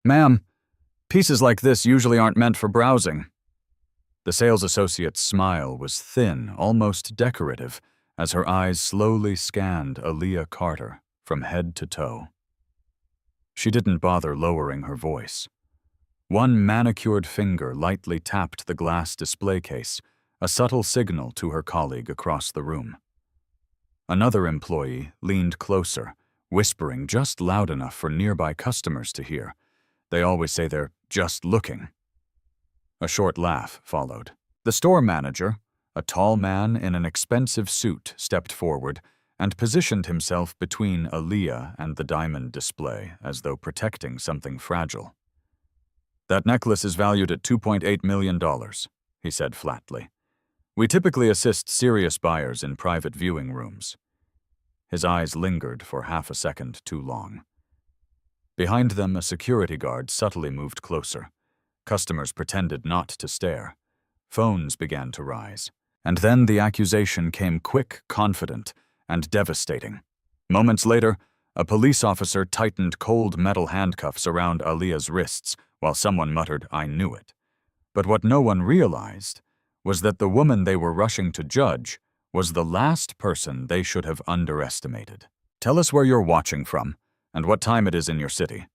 Ma'am, pieces like this usually aren't meant for browsing. The sales associate's smile was thin, almost decorative, as her eyes slowly scanned Aaliyah Carter from head to toe. She didn't bother lowering her voice. One manicured finger lightly tapped the glass display case, a subtle signal to her colleague across the room. Another employee leaned closer, whispering just loud enough for nearby customers to hear. They always say they're just looking. A short laugh followed. The store manager, a tall man in an expensive suit, stepped forward and positioned himself between Aaliyah and the diamond display, as though protecting something fragile. "That necklace is valued at $2.8 million, he said flatly. "We typically assist serious buyers in private viewing rooms." His eyes lingered for half a second too long. Behind them, a security guard subtly moved closer. Customers pretended not to stare. Phones began to rise. And then the accusation came quick, confident, and devastating. Moments later, a police officer tightened cold metal handcuffs around Aaliyah's wrists while someone muttered, "I knew it." But what no one realized was that the woman they were rushing to judge was the last person they should have underestimated. "Tell us where you're watching from, and what time it is in your city."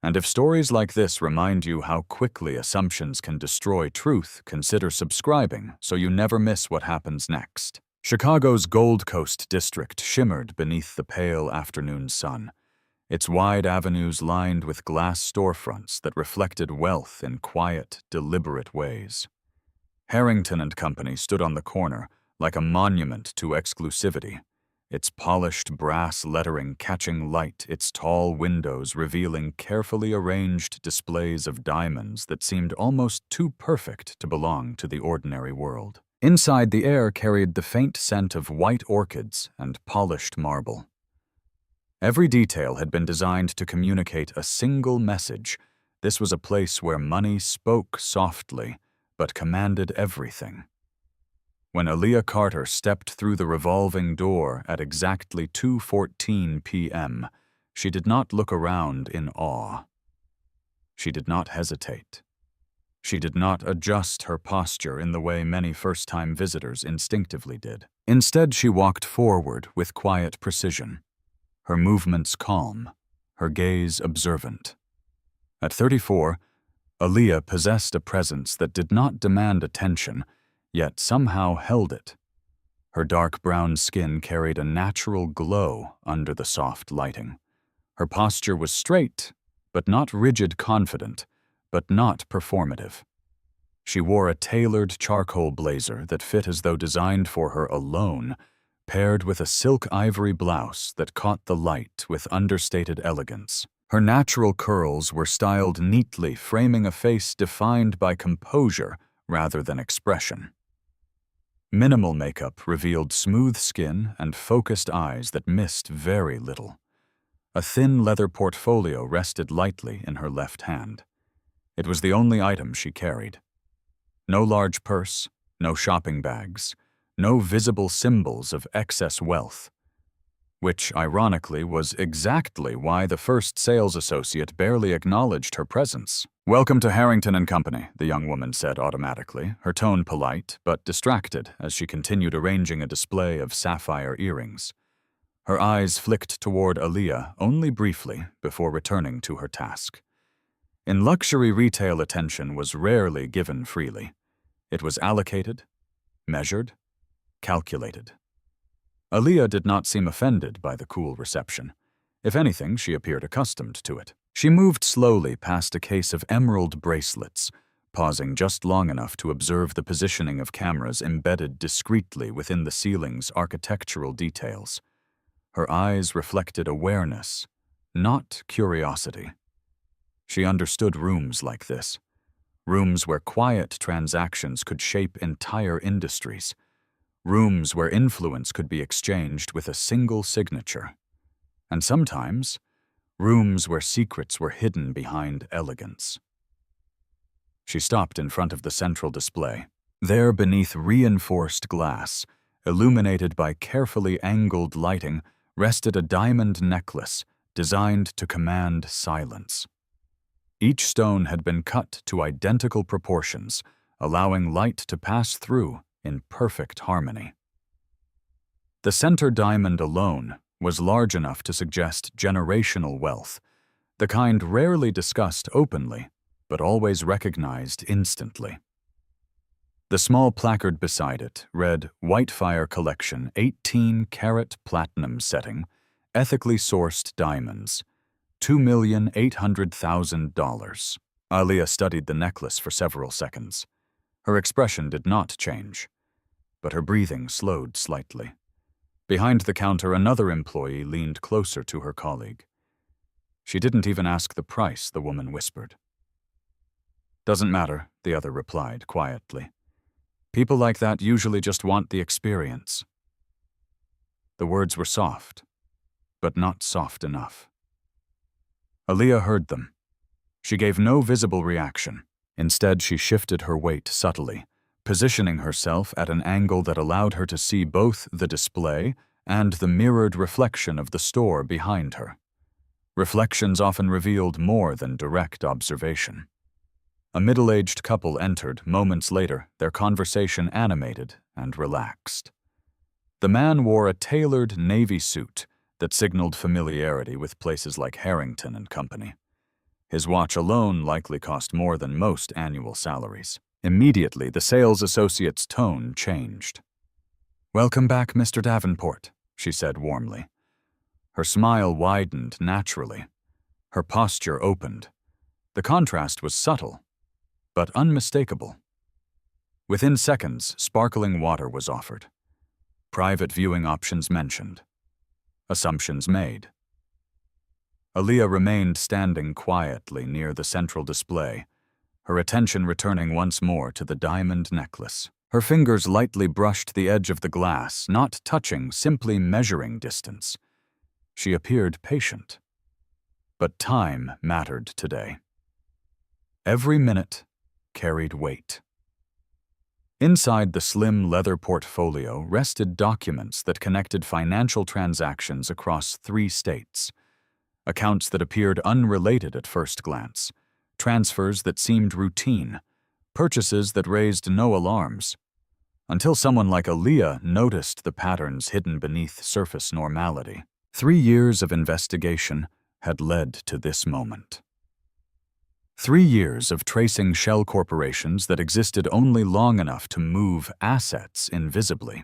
And if stories like this remind you how quickly assumptions can destroy truth, consider subscribing so you never miss what happens next. Chicago's Gold Coast district shimmered beneath the pale afternoon sun, its wide avenues lined with glass storefronts that reflected wealth in quiet, deliberate ways. Harrington and Company stood on the corner like a monument to exclusivity, its polished brass lettering catching light, its tall windows revealing carefully arranged displays of diamonds that seemed almost too perfect to belong to the ordinary world. Inside, the air carried the faint scent of white orchids and polished marble. Every detail had been designed to communicate a single message. This was a place where money spoke softly, but commanded everything. When Aaliyah Carter stepped through the revolving door at exactly 2:14 p.m., she did not look around in awe. She did not hesitate. She did not adjust her posture in the way many first-time visitors instinctively did. Instead, she walked forward with quiet precision, her movements calm, her gaze observant. At 34, Aaliyah possessed a presence that did not demand attention, yet somehow held it. Her dark brown skin carried a natural glow under the soft lighting. Her posture was straight, but not rigid, confident, but not performative. She wore a tailored charcoal blazer that fit as though designed for her alone, paired with a silk ivory blouse that caught the light with understated elegance. Her natural curls were styled neatly, framing a face defined by composure rather than expression. Minimal makeup revealed smooth skin and focused eyes that missed very little. A thin leather portfolio rested lightly in her left hand. It was the only item she carried. No large purse, no shopping bags, no visible symbols of excess wealth. Which, ironically, was exactly why the first sales associate barely acknowledged her presence. "Welcome to Harrington and Company," the young woman said automatically, her tone polite but distracted as she continued arranging a display of sapphire earrings. Her eyes flicked toward Aaliyah only briefly before returning to her task. In luxury retail, attention was rarely given freely. It was allocated, measured, calculated. Aaliyah did not seem offended by the cool reception. If anything, she appeared accustomed to it. She moved slowly past a case of emerald bracelets, pausing just long enough to observe the positioning of cameras embedded discreetly within the ceiling's architectural details. Her eyes reflected awareness, not curiosity. She understood rooms like this, rooms where quiet transactions could shape entire industries, rooms where influence could be exchanged with a single signature, and sometimes rooms where secrets were hidden behind elegance. She stopped in front of the central display. There, beneath reinforced glass, illuminated by carefully angled lighting, rested a diamond necklace designed to command silence. Each stone had been cut to identical proportions, allowing light to pass through in perfect harmony. The center diamond alone was large enough to suggest generational wealth, the kind rarely discussed openly, but always recognized instantly. The small placard beside it read, "Whitefire Collection 18-carat platinum setting, ethically sourced diamonds, $2,800,000. Aaliyah studied the necklace for several seconds. Her expression did not change, but her breathing slowed slightly. Behind the counter, another employee leaned closer to her colleague. "She didn't even ask the price," the woman whispered. "Doesn't matter," the other replied quietly. "People like that usually just want the experience." The words were soft, but not soft enough. Aaliyah heard them. She gave no visible reaction. Instead, she shifted her weight subtly, positioning herself at an angle that allowed her to see both the display and the mirrored reflection of the store behind her. Reflections often revealed more than direct observation. A middle-aged couple entered moments later, their conversation animated and relaxed. The man wore a tailored navy suit that signaled familiarity with places like Harrington and Company. His watch alone likely cost more than most annual salaries. Immediately, the sales associate's tone changed. "Welcome back, Mr. Davenport," she said warmly. Her smile widened naturally. Her posture opened. The contrast was subtle, but unmistakable. Within seconds, sparkling water was offered. Private viewing options mentioned. Assumptions made. Aaliyah remained standing quietly near the central display, her attention returning once more to the diamond necklace. Her fingers lightly brushed the edge of the glass, not touching, simply measuring distance. She appeared patient. But time mattered today. Every minute carried weight. Inside the slim leather portfolio rested documents that connected financial transactions across 3 states. Accounts that appeared unrelated at first glance, transfers that seemed routine, purchases that raised no alarms, until someone like Aaliyah noticed the patterns hidden beneath surface normality. 3 years of investigation had led to this moment. 3 years of tracing shell corporations that existed only long enough to move assets invisibly.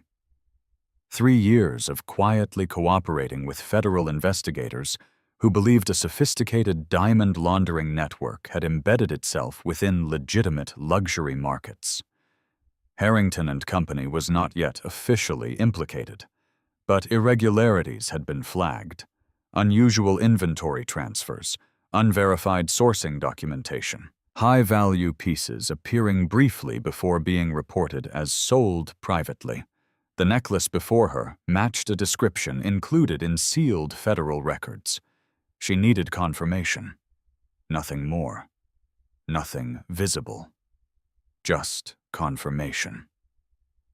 3 years of quietly cooperating with federal investigators who believed a sophisticated diamond laundering network had embedded itself within legitimate luxury markets. Harrington and Company was not yet officially implicated, but irregularities had been flagged. Unusual inventory transfers, unverified sourcing documentation, high-value pieces appearing briefly before being reported as sold privately. The necklace before her matched a description included in sealed federal records. She needed confirmation. Nothing more. Nothing visible. Just confirmation.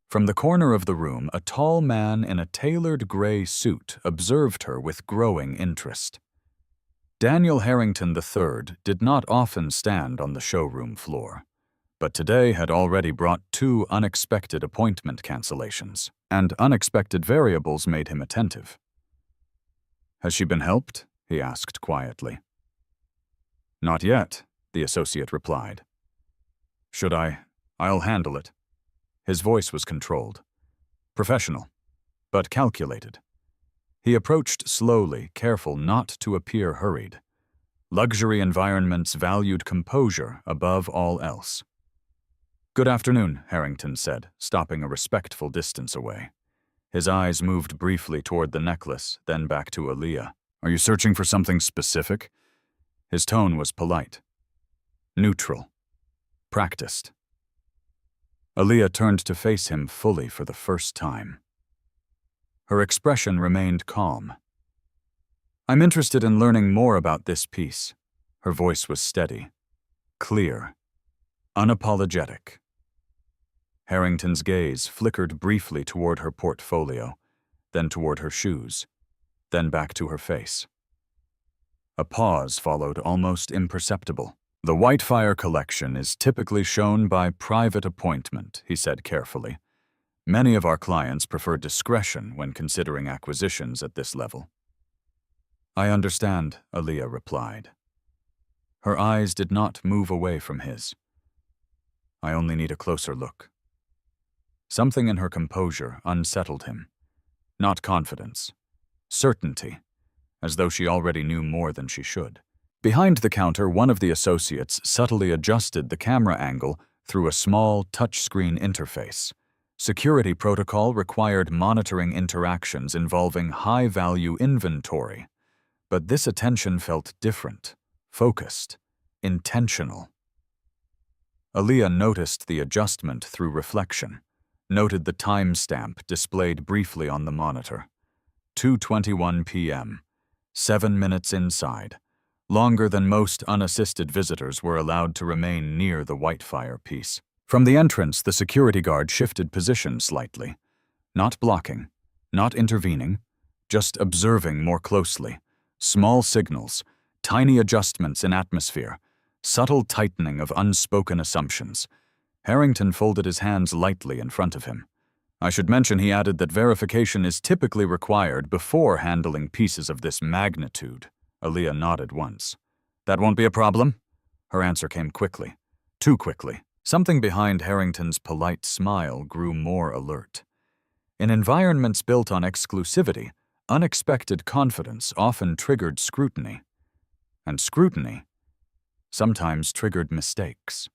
From the corner of the room, a tall man in a tailored gray suit observed her with growing interest. Daniel Harrington III did not often stand on the showroom floor, but today had already brought 2 unexpected appointment cancellations, and unexpected variables made him attentive. "Has she been helped?" he asked quietly. "Not yet," the associate replied. "Should I? I'll handle it." His voice was controlled. Professional, but calculated. He approached slowly, careful not to appear hurried. Luxury environments valued composure above all else. "Good afternoon," Harrington said, stopping a respectful distance away. His eyes moved briefly toward the necklace, then back to Aaliyah. "Are you searching for something specific?" His tone was polite. Neutral. Practiced. Aaliyah turned to face him fully for the first time. Her expression remained calm. "I'm interested in learning more about this piece." Her voice was steady, clear, unapologetic. Harrington's gaze flickered briefly toward her portfolio, then toward her shoes, then back to her face. A pause followed, almost imperceptible. The Whitefire collection is typically shown by private appointment, he said carefully. Many of our clients prefer discretion when considering acquisitions at this level. I understand, Aaliyah replied. Her eyes did not move away from his. I only need a closer look. Something in her composure unsettled him. Not confidence. Certainty, as though she already knew more than she should. Behind the counter, one of the associates subtly adjusted the camera angle through a small touchscreen interface. Security protocol required monitoring interactions involving high-value inventory, but this attention felt different, focused, intentional. Aaliyah noticed the adjustment through reflection, noted the timestamp displayed briefly on the monitor. 2:21 p.m., 7 minutes inside, longer than most unassisted visitors were allowed to remain near the Whitefire piece. From the entrance, the security guard shifted position slightly, not blocking, not intervening, just observing more closely. Small signals, tiny adjustments in atmosphere, subtle tightening of unspoken assumptions. Harrington folded his hands lightly in front of him. I should mention, he added, that verification is typically required before handling pieces of this magnitude. Aaliyah nodded once. That won't be a problem? Her answer came quickly. Too quickly. Something behind Harrington's polite smile grew more alert. In environments built on exclusivity, unexpected confidence often triggered scrutiny. And scrutiny sometimes triggered mistakes.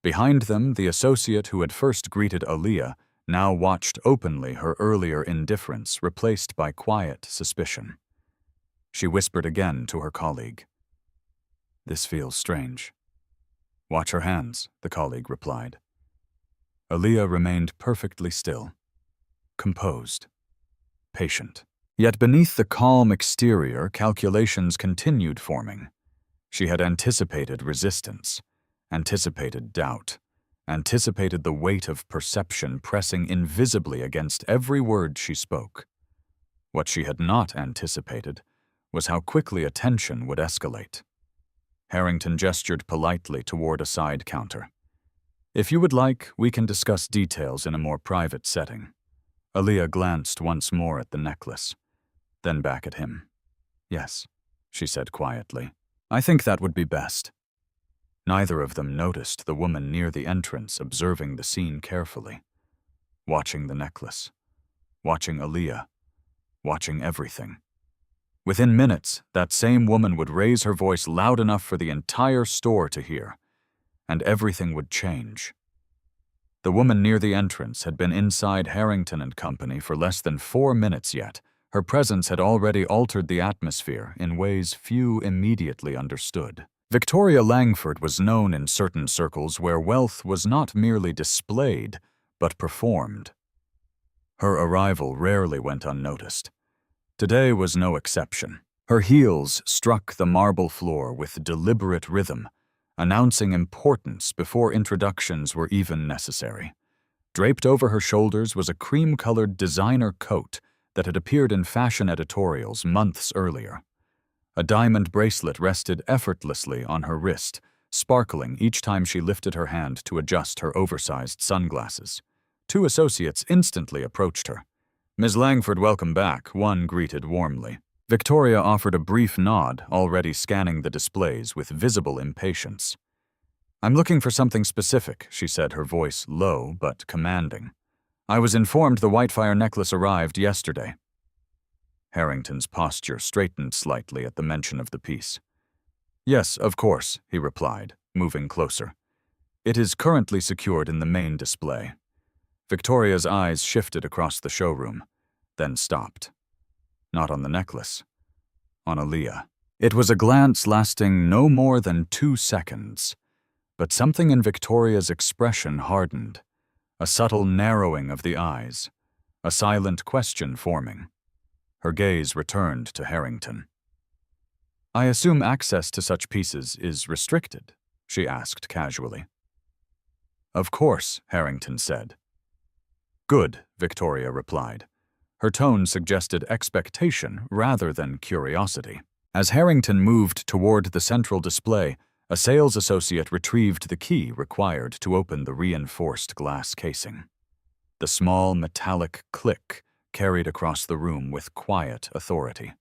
Behind them, the associate who had first greeted Aaliyah now watched openly her earlier indifference replaced by quiet suspicion. She whispered again to her colleague. This feels strange. Watch her hands, the colleague replied. Aaliyah remained perfectly still, composed, patient. Yet beneath the calm exterior, calculations continued forming. She had anticipated resistance, anticipated doubt, anticipated the weight of perception pressing invisibly against every word she spoke. What she had not anticipated was how quickly attention would escalate. Harrington gestured politely toward a side counter. If you would like, we can discuss details in a more private setting. Aaliyah glanced once more at the necklace, then back at him. Yes, she said quietly. I think that would be best. Neither of them noticed the woman near the entrance observing the scene carefully, watching the necklace, watching Aaliyah, watching everything. Within minutes, that same woman would raise her voice loud enough for the entire store to hear, and everything would change. The woman near the entrance had been inside Harrington and Company for less than 4 minutes yet. Her presence had already altered the atmosphere in ways few immediately understood. Victoria Langford was known in certain circles where wealth was not merely displayed, but performed. Her arrival rarely went unnoticed. Today was no exception. Her heels struck the marble floor with deliberate rhythm, announcing importance before introductions were even necessary. Draped over her shoulders was a cream-colored designer coat that had appeared in fashion editorials months earlier. A diamond bracelet rested effortlessly on her wrist, sparkling each time she lifted her hand to adjust her oversized sunglasses. 2 associates instantly approached her. Ms. Langford, welcome back, one greeted warmly. Victoria offered a brief nod, already scanning the displays with visible impatience. I'm looking for something specific, she said, her voice low but commanding. I was informed the Whitefire necklace arrived yesterday. Harrington's posture straightened slightly at the mention of the piece. Yes, of course, he replied, moving closer. It is currently secured in the main display. Victoria's eyes shifted across the showroom, then stopped. Not on the necklace. On Aaliyah. It was a glance lasting no more than 2 seconds, but something in Victoria's expression hardened, a subtle narrowing of the eyes, a silent question forming. Her gaze returned to Harrington. I assume access to such pieces is restricted, she asked casually. Of course, Harrington said. Good, Victoria replied. Her tone suggested expectation rather than curiosity. As Harrington moved toward the central display, A sales associate retrieved the key required to open the reinforced glass casing. The small metallic click carried across the room with quiet authority.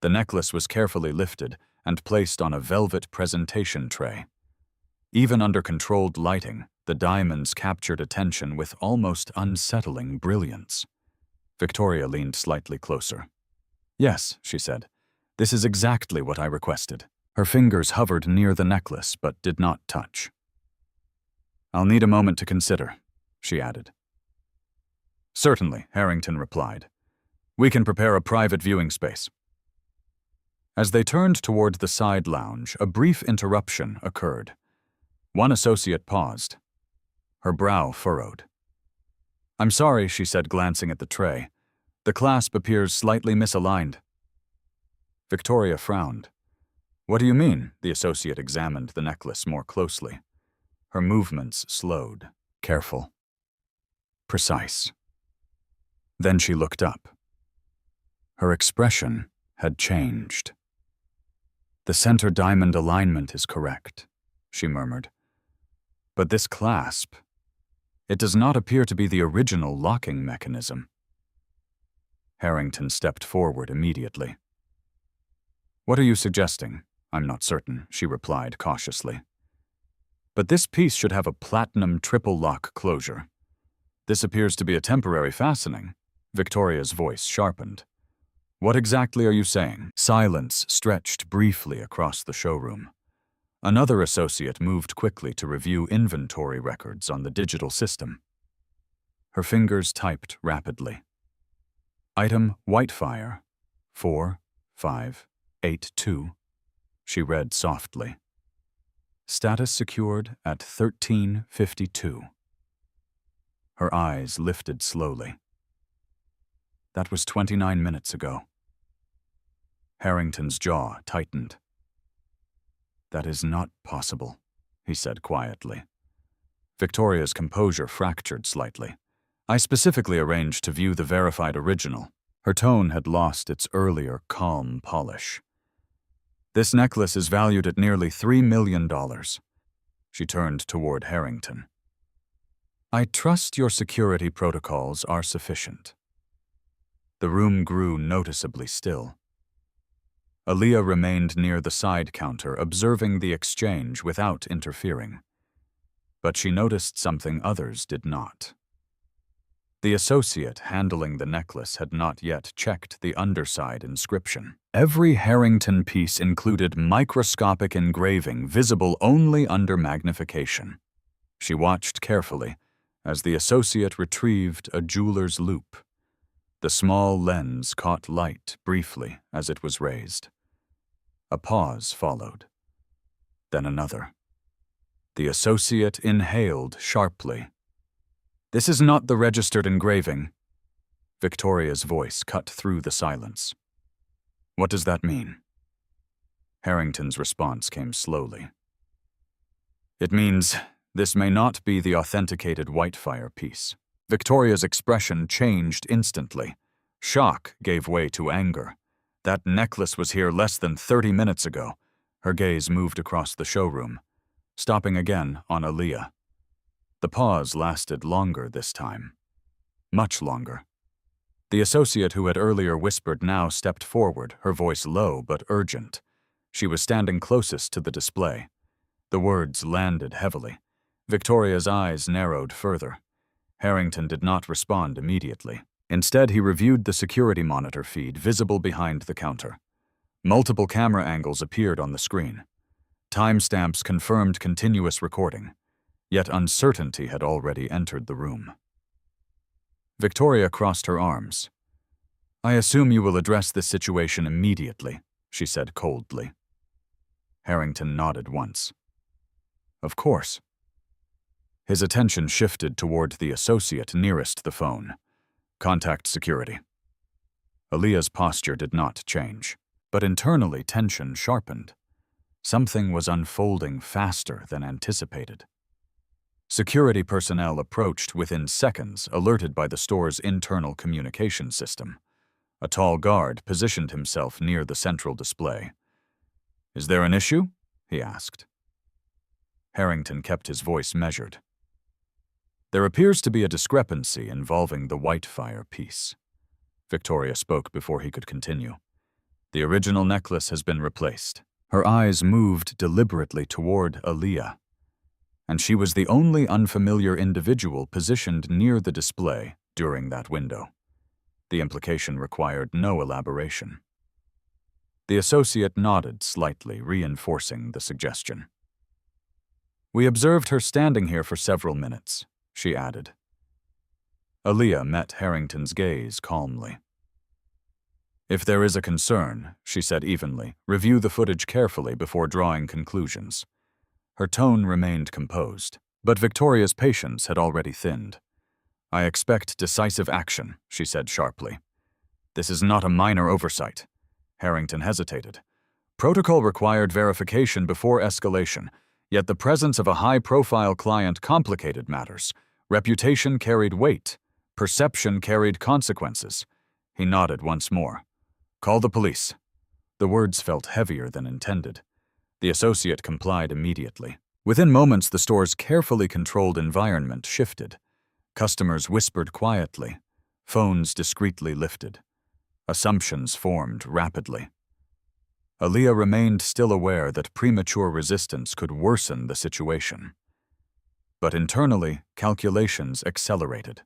The necklace was carefully lifted and placed on a velvet presentation tray. Even under controlled lighting, the diamonds captured attention with almost unsettling brilliance. Victoria leaned slightly closer. "Yes," she said. "This is exactly what I requested." Her fingers hovered near the necklace but did not touch. "I'll need a moment to consider," she added. "Certainly," Harrington replied. "We can prepare a private viewing space." As they turned toward the side lounge, a brief interruption occurred. One associate paused. Her brow furrowed. "I'm sorry," she said, glancing at the tray. "The clasp appears slightly misaligned." Victoria frowned. "What do you mean?" The associate examined the necklace more closely. Her movements slowed, careful, precise. Then she looked up. Her expression had changed. "The center diamond alignment is correct," she murmured. "But this clasp, it does not appear to be the original locking mechanism." Harrington stepped forward immediately. "What are you suggesting?" "I'm not certain," she replied cautiously. "But this piece should have a platinum triple lock closure. This appears to be a temporary fastening." Victoria's voice sharpened. "What exactly are you saying?" Silence stretched briefly across the showroom. Another associate moved quickly to review inventory records on the digital system. Her fingers typed rapidly. "Item Whitefire, 4582. She read softly. "Status secured at 1352. Her eyes lifted slowly. That was 29 minutes ago. Harrington's jaw tightened. "That is not possible," he said quietly. Victoria's composure fractured slightly. "I specifically arranged to view the verified original." Her tone had lost its earlier calm polish. "This necklace is valued at nearly $3 million. She turned toward Harrington. "I trust your security protocols are sufficient." The room grew noticeably still. Aaliyah remained near the side counter, observing the exchange without interfering. But she noticed something others did not. The associate handling the necklace had not yet checked the underside inscription. Every Harrington piece included microscopic engraving visible only under magnification. She watched carefully as the associate retrieved a jeweler's loupe. The small lens caught light briefly as it was raised. A pause followed. Then another. The associate inhaled sharply. "This is not the registered engraving." Victoria's voice cut through the silence. "What does that mean?" Harrington's response came slowly. "It means this may not be the authenticated Whitefire piece." Victoria's expression changed instantly. Shock gave way to anger. "That necklace was here less than 30 minutes ago." Her gaze moved across the showroom, stopping again on Aaliyah. The pause lasted longer this time. Much longer. The associate who had earlier whispered now stepped forward, her voice low but urgent. She was standing closest to the display. The words landed heavily. Victoria's eyes narrowed further. Harrington did not respond immediately. Instead, he reviewed the security monitor feed visible behind the counter. Multiple camera angles appeared on the screen. Timestamps confirmed continuous recording, yet uncertainty had already entered the room. Victoria crossed her arms. "I assume you will address this situation immediately," she said coldly. Harrington nodded once. "Of course." His attention shifted toward the associate nearest the phone. "Contact security." Aaliyah's posture did not change, but internally tension sharpened. Something was unfolding faster than anticipated. Security personnel approached within seconds, alerted by the store's internal communication system. A tall guard positioned himself near the central display. "Is there an issue?" he asked. Harrington kept his voice measured. There appears to be a discrepancy involving the Whitefire piece. Victoria spoke before he could continue. The original necklace has been replaced. Her eyes moved deliberately toward Aaliyah, and she was the only unfamiliar individual positioned near the display during that window. The implication required no elaboration. The associate nodded slightly, reinforcing the suggestion. We observed her standing here for several minutes, she added. Aaliyah met Harrington's gaze calmly. If there is a concern, she said evenly, review the footage carefully before drawing conclusions. Her tone remained composed, but Victoria's patience had already thinned. I expect decisive action, she said sharply. This is not a minor oversight. Harrington hesitated. Protocol required verification before escalation, yet the presence of a high-profile client complicated matters. Reputation carried weight. Perception carried consequences. He nodded once more. Call the police. The words felt heavier than intended. The associate complied immediately. Within moments, the store's carefully controlled environment shifted. Customers whispered quietly. Phones discreetly lifted. Assumptions formed rapidly. Aaliyah remained still aware that premature resistance could worsen the situation. But internally, calculations accelerated.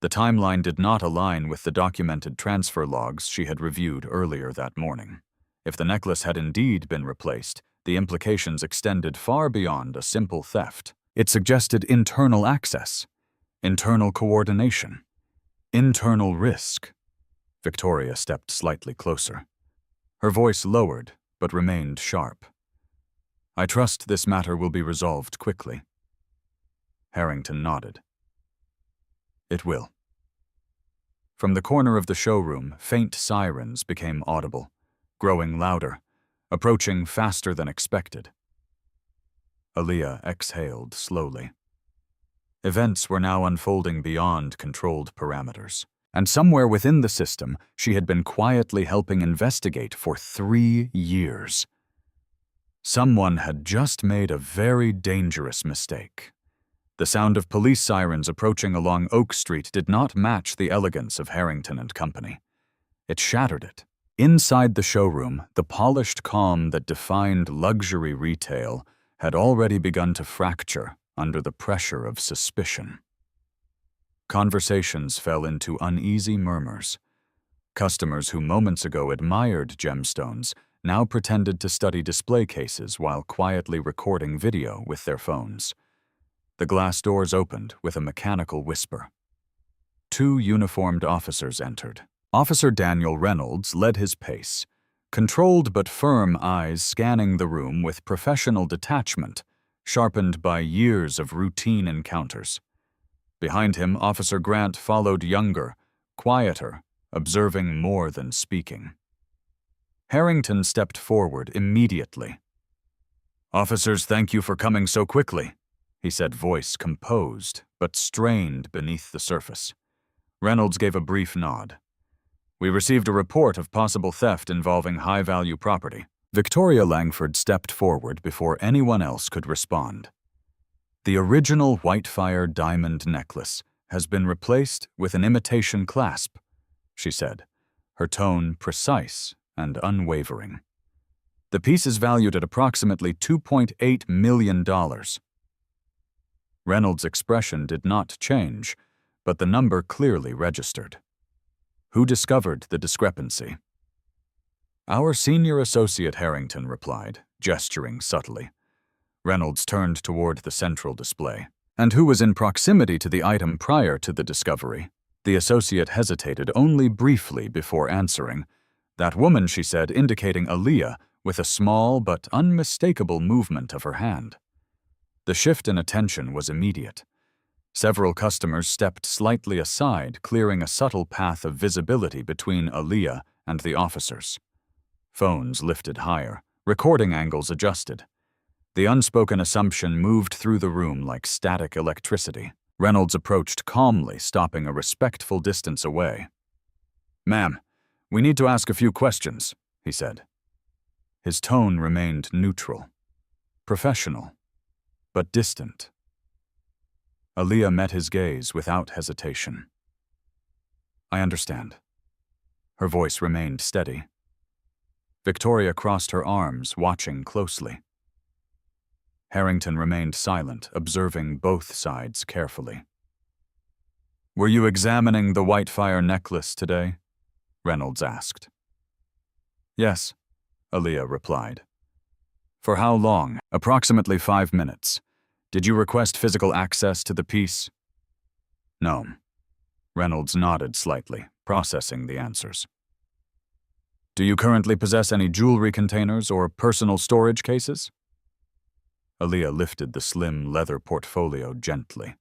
The timeline did not align with the documented transfer logs she had reviewed earlier that morning. If the necklace had indeed been replaced, the implications extended far beyond a simple theft. It suggested internal access, internal coordination, internal risk. Victoria stepped slightly closer. Her voice lowered, but remained sharp. I trust this matter will be resolved quickly. Harrington nodded. It will. From the corner of the showroom, faint sirens became audible, growing louder, approaching faster than expected. Aaliyah exhaled slowly. Events were now unfolding beyond controlled parameters, and somewhere within the system, she had been quietly helping investigate for 3 years. Someone had just made a very dangerous mistake. The sound of police sirens approaching along Oak Street did not match the elegance of Harrington and Company. It shattered it. Inside the showroom, the polished calm that defined luxury retail had already begun to fracture under the pressure of suspicion. Conversations fell into uneasy murmurs. Customers who moments ago admired gemstones now pretended to study display cases while quietly recording video with their phones. The glass doors opened with a mechanical whisper. 2 uniformed officers entered. Officer Daniel Reynolds led his pace, controlled but firm eyes scanning the room with professional detachment, sharpened by years of routine encounters. Behind him, Officer Grant followed younger, quieter, observing more than speaking. Harrington stepped forward immediately. Officers, thank you for coming so quickly, he said, voice composed but strained beneath the surface. Reynolds gave a brief nod. We received a report of possible theft involving high-value property. Victoria Langford stepped forward before anyone else could respond. The original Whitefire diamond necklace has been replaced with an imitation clasp, she said, her tone precise and unwavering. The piece is valued at approximately $2.8 million. Reynolds' expression did not change, but the number clearly registered. Who discovered the discrepancy? Our senior associate, Harrington replied, gesturing subtly. Reynolds turned toward the central display. And who was in proximity to the item prior to the discovery? The associate hesitated only briefly before answering. That woman, she said, indicating Aaliyah with a small but unmistakable movement of her hand. The shift in attention was immediate. Several customers stepped slightly aside, clearing a subtle path of visibility between Aaliyah and the officers. Phones lifted higher, recording angles adjusted. The unspoken assumption moved through the room like static electricity. Reynolds approached calmly, stopping a respectful distance away. Ma'am, we need to ask a few questions, he said. His tone remained neutral, professional. but distant. Aaliyah met his gaze without hesitation. "I understand." Her voice remained steady. Victoria crossed her arms, watching closely. Harrington remained silent, observing both sides carefully. "Were you examining the Whitefire necklace today?" Reynolds asked. "Yes," Aaliyah replied. "For how long?" "Approximately 5 minutes. Did you request physical access to the piece?" "No." Reynolds nodded slightly, processing the answers. "Do you currently possess any jewelry containers or personal storage cases?" Aaliyah lifted the slim leather portfolio gently.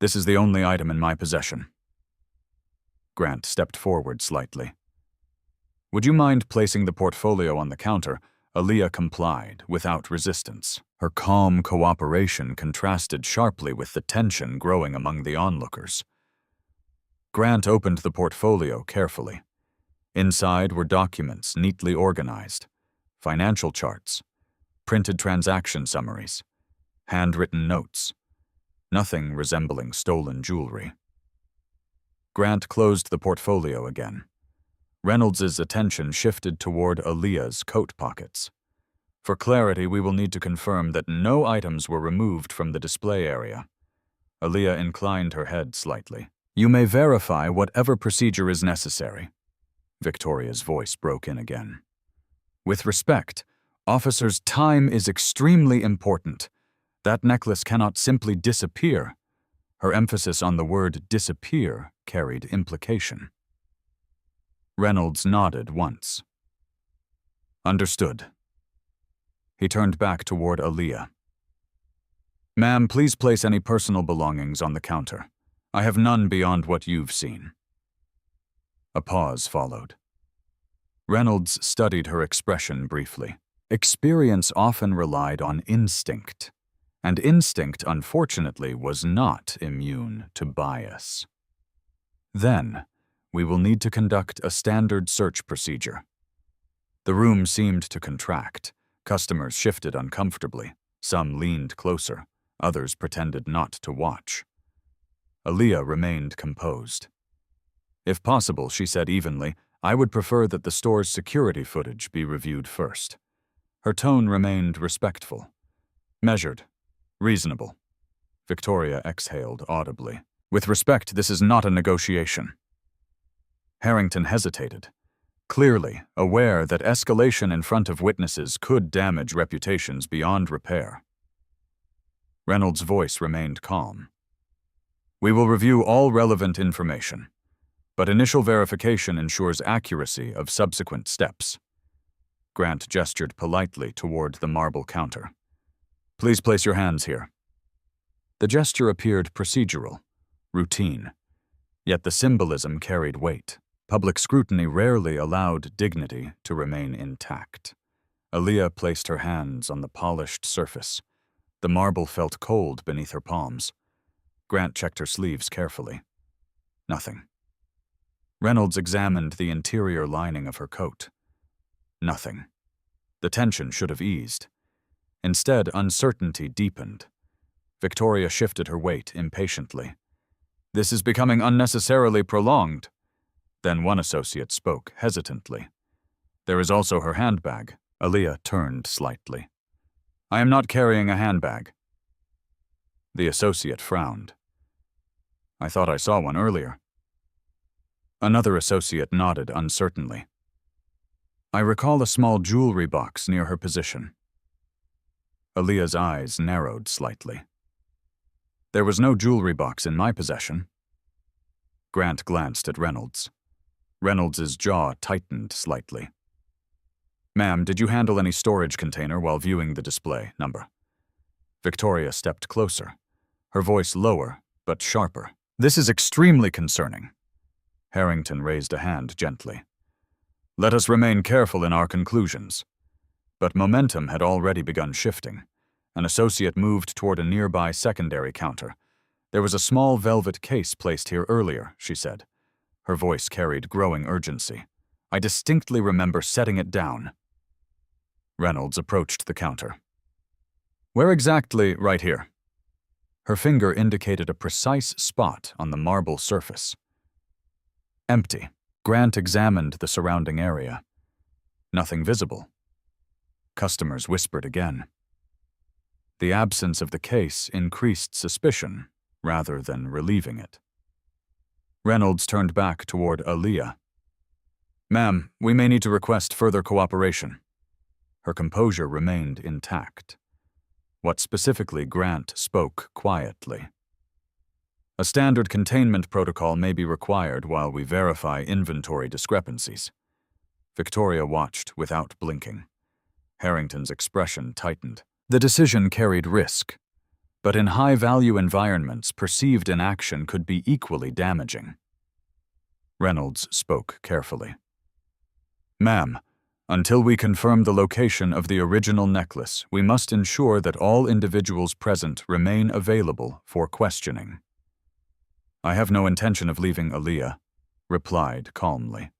"This is the only item in my possession." Grant stepped forward slightly. "Would you mind placing the portfolio on the counter?" Aaliyah complied, without resistance. Her calm cooperation contrasted sharply with the tension growing among the onlookers. Grant opened the portfolio carefully. Inside were documents neatly organized, financial charts, printed transaction summaries, handwritten notes, nothing resembling stolen jewelry. Grant closed the portfolio again. Reynolds's attention shifted toward Aaliyah's coat pockets. "For clarity, we will need to confirm that no items were removed from the display area." Aaliyah inclined her head slightly. "You may verify whatever procedure is necessary." Victoria's voice broke in again. "With respect, officers, time is extremely important. That necklace cannot simply disappear." Her emphasis on the word disappear carried implication. Reynolds nodded once. "Understood." He turned back toward Aaliyah. "Ma'am, please place any personal belongings on the counter. I have none beyond what you've seen." A pause followed. Reynolds studied her expression briefly. Experience often relied on instinct, and instinct, unfortunately, was not immune to bias. "Then, we will need to conduct a standard search procedure." The room seemed to contract. Customers shifted uncomfortably. Some leaned closer. Others pretended not to watch. Aaliyah remained composed. "If possible," she said evenly, "I would prefer that the store's security footage be reviewed first." Her tone remained respectful. "Measured. Reasonable." Victoria exhaled audibly. "With respect, this is not a negotiation." Harrington hesitated, clearly aware that escalation in front of witnesses could damage reputations beyond repair. Reynolds' voice remained calm. "We will review all relevant information, but initial verification ensures accuracy of subsequent steps." Grant gestured politely toward the marble counter. "Please place your hands here." The gesture appeared procedural, routine, yet the symbolism carried weight. Public scrutiny rarely allowed dignity to remain intact. Aaliyah placed her hands on the polished surface. The marble felt cold beneath her palms. Grant checked her sleeves carefully. Nothing. Reynolds examined the interior lining of her coat. Nothing. The tension should have eased. Instead, uncertainty deepened. Victoria shifted her weight impatiently. "This is becoming unnecessarily prolonged." Then one associate spoke hesitantly. "There is also her handbag." Aaliyah turned slightly. "I am not carrying a handbag." The associate frowned. "I thought I saw one earlier." Another associate nodded uncertainly. "I recall a small jewelry box near her position." Aaliyah's eyes narrowed slightly. "There was no jewelry box in my possession." Grant glanced at Reynolds. Reynolds's jaw tightened slightly. "Ma'am, did you handle any storage container while viewing the display number?" Victoria stepped closer, her voice lower but sharper. "This is extremely concerning." Harrington raised a hand gently. "Let us remain careful in our conclusions." But momentum had already begun shifting. An associate moved toward a nearby secondary counter. "There was a small velvet case placed here earlier," she said. Her voice carried growing urgency. "I distinctly remember setting it down." Reynolds approached the counter. Where exactly? Right here. Her finger indicated a precise spot on the marble surface. Empty. Grant examined the surrounding area. Nothing visible. Customers whispered again. The absence of the case increased suspicion, rather than relieving it. Reynolds turned back toward Aaliyah. "Ma'am, we may need to request further cooperation." Her composure remained intact. What specifically, Grant spoke quietly. "A standard containment protocol may be required while we verify inventory discrepancies." Victoria watched without blinking. Harrington's expression tightened. The decision carried risk, but in high-value environments, perceived inaction could be equally damaging. Reynolds spoke carefully. "Ma'am, until we confirm the location of the original necklace, we must ensure that all individuals present remain available for questioning." "I have no intention of leaving," Aaliyah replied calmly.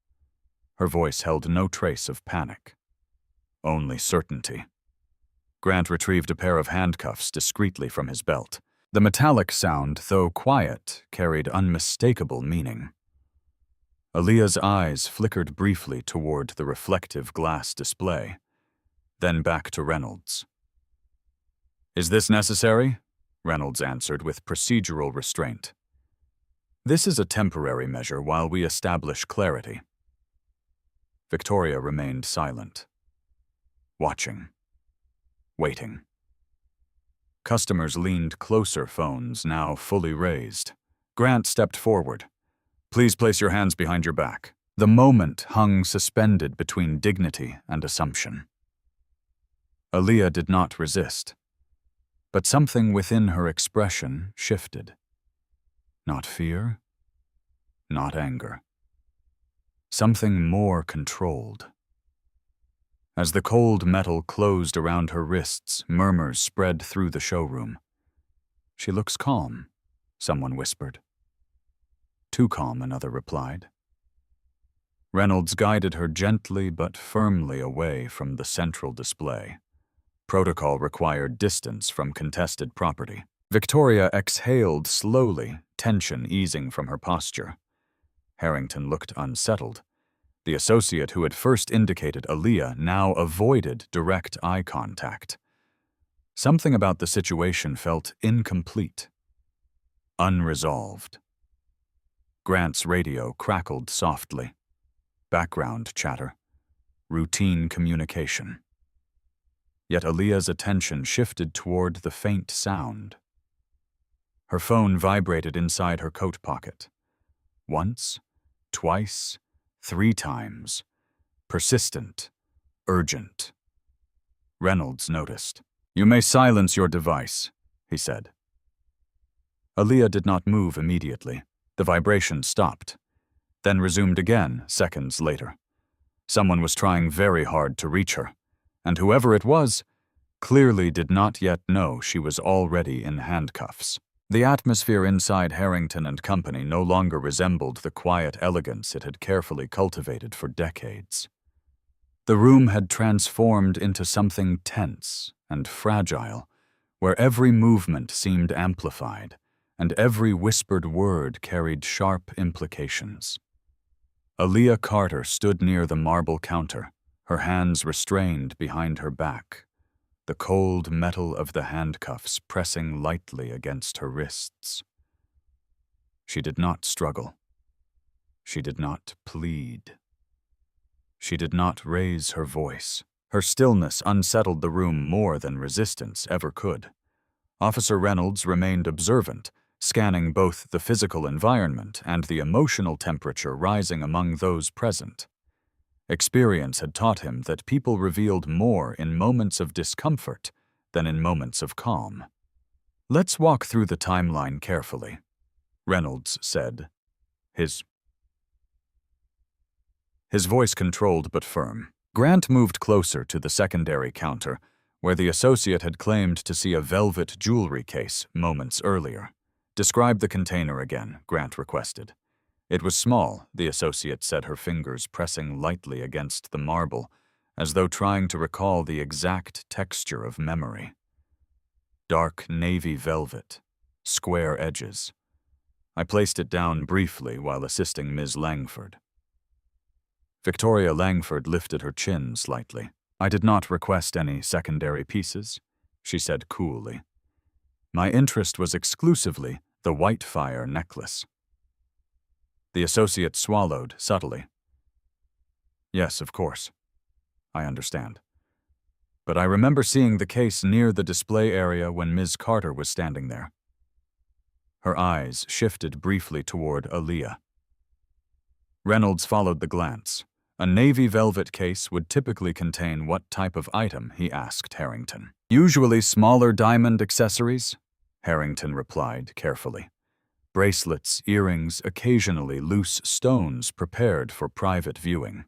Her voice held no trace of panic, only certainty. Grant retrieved a pair of handcuffs discreetly from his belt. The metallic sound, though quiet, carried unmistakable meaning. Aaliyah's eyes flickered briefly toward the reflective glass display, then back to Reynolds. "Is this necessary?" Reynolds answered with procedural restraint. "This is a temporary measure while we establish clarity." Victoria remained silent, watching, waiting. Customers leaned closer, phones now fully raised. Grant stepped forward. "Please place your hands behind your back." The moment hung suspended between dignity and assumption. Aaliyah did not resist, but something within her expression shifted. Not fear, not anger. Something more controlled. As the cold metal closed around her wrists, murmurs spread through the showroom. "She looks calm," someone whispered. "Too calm," another replied. Reynolds guided her gently but firmly away from the central display. Protocol required distance from contested property. Victoria exhaled slowly, tension easing from her posture. Harrington looked unsettled. The associate who had first indicated Aaliyah now avoided direct eye contact. Something about the situation felt incomplete, unresolved. Grant's radio crackled softly. Background chatter. Routine communication. Yet Aaliyah's attention shifted toward the faint sound. Her phone vibrated inside her coat pocket. Once, twice, 3 times. Persistent, urgent. Reynolds noticed. "You may silence your device," he said. Aaliyah did not move immediately. The vibration stopped, then resumed again seconds later. Someone was trying very hard to reach her, and whoever it was clearly did not yet know she was already in handcuffs. The atmosphere inside Harrington and Company no longer resembled the quiet elegance it had carefully cultivated for decades. The room had transformed into something tense and fragile, where every movement seemed amplified, and every whispered word carried sharp implications. Aaliyah Carter stood near the marble counter, her hands restrained behind her back, the cold metal of the handcuffs pressing lightly against her wrists. She did not struggle. She did not plead. She did not raise her voice. Her stillness unsettled the room more than resistance ever could. Officer Reynolds remained observant, scanning both the physical environment and the emotional temperature rising among those present. Experience had taught him that people revealed more in moments of discomfort than in moments of calm. "Let's walk through the timeline carefully," Reynolds said, his voice controlled but firm. Grant moved closer to the secondary counter, where the associate had claimed to see a velvet jewelry case moments earlier. "Describe the container again," Grant requested. It was small, the associate said, her fingers pressing lightly against the marble, as though trying to recall the exact texture of memory. Dark navy velvet, square edges. I placed it down briefly while assisting Ms. Langford. Victoria Langford lifted her chin slightly. I did not request any secondary pieces, she said coolly. My interest was exclusively the Whitefire necklace. The associate swallowed subtly. Yes, of course. I understand. But I remember seeing the case near the display area when Ms. Carter was standing there. Her eyes shifted briefly toward Aaliyah. Reynolds followed the glance. A navy velvet case would typically contain what type of item, he asked Harrington. Usually smaller diamond accessories, Harrington replied carefully. Bracelets, earrings, occasionally loose stones prepared for private viewing.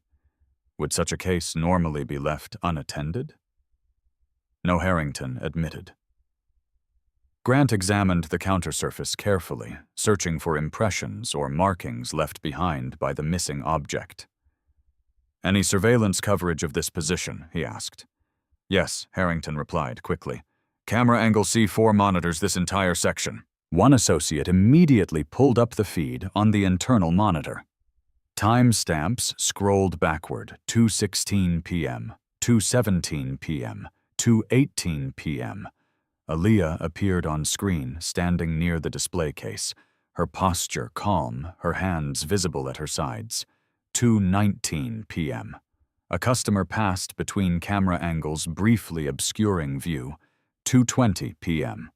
Would such a case normally be left unattended? No, Harrington admitted. Grant examined the countersurface carefully, searching for impressions or markings left behind by the missing object. Any surveillance coverage of this position, he asked. Yes, Harrington replied quickly. Camera angle C4 monitors this entire section. One associate immediately pulled up the feed on the internal monitor. Timestamps scrolled backward, 2:16 p.m., 2:17 p.m., 2:18 p.m. Aaliyah appeared on screen, standing near the display case, her posture calm, her hands visible at her sides. 2:19 p.m. A customer passed between camera angles, briefly obscuring view. 2:20 p.m.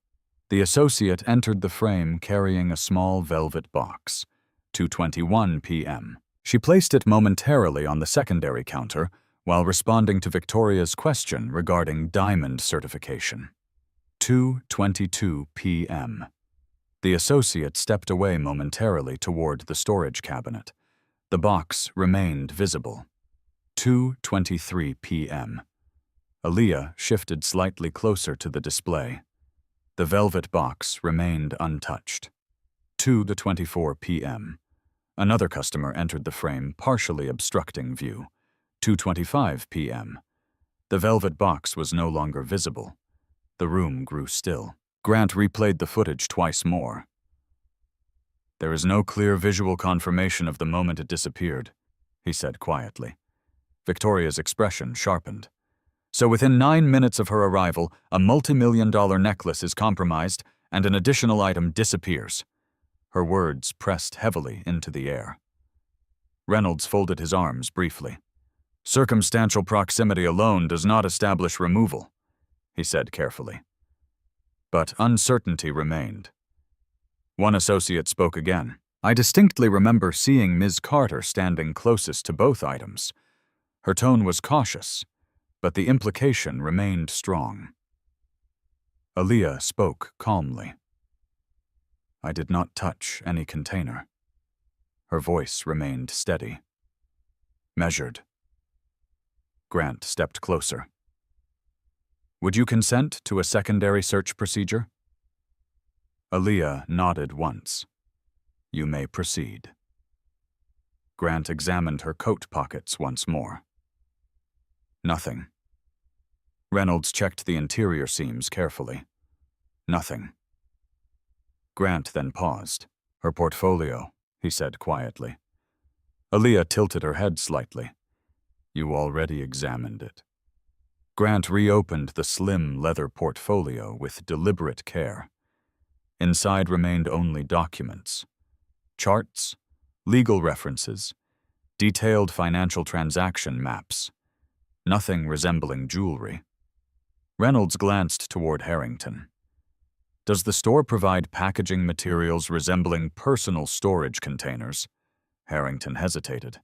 The associate entered the frame carrying a small velvet box. 2:21 p.m. She placed it momentarily on the secondary counter while responding to Victoria's question regarding diamond certification. 2:22 p.m. The associate stepped away momentarily toward the storage cabinet. The box remained visible. 2:23 p.m. Aaliyah shifted slightly closer to the display. The velvet box remained untouched. 2:24 p.m. Another customer entered the frame, partially obstructing view. 2:25 p.m. The velvet box was no longer visible. The room grew still. Grant replayed the footage twice more. There is no clear visual confirmation of the moment it disappeared, he said quietly. Victoria's expression sharpened. So within 9 minutes of her arrival, a multimillion-dollar necklace is compromised and an additional item disappears. Her words pressed heavily into the air. Reynolds folded his arms briefly. Circumstantial proximity alone does not establish removal, he said carefully. But uncertainty remained. One associate spoke again. I distinctly remember seeing Ms. Carter standing closest to both items. Her tone was cautious, but the implication remained strong. Aaliyah spoke calmly. I did not touch any container. Her voice remained steady. Measured. Grant stepped closer. Would you consent to a secondary search procedure? Aaliyah nodded once. You may proceed. Grant examined her coat pockets once more. Nothing. Reynolds checked the interior seams carefully. Nothing. Grant then paused. Her portfolio, he said quietly. Aaliyah tilted her head slightly. You already examined it. Grant reopened the slim leather portfolio with deliberate care. Inside remained only documents. Charts, legal references, detailed financial transaction maps. Nothing resembling jewelry. Reynolds glanced toward Harrington. Does the store provide packaging materials resembling personal storage containers? Harrington hesitated.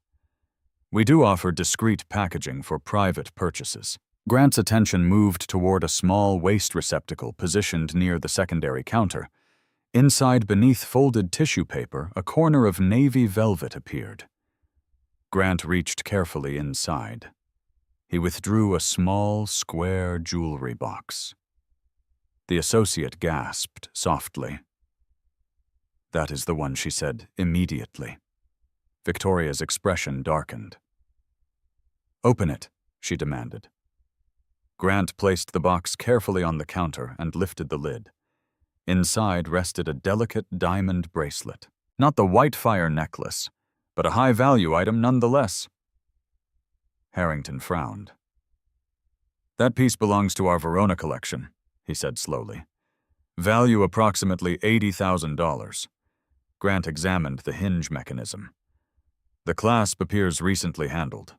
We do offer discreet packaging for private purchases. Grant's attention moved toward a small waste receptacle positioned near the secondary counter. Inside, beneath folded tissue paper, a corner of navy velvet appeared. Grant reached carefully inside. He withdrew a small, square jewelry box. The associate gasped softly. That is the one, she said immediately. Victoria's expression darkened. Open it, she demanded. Grant placed the box carefully on the counter and lifted the lid. Inside rested a delicate diamond bracelet. Not the Whitefire necklace, but a high-value item nonetheless. Harrington frowned. "That piece belongs to our Verona collection," he said slowly. "Value approximately $80,000. Grant examined the hinge mechanism. The clasp appears recently handled.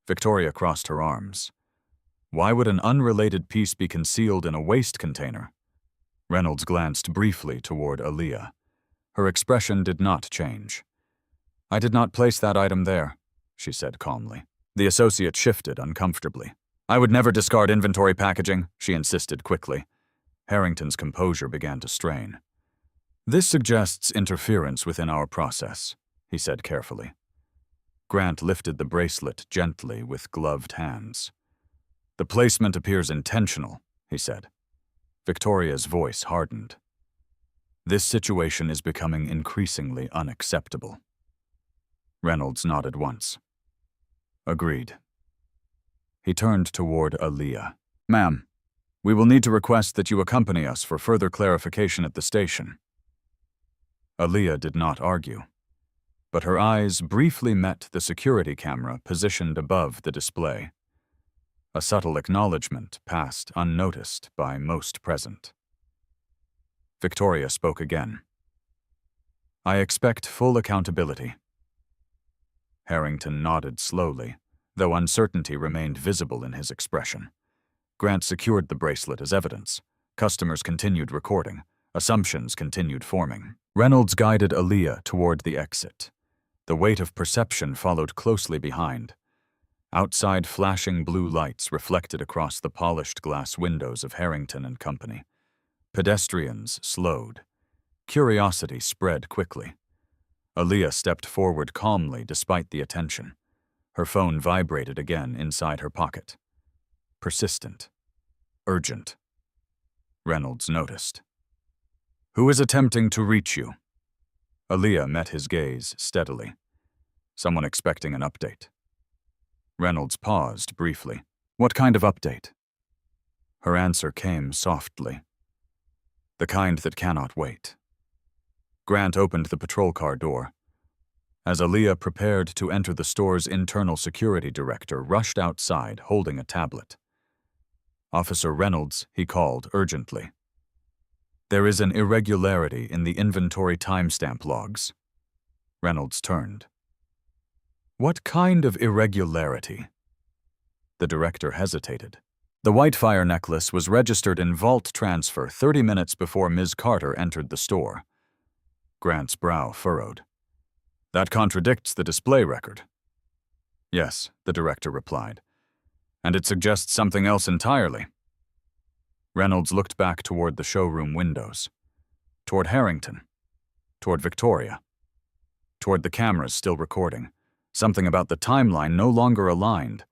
Victoria crossed her arms. Why would an unrelated piece be concealed in a waste container? Reynolds glanced briefly toward Aaliyah. Her expression did not change. "I did not place that item there," she said calmly. The associate shifted uncomfortably. "I would never discard inventory packaging," she insisted quickly. Harrington's composure began to strain. "This suggests interference within our process," he said carefully. Grant lifted the bracelet gently with gloved hands. "The placement appears intentional," he said. Victoria's voice hardened. "This situation is becoming increasingly unacceptable." Reynolds nodded once. "Agreed." He turned toward Aaliyah. "Ma'am, we will need to request that you accompany us for further clarification at the station." Aaliyah did not argue, but her eyes briefly met the security camera positioned above the display. A subtle acknowledgement passed unnoticed by most present. Victoria spoke again. "I expect full accountability." Harrington nodded slowly, though uncertainty remained visible in his expression. Grant secured the bracelet as evidence. Customers continued recording. Assumptions continued forming. Reynolds guided Aaliyah toward the exit. The weight of perception followed closely behind. Outside, flashing blue lights reflected across the polished glass windows of Harrington and Company. Pedestrians slowed. Curiosity spread quickly. Aaliyah stepped forward calmly despite the attention. Her phone vibrated again inside her pocket. Persistent. Urgent. Reynolds noticed. "Who is attempting to reach you?" Aaliyah met his gaze steadily. "Someone expecting an update." Reynolds paused briefly. "What kind of update?" Her answer came softly. "The kind that cannot wait." Grant opened the patrol car door. As Aaliyah prepared to enter the store's internal security director rushed outside holding a tablet. "Officer Reynolds," he called urgently. "There is an irregularity in the inventory timestamp logs." Reynolds turned. "What kind of irregularity?" The director hesitated. "The Whitefire necklace was registered in vault transfer 30 minutes before Ms. Carter entered the store." Grant's brow furrowed. "That contradicts the display record." "Yes," the director replied. "And it suggests something else entirely." Reynolds looked back toward the showroom windows. Toward Harrington. Toward Victoria. Toward the cameras still recording. Something about the timeline no longer aligned,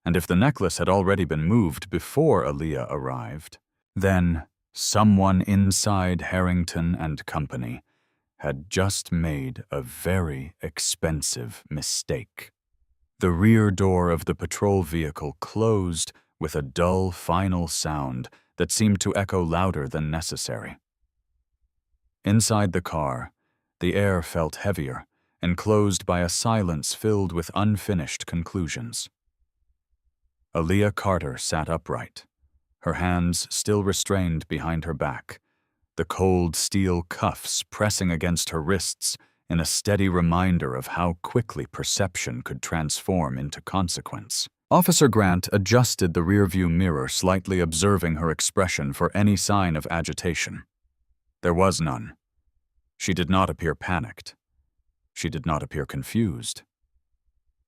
and if the necklace had already been moved before Aaliyah arrived, then someone inside Harrington and Company had just made a very expensive mistake. The rear door of the patrol vehicle closed with a dull final sound that seemed to echo louder than necessary. Inside the car, the air felt heavier, enclosed by a silence filled with unfinished conclusions. Aaliyah Carter sat upright, her hands still restrained behind her back, the cold steel cuffs pressing against her wrists in a steady reminder of how quickly perception could transform into consequence. Officer Grant adjusted the rearview mirror, slightly observing her expression for any sign of agitation. There was none. She did not appear panicked. She did not appear confused.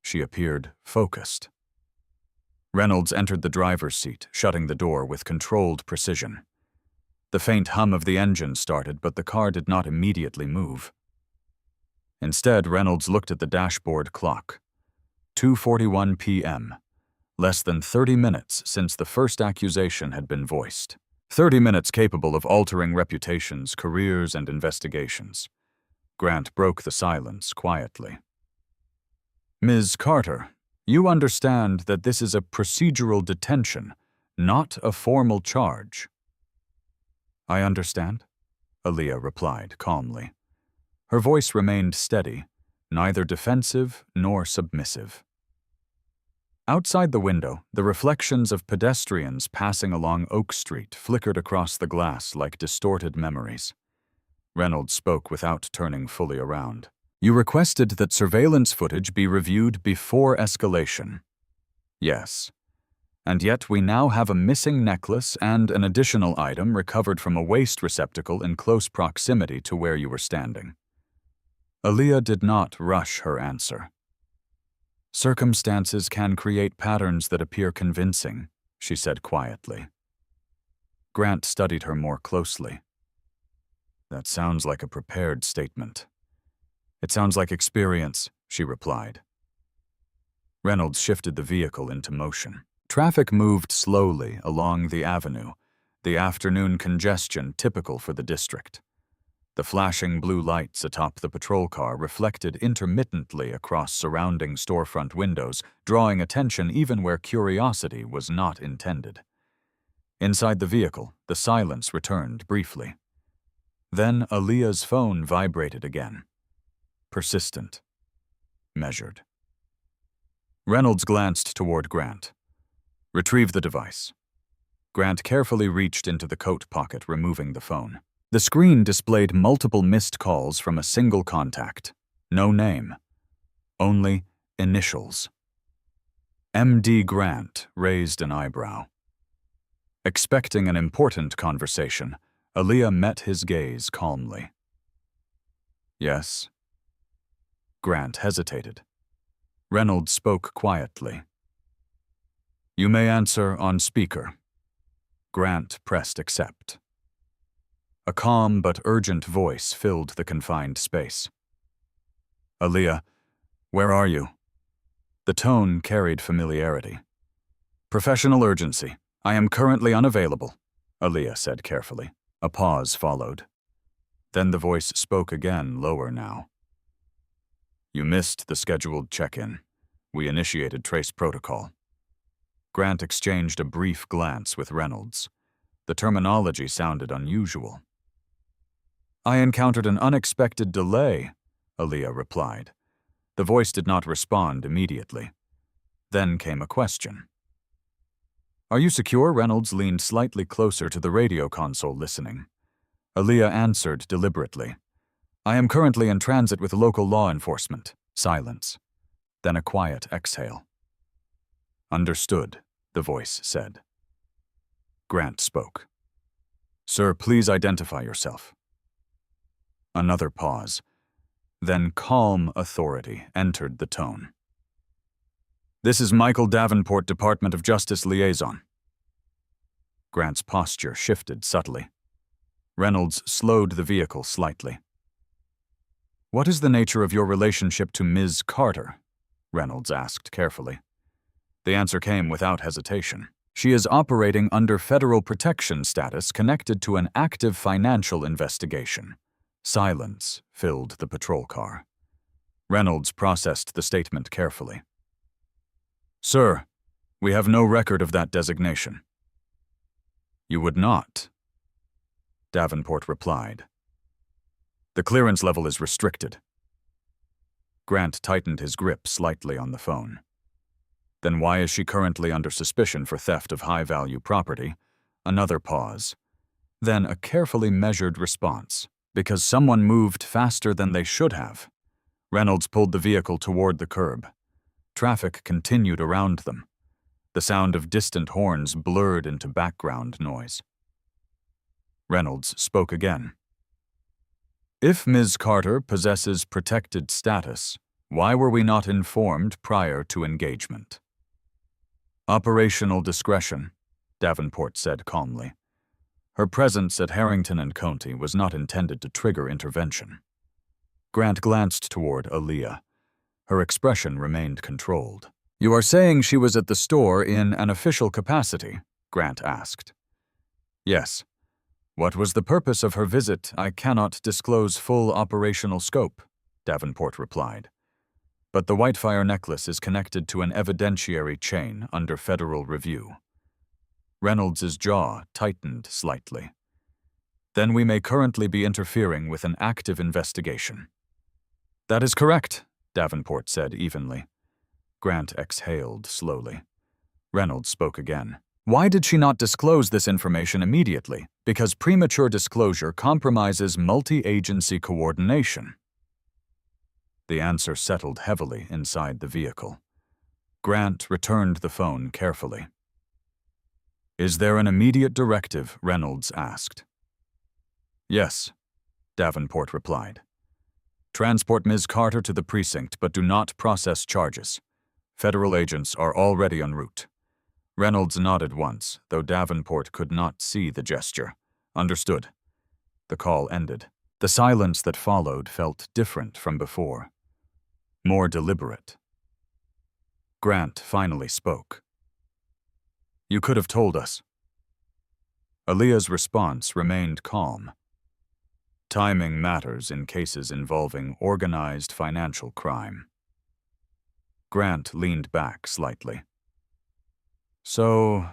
She appeared focused. Reynolds entered the driver's seat, shutting the door with controlled precision. The faint hum of the engine started, but the car did not immediately move. Instead, Reynolds looked at the dashboard clock. 2:41 p.m., less than 30 minutes since the first accusation had been voiced. 30 minutes capable of altering reputations, careers, and investigations. Grant broke the silence quietly. "Ms. Carter, you understand that this is a procedural detention not a formal charge. I understand, Aaliyah replied calmly. Her voice remained steady, neither defensive nor submissive. Outside the window, the reflections of pedestrians passing along Oak Street flickered across the glass like distorted memories. Reynolds spoke without turning fully around. You requested that surveillance footage be reviewed before escalation. Yes. And yet we now have a missing necklace and an additional item recovered from a waste receptacle in close proximity to where you were standing. Aaliyah did not rush her answer. Circumstances can create patterns that appear convincing, she said quietly. Grant studied her more closely. That sounds like a prepared statement. It sounds like experience, she replied. Reynolds shifted the vehicle into motion. Traffic moved slowly along the avenue, the afternoon congestion typical for the district. The flashing blue lights atop the patrol car reflected intermittently across surrounding storefront windows, drawing attention even where curiosity was not intended. Inside the vehicle, the silence returned briefly. Then Aaliyah's phone vibrated again. Persistent. Measured. Reynolds glanced toward Grant. Retrieve the device. Grant carefully reached into the coat pocket, removing the phone. The screen displayed multiple missed calls from a single contact. No name. Only initials. M.D. Grant raised an eyebrow. Expecting an important conversation, Aaliyah met his gaze calmly. Yes. Grant hesitated. Reynolds spoke quietly. You may answer on speaker. Grant pressed accept. A calm but urgent voice filled the confined space. Aaliyah, where are you? The tone carried familiarity. Professional urgency. I am currently unavailable, Aaliyah said carefully. A pause followed. Then the voice spoke again, lower now. You missed the scheduled check-in. We initiated trace protocol. Grant exchanged a brief glance with Reynolds. The terminology sounded unusual. I encountered an unexpected delay, Aaliyah replied. The voice did not respond immediately. Then came a question. Are you secure? Reynolds leaned slightly closer to the radio console, listening. Aaliyah answered deliberately. I am currently in transit with local law enforcement. Silence. Then a quiet exhale. Understood, the voice said. Grant spoke. Sir, please identify yourself. Another pause. Then calm authority entered the tone. This is Michael Davenport, Department of Justice Liaison. Grant's posture shifted subtly. Reynolds slowed the vehicle slightly. What is the nature of your relationship to Ms. Carter? Reynolds asked carefully. The answer came without hesitation. She is operating under federal protection status connected to an active financial investigation. Silence filled the patrol car. Reynolds processed the statement carefully. Sir, we have no record of that designation. You would not, Davenport replied. The clearance level is restricted. Grant tightened his grip slightly on the phone. Then why is she currently under suspicion for theft of high-value property? Another pause. Then a carefully measured response. Because someone moved faster than they should have. Reynolds pulled the vehicle toward the curb. Traffic continued around them. The sound of distant horns blurred into background noise. Reynolds spoke again. If Ms. Carter possesses protected status, why were we not informed prior to engagement? Operational discretion, Davenport said calmly. Her presence at Harrington and County was not intended to trigger intervention. Grant glanced toward Aaliyah. Her expression remained controlled. You are saying she was at the store in an official capacity? Grant asked. Yes. What was the purpose of her visit? I cannot disclose full operational scope, Davenport replied. But the Whitefire necklace is connected to an evidentiary chain under federal review. Reynolds's jaw tightened slightly. Then we may currently be interfering with an active investigation. That is correct, Davenport said evenly. Grant exhaled slowly. Reynolds spoke again. Why did she not disclose this information immediately? Because premature disclosure compromises multi-agency coordination. The answer settled heavily inside the vehicle. Grant returned the phone carefully. Is there an immediate directive? Reynolds asked. Yes, Davenport replied. Transport Ms. Carter to the precinct, but do not process charges. Federal agents are already en route. Reynolds nodded once, though Davenport could not see the gesture. Understood. The call ended. The silence that followed felt different from before. More deliberate. Grant finally spoke. You could have told us. Aaliyah's response remained calm. Timing matters in cases involving organized financial crime. Grant leaned back slightly. So,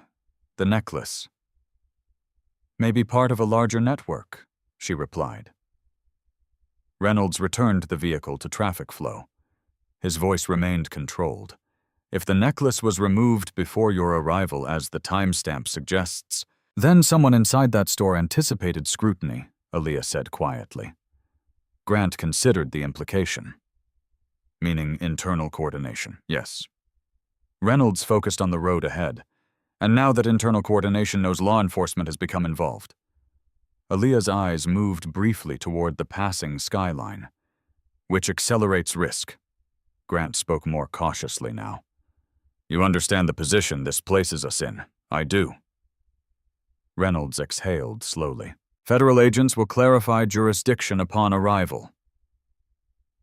the necklace. Maybe part of a larger network, she replied. Reynolds returned the vehicle to traffic flow. His voice remained controlled. If the necklace was removed before your arrival, as the timestamp suggests, then someone inside that store anticipated scrutiny, Aaliyah said quietly. Grant considered the implication. Meaning internal coordination, yes. Reynolds focused on the road ahead, and now that internal coordination knows law enforcement has become involved. Aaliyah's eyes moved briefly toward the passing skyline, which accelerates risk. Grant spoke more cautiously now. You understand the position this places us in. I do. Reynolds exhaled slowly. Federal agents will clarify jurisdiction upon arrival.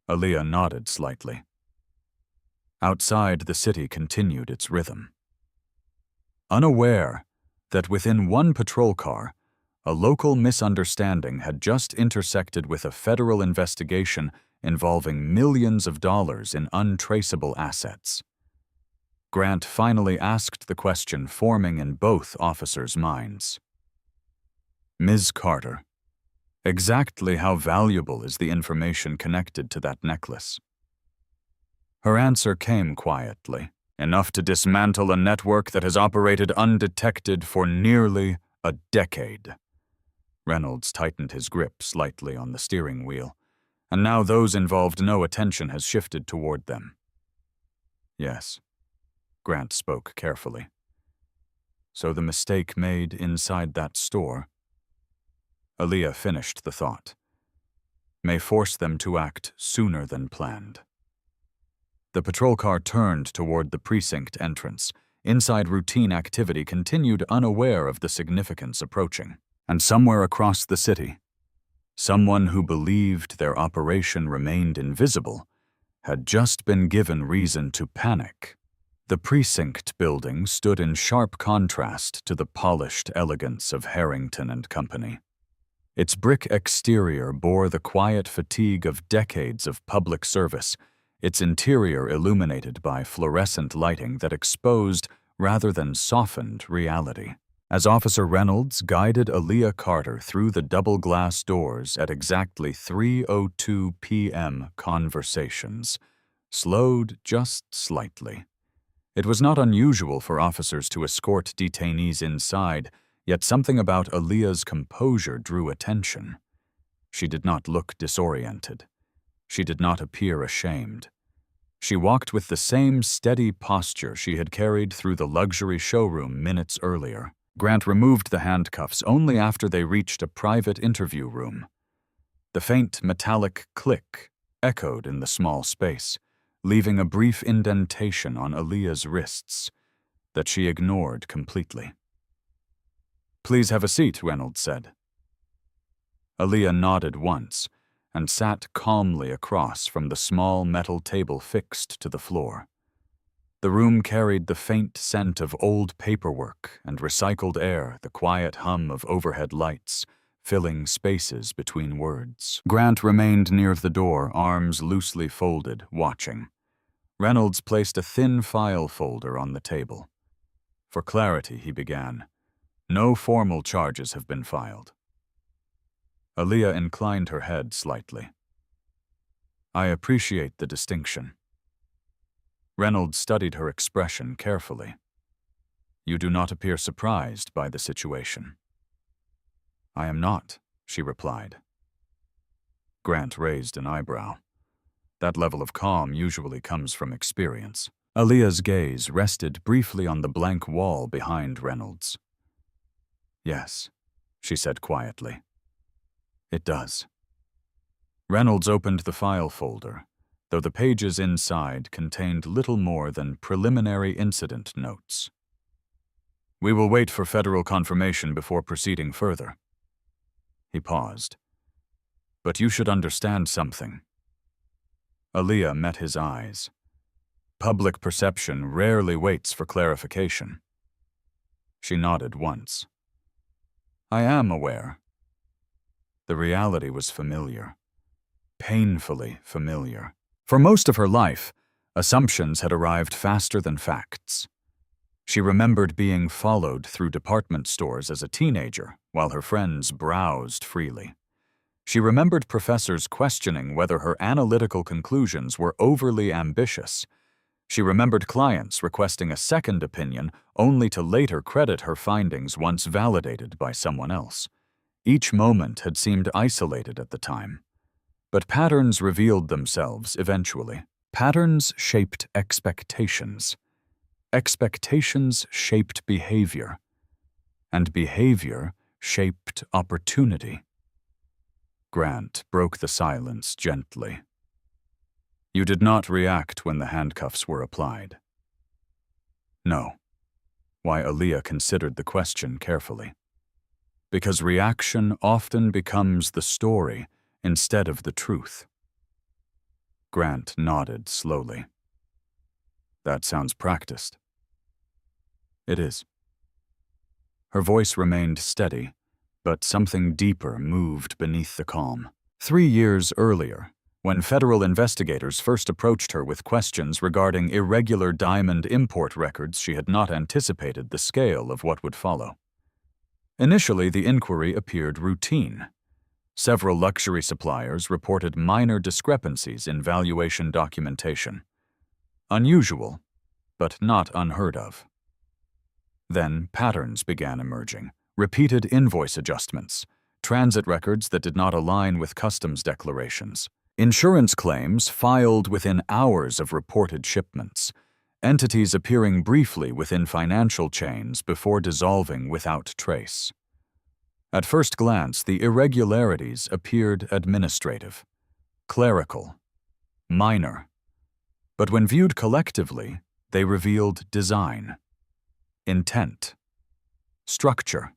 Aaliyah nodded slightly. Outside, the city continued its rhythm. Unaware that within one patrol car, a local misunderstanding had just intersected with a federal investigation involving millions of dollars in untraceable assets. Grant finally asked the question forming in both officers' minds. Ms. Carter, exactly how valuable is the information connected to that necklace? Her answer came quietly, enough to dismantle a network that has operated undetected for nearly a decade. Reynolds tightened his grip slightly on the steering wheel, and now those involved no attention has shifted toward them. Yes, Grant spoke carefully. So the mistake made inside that store, Aaliyah finished the thought, may force them to act sooner than planned. The patrol car turned toward the precinct entrance. Inside, routine activity continued, unaware of the significance approaching. And somewhere across the city, someone who believed their operation remained invisible had just been given reason to panic. The precinct building stood in sharp contrast to the polished elegance of Harrington and Company. Its brick exterior bore the quiet fatigue of decades of public service, its interior illuminated by fluorescent lighting that exposed rather than softened reality. As Officer Reynolds guided Aaliyah Carter through the double-glass doors at exactly 3:02 p.m., conversations slowed just slightly. It was not unusual for officers to escort detainees inside, yet something about Aaliyah's composure drew attention. She did not look disoriented. She did not appear ashamed. She walked with the same steady posture she had carried through the luxury showroom minutes earlier. Grant removed the handcuffs only after they reached a private interview room. The faint metallic click echoed in the small space, leaving a brief indentation on Aaliyah's wrists that she ignored completely. "Please have a seat," Reynolds said. Aaliyah nodded once and sat calmly across from the small metal table fixed to the floor. The room carried the faint scent of old paperwork and recycled air, the quiet hum of overhead lights, filling spaces between words. Grant remained near the door, arms loosely folded, watching. Reynolds placed a thin file folder on the table. "For clarity," he began, No formal charges have been filed. Aaliyah inclined her head slightly. I appreciate the distinction. Reynolds studied her expression carefully. You do not appear surprised by the situation. I am not, she replied. Grant raised an eyebrow. That level of calm usually comes from experience. Aaliyah's gaze rested briefly on the blank wall behind Reynolds. Yes, she said quietly. It does. Reynolds opened the file folder, though the pages inside contained little more than preliminary incident notes. We will wait for federal confirmation before proceeding further. He paused. But you should understand something. Aaliyah met his eyes. Public perception rarely waits for clarification. She nodded once. I am aware. The reality was familiar. Painfully familiar. For most of her life, assumptions had arrived faster than facts. She remembered being followed through department stores as a teenager while her friends browsed freely. She remembered professors questioning whether her analytical conclusions were overly ambitious. She remembered clients requesting a second opinion only to later credit her findings once validated by someone else. Each moment had seemed isolated at the time. But patterns revealed themselves eventually. Patterns shaped expectations. Expectations shaped behavior. And behavior shaped opportunity. Grant broke the silence gently. You did not react when the handcuffs were applied. No. Why Aaliyah considered the question carefully. Because reaction often becomes the story instead of the truth. Grant nodded slowly. That sounds practiced. It is. Her voice remained steady, but something deeper moved beneath the calm. 3 years earlier, when federal investigators first approached her with questions regarding irregular diamond import records, she had not anticipated the scale of what would follow. Initially, the inquiry appeared routine. Several luxury suppliers reported minor discrepancies in valuation documentation. Unusual, but not unheard of. Then patterns began emerging. Repeated invoice adjustments, transit records that did not align with customs declarations, insurance claims filed within hours of reported shipments, entities appearing briefly within financial chains before dissolving without trace. At first glance, the irregularities appeared administrative, clerical, minor, but when viewed collectively, they revealed design, intent, structure,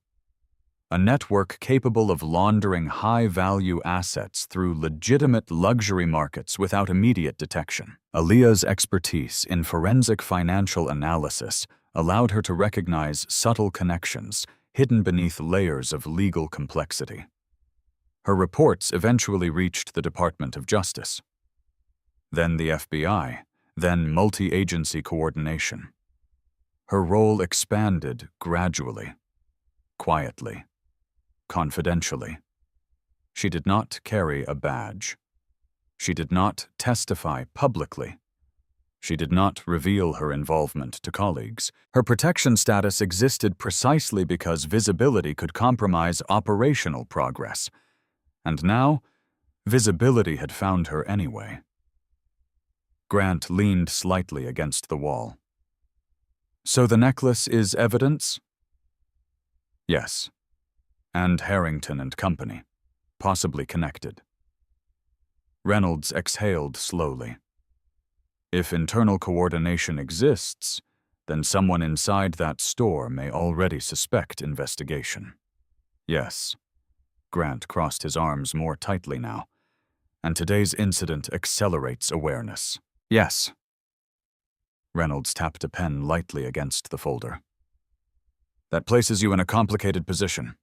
a network capable of laundering high-value assets through legitimate luxury markets without immediate detection. Aaliyah's expertise in forensic financial analysis allowed her to recognize subtle connections hidden beneath layers of legal complexity. Her reports eventually reached the Department of Justice, then the FBI, then multi-agency coordination. Her role expanded gradually, quietly, confidentially. She did not carry a badge. She did not testify publicly. She did not reveal her involvement to colleagues. Her protection status existed precisely because visibility could compromise operational progress. And now, visibility had found her anyway. Grant leaned slightly against the wall. So the necklace is evidence? Yes. And Harrington and Company, possibly connected. Reynolds exhaled slowly. If internal coordination exists, then someone inside that store may already suspect investigation. Yes. Grant crossed his arms more tightly now, and today's incident accelerates awareness. Yes. Reynolds tapped a pen lightly against the folder. That places you in a complicated position.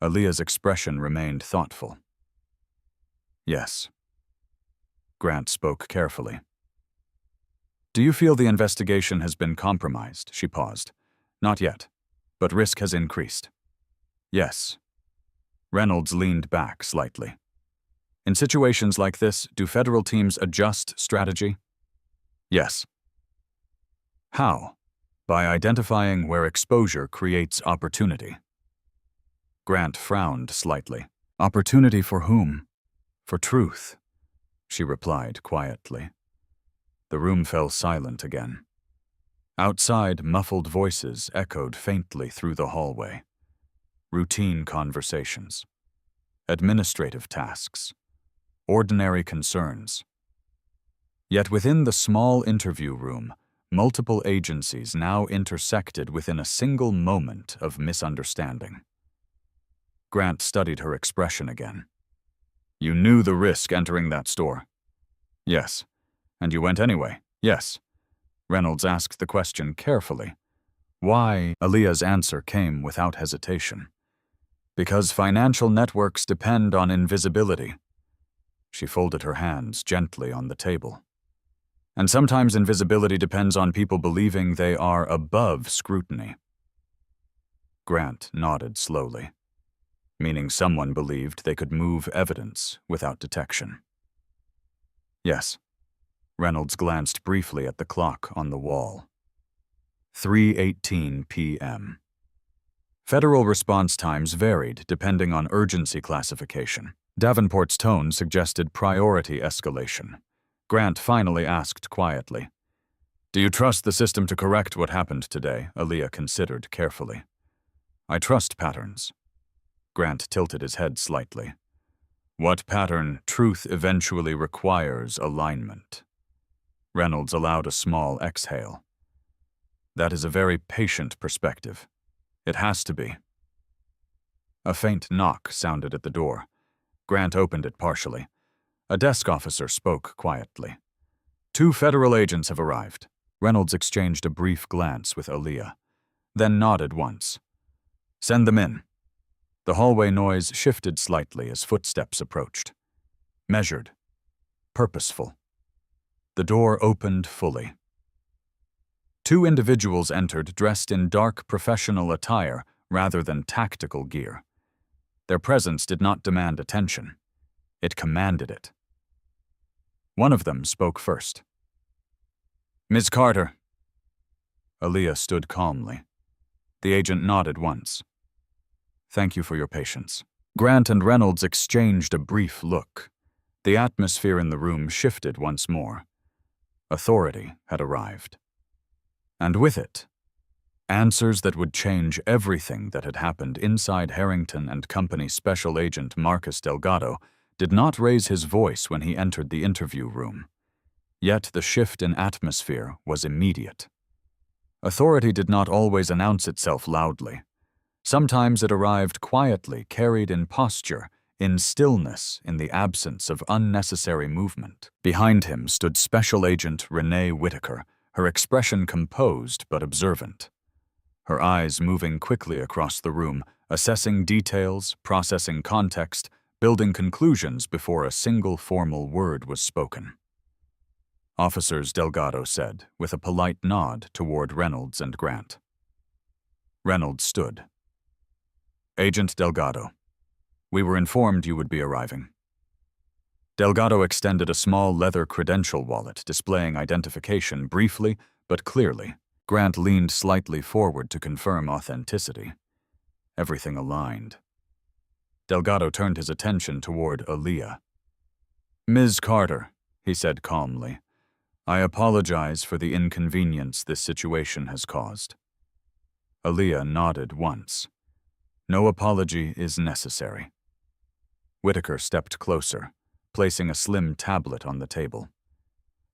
Aaliyah's expression remained thoughtful. Yes. Grant spoke carefully. Do you feel the investigation has been compromised? She paused. Not yet. but risk has increased. Yes. Reynolds leaned back slightly. In situations like this, do federal teams adjust strategy? Yes. How? By identifying where exposure creates opportunity. Grant frowned slightly. Opportunity for whom? For truth, she replied quietly. The room fell silent again. Outside, muffled voices echoed faintly through the hallway. Routine conversations. Administrative tasks. Ordinary concerns. Yet within the small interview room, multiple agencies now intersected within a single moment of misunderstanding. Grant studied her expression again. You knew the risk entering that store? Yes. And you went anyway? Yes. Reynolds asked the question carefully. Why? Aaliyah's answer came without hesitation. Because financial networks depend on invisibility. She folded her hands gently on the table. And sometimes invisibility depends on people believing they are above scrutiny. Grant nodded slowly, meaning someone believed they could move evidence without detection. Yes. Reynolds glanced briefly at the clock on the wall. 3:18 p.m. Federal response times varied depending on urgency classification. Davenport's tone suggested priority escalation. Grant finally asked quietly, Do you trust the system to correct what happened today? Aaliyah considered carefully. I trust patterns. Grant tilted his head slightly. What pattern? Truth eventually requires alignment. Reynolds allowed a small exhale. That is a very patient perspective. It has to be. A faint knock sounded at the door. Grant opened it partially. A desk officer spoke quietly. 2 federal agents have arrived. Reynolds exchanged a brief glance with Aaliyah, then nodded once. Send them in. The hallway noise shifted slightly as footsteps approached. Measured. Purposeful. The door opened fully. 2 individuals entered dressed in dark professional attire rather than tactical gear. Their presence did not demand attention. It commanded it. One of them spoke first. Ms. Carter. Aaliyah stood calmly. The agent nodded once. Thank you for your patience. Grant and Reynolds exchanged a brief look. The atmosphere in the room shifted once more. Authority had arrived. And with it, answers that would change everything that had happened inside Harrington and Company Special Agent Marcus Delgado did not raise his voice when he entered the interview room. Yet the shift in atmosphere was immediate. Authority did not always announce itself loudly. Sometimes it arrived quietly, carried in posture, in stillness, in the absence of unnecessary movement. Behind him stood Special Agent Renee Whitaker, her expression composed but observant. Her eyes moving quickly across the room, assessing details, processing context, building conclusions before a single formal word was spoken. Officers, Delgado said, with a polite nod toward Reynolds and Grant. Reynolds stood. Agent Delgado, we were informed you would be arriving. Delgado extended a small leather credential wallet displaying identification briefly but clearly. Grant leaned slightly forward to confirm authenticity. Everything aligned. Delgado turned his attention toward Aaliyah. Ms. Carter, he said calmly, I apologize for the inconvenience this situation has caused. Aaliyah nodded once. No apology is necessary. Whitaker stepped closer, placing a slim tablet on the table.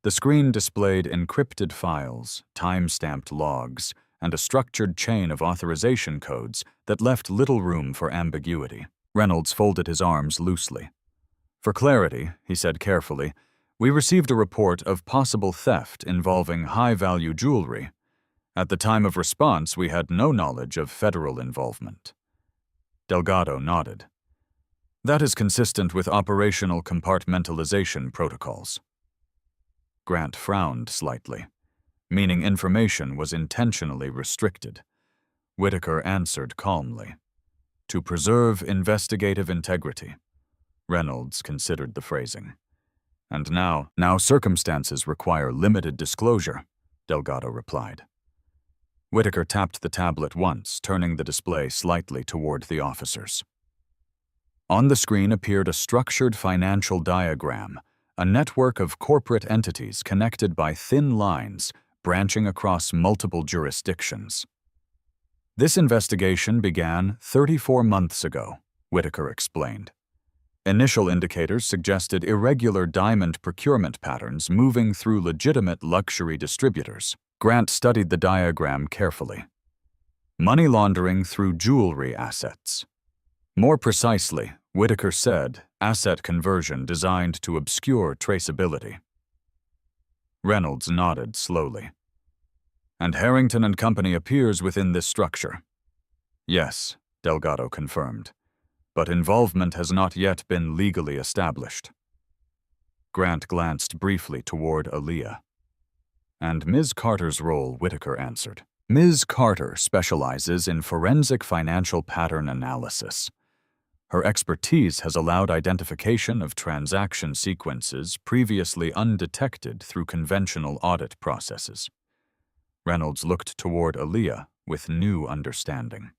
The screen displayed encrypted files, time-stamped logs, and a structured chain of authorization codes that left little room for ambiguity. Reynolds folded his arms loosely. For clarity, he said carefully, we received a report of possible theft involving high-value jewelry. At the time of response, we had no knowledge of federal involvement. Delgado nodded. That is consistent with operational compartmentalization protocols. Grant frowned slightly, meaning information was intentionally restricted. Whitaker answered calmly. To preserve investigative integrity. Reynolds considered the phrasing. And now circumstances require limited disclosure, Delgado replied. Whitaker tapped the tablet once, turning the display slightly toward the officers. On the screen appeared a structured financial diagram, a network of corporate entities connected by thin lines branching across multiple jurisdictions. This investigation began 34 months ago, Whitaker explained. Initial indicators suggested irregular diamond procurement patterns moving through legitimate luxury distributors. Grant studied the diagram carefully. Money laundering through jewelry assets. More precisely, Whitaker said, asset conversion designed to obscure traceability. Reynolds nodded slowly. And Harrington and Company appears within this structure. Yes, Delgado confirmed, but involvement has not yet been legally established. Grant glanced briefly toward Aaliyah. And Ms. Carter's role, Whitaker answered. Ms. Carter specializes in forensic financial pattern analysis. Her expertise has allowed identification of transaction sequences previously undetected through conventional audit processes. Reynolds looked toward Aaliyah with new understanding.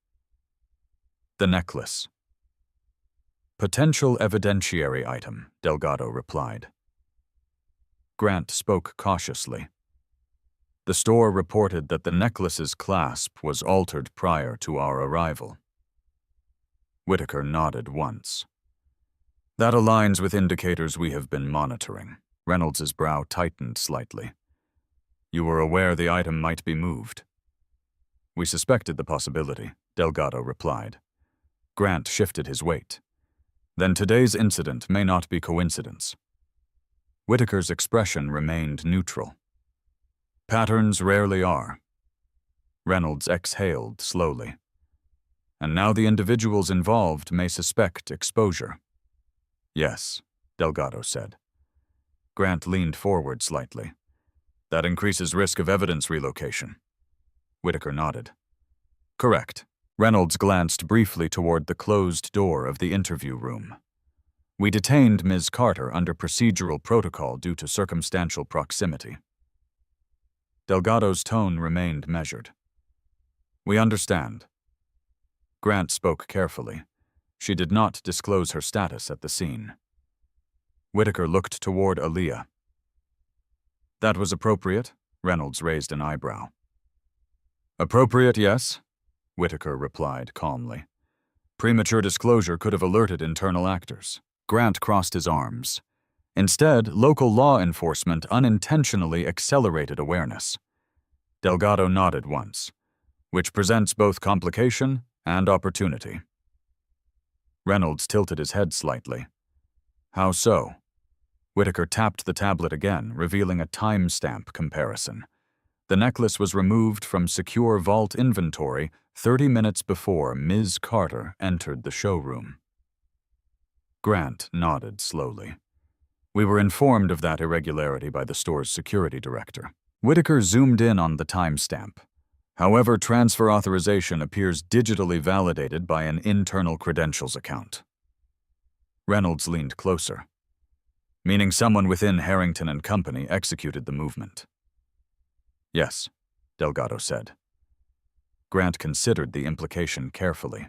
The necklace. Potential evidentiary item, Delgado replied. Grant spoke cautiously. The store reported that the necklace's clasp was altered prior to our arrival. Whitaker nodded once. That aligns with indicators we have been monitoring. Reynolds's brow tightened slightly. You were aware the item might be moved. We suspected the possibility, Delgado replied. Grant shifted his weight. Then today's incident may not be coincidence. Whitaker's expression remained neutral. Patterns rarely are. Reynolds exhaled slowly. And now the individuals involved may suspect exposure. Yes, Delgado said. Grant leaned forward slightly. That increases risk of evidence relocation. Whitaker nodded. Correct. Reynolds glanced briefly toward the closed door of the interview room. We detained Ms. Carter under procedural protocol due to circumstantial proximity. Delgado's tone remained measured. We understand. Grant spoke carefully. She did not disclose her status at the scene. Whitaker looked toward Aaliyah. That was appropriate? Reynolds raised an eyebrow. Appropriate, yes, Whitaker replied calmly. Premature disclosure could have alerted internal actors. Grant crossed his arms. Instead, local law enforcement unintentionally accelerated awareness. Delgado nodded once, which presents both complication and opportunity. Reynolds tilted his head slightly. How so? Whitaker tapped the tablet again, revealing a timestamp comparison. The necklace was removed from secure vault inventory 30 minutes before Ms. Carter entered the showroom. Grant nodded slowly. We were informed of that irregularity by the store's security director. Whitaker zoomed in on the timestamp. However, transfer authorization appears digitally validated by an internal credentials account. Reynolds leaned closer. Meaning someone within Harrington and Company executed the movement. Yes, Delgado said. Grant considered the implication carefully.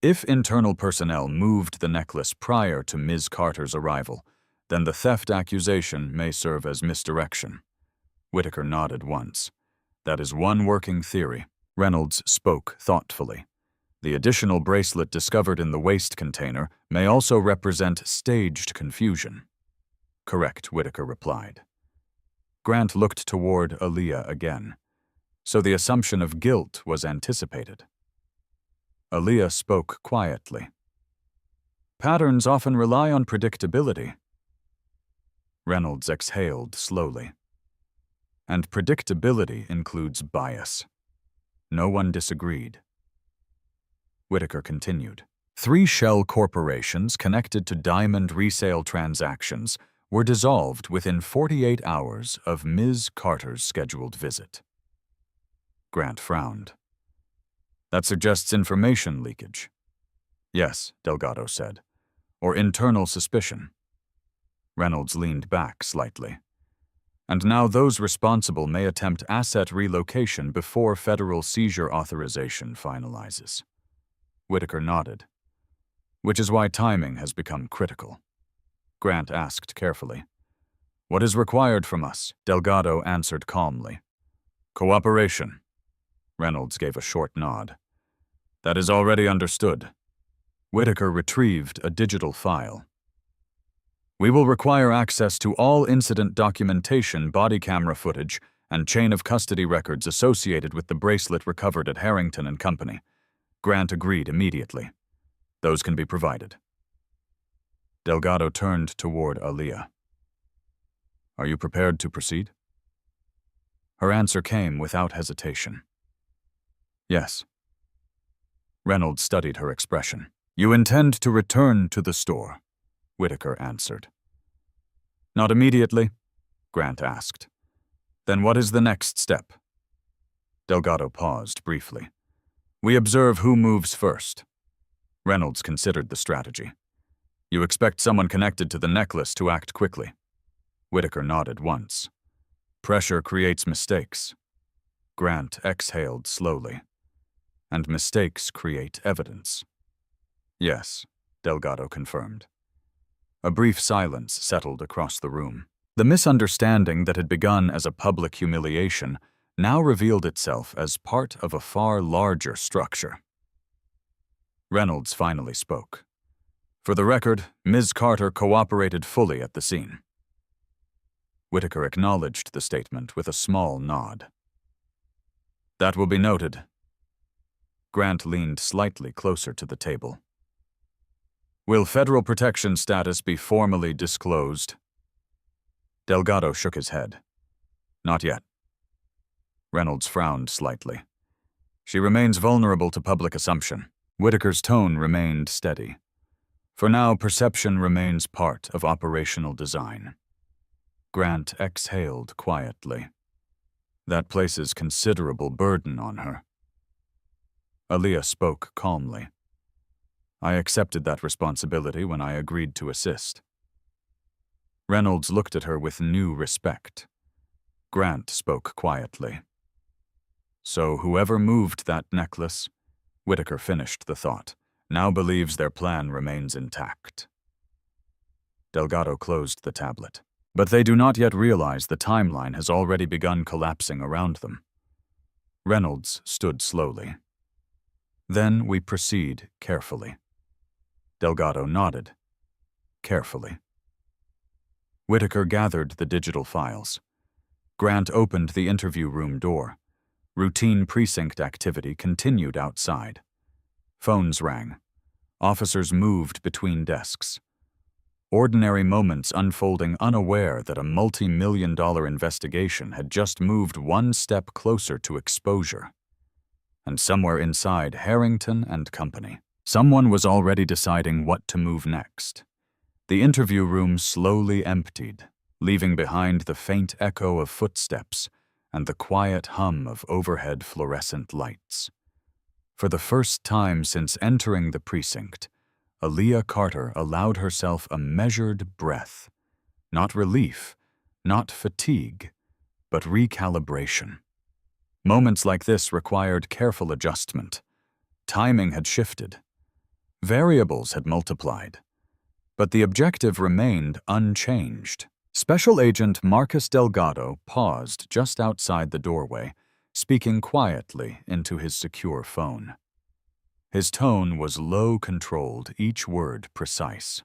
If internal personnel moved the necklace prior to Ms. Carter's arrival, then the theft accusation may serve as misdirection. Whitaker nodded once. That is one working theory. Reynolds spoke thoughtfully. The additional bracelet discovered in the waste container may also represent staged confusion. Correct, Whitaker replied. Grant looked toward Aaliyah again. So the assumption of guilt was anticipated. Aaliyah spoke quietly. Patterns often rely on predictability. Reynolds exhaled slowly. And predictability includes bias. No one disagreed. Whitaker continued. 3 shell corporations connected to diamond resale transactions were dissolved within 48 hours of Ms. Carter's scheduled visit. Grant frowned. That suggests information leakage. Yes, Delgado said. Or internal suspicion. Reynolds leaned back slightly. And now those responsible may attempt asset relocation before federal seizure authorization finalizes. Whitaker nodded. Which is why timing has become critical. Grant asked carefully. What is required from us? Delgado answered calmly. Cooperation. Reynolds gave a short nod. That is already understood. Whitaker retrieved a digital file. We will require access to all incident documentation, body camera footage, and chain of custody records associated with the bracelet recovered at Harrington and Company. Grant agreed immediately. Those can be provided. Delgado turned toward Aaliyah. Are you prepared to proceed? Her answer came without hesitation. Yes. Reynolds studied her expression. You intend to return to the store, Whitaker answered. Not immediately, Grant asked. Then what is the next step? Delgado paused briefly. We observe who moves first. Reynolds considered the strategy. You expect someone connected to the necklace to act quickly. Whitaker nodded once. Pressure creates mistakes. Grant exhaled slowly. And mistakes create evidence. Yes, Delgado confirmed. A brief silence settled across the room. The misunderstanding that had begun as a public humiliation now revealed itself as part of a far larger structure. Reynolds finally spoke. For the record, Ms. Carter cooperated fully at the scene. Whitaker acknowledged the statement with a small nod. That will be noted. Grant leaned slightly closer to the table. Will federal protection status be formally disclosed? Delgado shook his head. Not yet. Reynolds frowned slightly. She remains vulnerable to public assumption. Whitaker's tone remained steady. For now, perception remains part of operational design. Grant exhaled quietly. That places considerable burden on her. Aaliyah spoke calmly. I accepted that responsibility when I agreed to assist. Reynolds looked at her with new respect. Grant spoke quietly. So whoever moved that necklace, Whitaker finished the thought, now believes their plan remains intact. Delgado closed the tablet. But they do not yet realize the timeline has already begun collapsing around them. Reynolds stood slowly. Then we proceed carefully. Delgado nodded. Carefully. Whitaker gathered the digital files. Grant opened the interview room door. Routine precinct activity continued outside. Phones rang. Officers moved between desks. Ordinary moments unfolding unaware that a multi-million-dollar investigation had just moved one step closer to exposure. And somewhere inside Harrington and Company, someone was already deciding what to move next. The interview room slowly emptied, leaving behind the faint echo of footsteps and the quiet hum of overhead fluorescent lights. For the first time since entering the precinct, Aaliyah Carter allowed herself a measured breath. Not relief, not fatigue, but recalibration. Moments like this required careful adjustment. Timing had shifted. Variables had multiplied. But the objective remained unchanged. Special Agent Marcus Delgado paused just outside the doorway, speaking quietly into his secure phone. His tone was low-controlled, each word precise.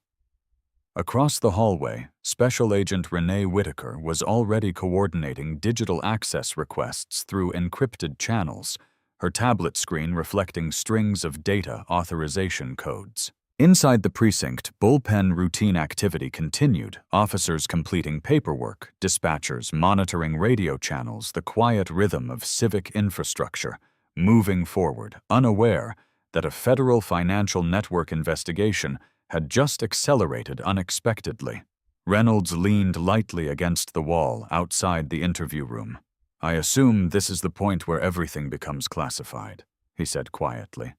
Across the hallway, Special Agent Renee Whitaker was already coordinating digital access requests through encrypted channels, her tablet screen reflecting strings of data authorization codes. Inside the precinct, bullpen routine activity continued, officers completing paperwork, dispatchers monitoring radio channels, the quiet rhythm of civic infrastructure, moving forward, unaware that a federal financial network investigation had just accelerated unexpectedly. Reynolds leaned lightly against the wall outside the interview room. I assume this is the point where everything becomes classified. he said quietly.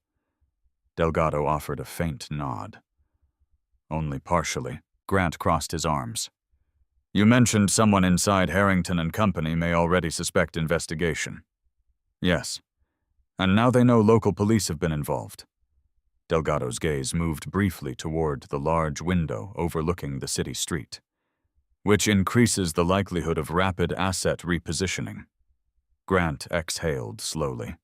Delgado offered a faint nod. Only partially. Grant crossed his arms. You mentioned someone inside Harrington and Company may already suspect investigation. Yes. And now they know local police have been involved. Delgado's gaze moved briefly toward the large window overlooking the city street, which increases the likelihood of rapid asset repositioning. Grant exhaled slowly,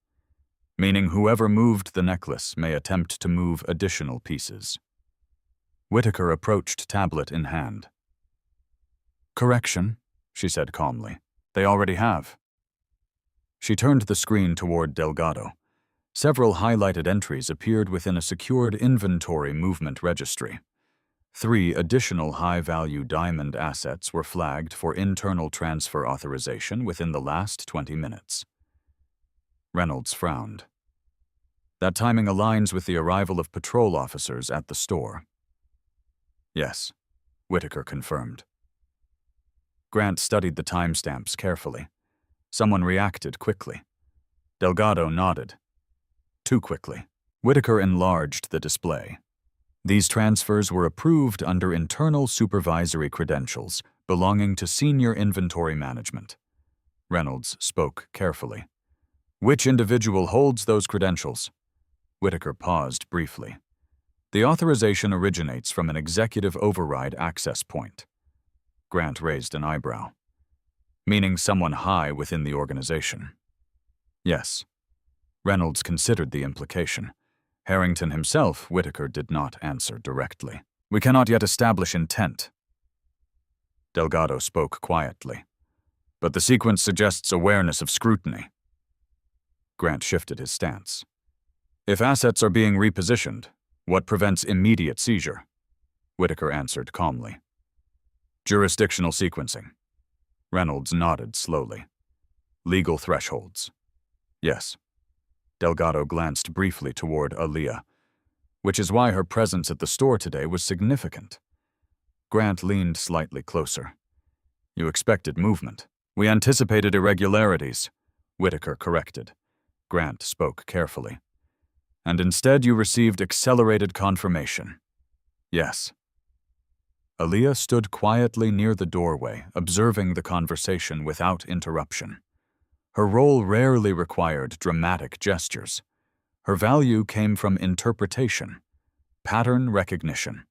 meaning whoever moved the necklace may attempt to move additional pieces. Whitaker approached tablet in hand. Correction, she said calmly. They already have. She turned the screen toward Delgado. Several highlighted entries appeared within a secured inventory movement registry. 3 additional high-value diamond assets were flagged for internal transfer authorization within the last 20 minutes. Reynolds frowned. That timing aligns with the arrival of patrol officers at the store. Yes, Whitaker confirmed. Grant studied the timestamps carefully. Someone reacted quickly. Delgado nodded. Too quickly. Whitaker enlarged the display. These transfers were approved under internal supervisory credentials belonging to senior inventory management. Reynolds spoke carefully. Which individual holds those credentials? Whitaker paused briefly. The authorization originates from an executive override access point. Grant raised an eyebrow. Meaning someone high within the organization. Yes. Reynolds considered the implication. Harrington himself, Whitaker did not answer directly. We cannot yet establish intent. Delgado spoke quietly. But the sequence suggests awareness of scrutiny. Grant shifted his stance. If assets are being repositioned, what prevents immediate seizure? Whitaker answered calmly. Jurisdictional sequencing. Reynolds nodded slowly. Legal thresholds. Yes. Delgado glanced briefly toward Aaliyah, which is why her presence at the store today was significant. Grant leaned slightly closer. You expected movement. We anticipated irregularities, Whitaker corrected. Grant spoke carefully. And instead you received accelerated confirmation. Yes. Aaliyah stood quietly near the doorway, observing the conversation without interruption. Her role rarely required dramatic gestures. Her value came from interpretation, pattern recognition.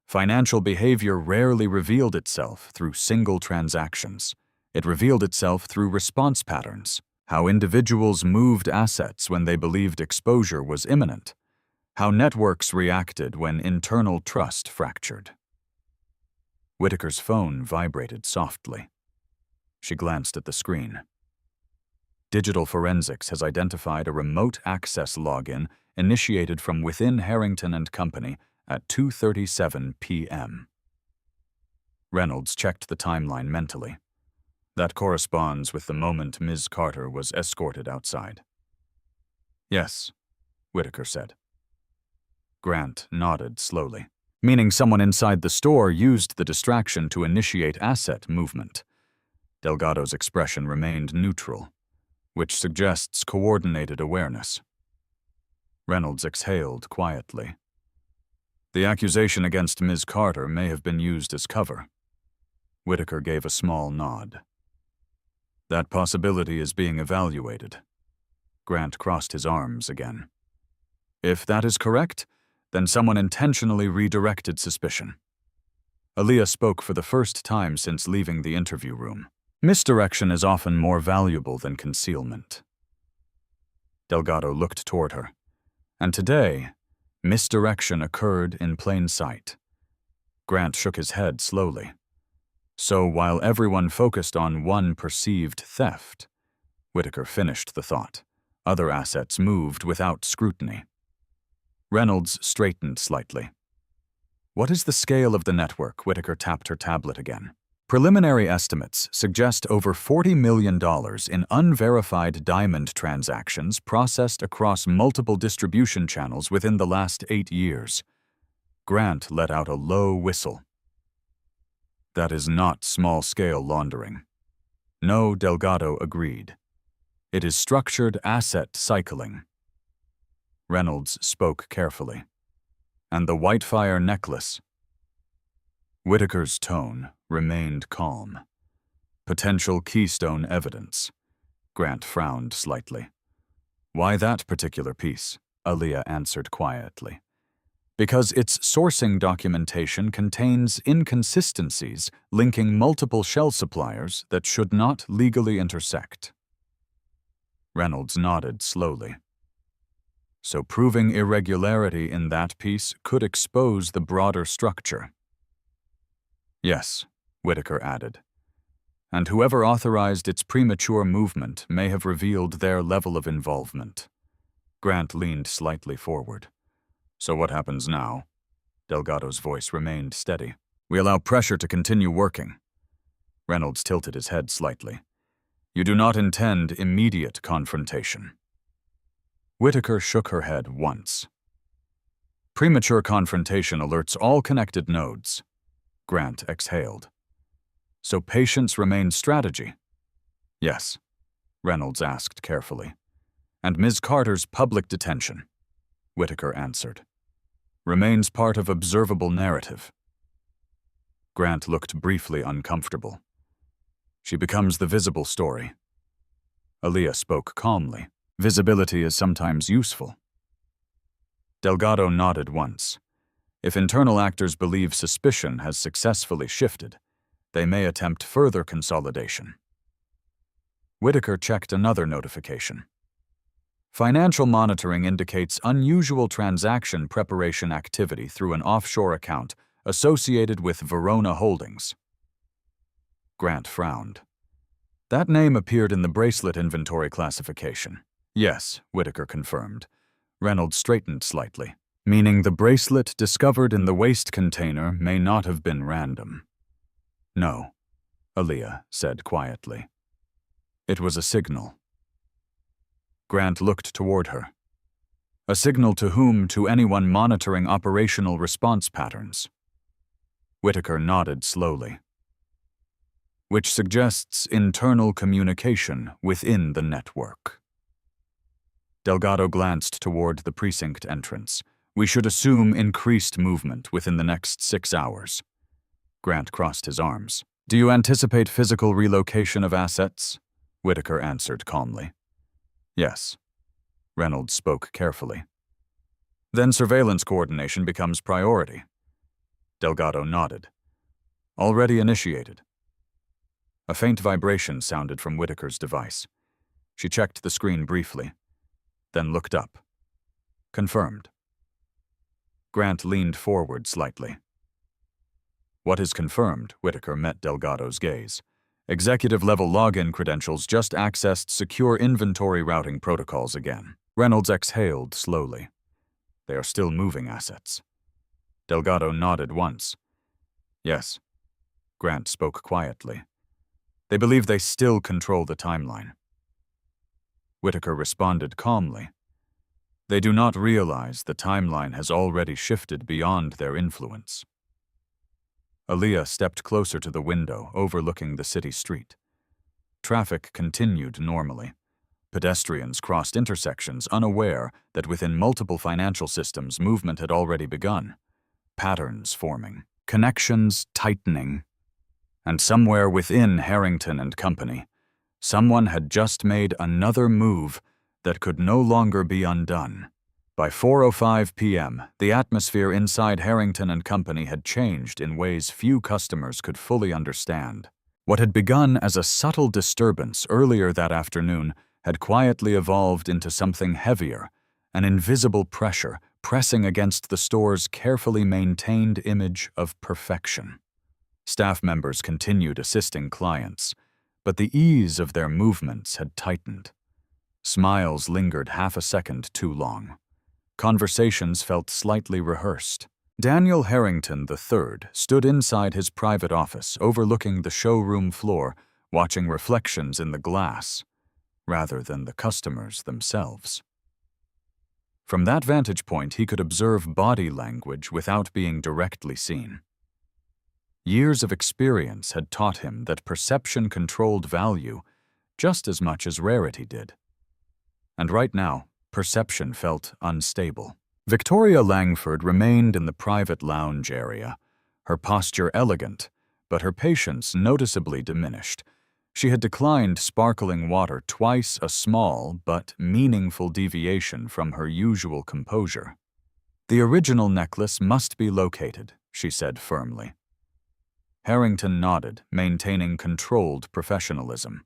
Financial behavior rarely revealed itself through single transactions. It revealed itself through response patterns, how individuals moved assets when they believed exposure was imminent, how networks reacted when internal trust fractured. Whitaker's phone vibrated softly. She glanced at the screen. Digital forensics has identified a remote access login initiated from within Harrington and Company at 2:37 p.m. Reynolds checked the timeline mentally. That corresponds with the moment Ms. Carter was escorted outside. Yes, Whitaker said. Grant nodded slowly, meaning someone inside the store used the distraction to initiate asset movement. Delgado's expression remained neutral, which suggests coordinated awareness. Reynolds exhaled quietly. The accusation against Ms. Carter may have been used as cover. Whitaker gave a small nod. That possibility is being evaluated. Grant crossed his arms again. If that is correct, then someone intentionally redirected suspicion. Aaliyah spoke for the first time since leaving the interview room. Misdirection is often more valuable than concealment. Delgado looked toward her, and today, misdirection occurred in plain sight. Grant shook his head slowly. So while everyone focused on one perceived theft, Whitaker finished the thought. Other assets moved without scrutiny. Reynolds straightened slightly. What is the scale of the network? Whitaker tapped her tablet again. Preliminary estimates suggest over $40 million in unverified diamond transactions processed across multiple distribution channels within the last 8 years. Grant let out a low whistle. That is not small-scale laundering. No, Delgado agreed. It is structured asset cycling. Reynolds spoke carefully. And the Whitefire necklace? Whitaker's tone remained calm. Potential keystone evidence. Grant frowned slightly. Why that particular piece? Aaliyah answered quietly. Because its sourcing documentation contains inconsistencies linking multiple shell suppliers that should not legally intersect. Reynolds nodded slowly. So proving irregularity in that piece could expose the broader structure. Yes, Whitaker added. And whoever authorized its premature movement may have revealed their level of involvement. Grant leaned slightly forward. So what happens now? Delgado's voice remained steady. We allow pressure to continue working. Reynolds tilted his head slightly. You do not intend immediate confrontation. Whitaker shook her head once. Premature confrontation alerts all connected nodes. Grant exhaled. So patience remains strategy? Yes, Reynolds asked carefully. And Ms. Carter's public detention? Whitaker answered. Remains part of observable narrative. Grant looked briefly uncomfortable. She becomes the visible story. Aaliyah spoke calmly. Visibility is sometimes useful. Delgado nodded once. If internal actors believe suspicion has successfully shifted, they may attempt further consolidation. Whitaker checked another notification. Financial monitoring indicates unusual transaction preparation activity through an offshore account associated with Verona Holdings. Grant frowned. That name appeared in the bracelet inventory classification. Yes, Whitaker confirmed. Reynolds straightened slightly, meaning the bracelet discovered in the waste container may not have been random. No, Aaliyah said quietly. It was a signal. Grant looked toward her. A signal to whom? To anyone monitoring operational response patterns. Whitaker nodded slowly. Which suggests internal communication within the network. Delgado glanced toward the precinct entrance. We should assume increased movement within the next 6 hours. Grant crossed his arms. Do you anticipate physical relocation of assets? Whitaker answered calmly. Yes. Reynolds spoke carefully. Then surveillance coordination becomes priority. Delgado nodded. Already initiated. A faint vibration sounded from Whitaker's device. She checked the screen briefly, then looked up. Confirmed. Grant leaned forward slightly. What is confirmed? Whitaker met Delgado's gaze. Executive-level login credentials just accessed secure inventory routing protocols again. Reynolds exhaled slowly. They are still moving assets. Delgado nodded once. Yes. Grant spoke quietly. They believe they still control the timeline. Whitaker responded calmly. They do not realize the timeline has already shifted beyond their influence. Aaliyah stepped closer to the window overlooking the city street. Traffic continued normally. Pedestrians crossed intersections unaware that within multiple financial systems movement had already begun. Patterns forming, connections tightening. And somewhere within Harrington and Company, someone had just made another move that could no longer be undone. By 4:05 p.m., the atmosphere inside Harrington and Company had changed in ways few customers could fully understand. What had begun as a subtle disturbance earlier that afternoon had quietly evolved into something heavier, an invisible pressure pressing against the store's carefully maintained image of perfection. Staff members continued assisting clients, but the ease of their movements had tightened. Smiles lingered half a second too long. Conversations felt slightly rehearsed. Daniel Harrington III stood inside his private office overlooking the showroom floor, watching reflections in the glass, rather than the customers themselves. From that vantage point, he could observe body language without being directly seen. Years of experience had taught him that perception controlled value just as much as rarity did. And right now, Perception felt unstable. Victoria Langford remained in the private lounge area, her posture elegant, but her patience noticeably diminished. She had declined sparkling water twice, a small but meaningful deviation from her usual composure. "The original necklace must be located," she said firmly. Harrington nodded, maintaining controlled professionalism.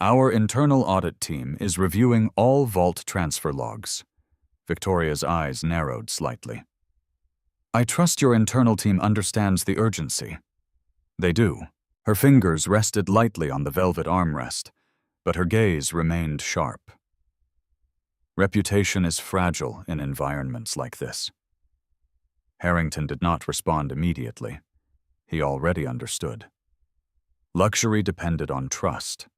"Our internal audit team is reviewing all vault transfer logs." Victoria's eyes narrowed slightly. "I trust your internal team understands the urgency." They do. Her fingers rested lightly on the velvet armrest, but her gaze remained sharp. Reputation is fragile in environments like this. Harrington did not respond immediately. He already understood. Luxury depended on trust.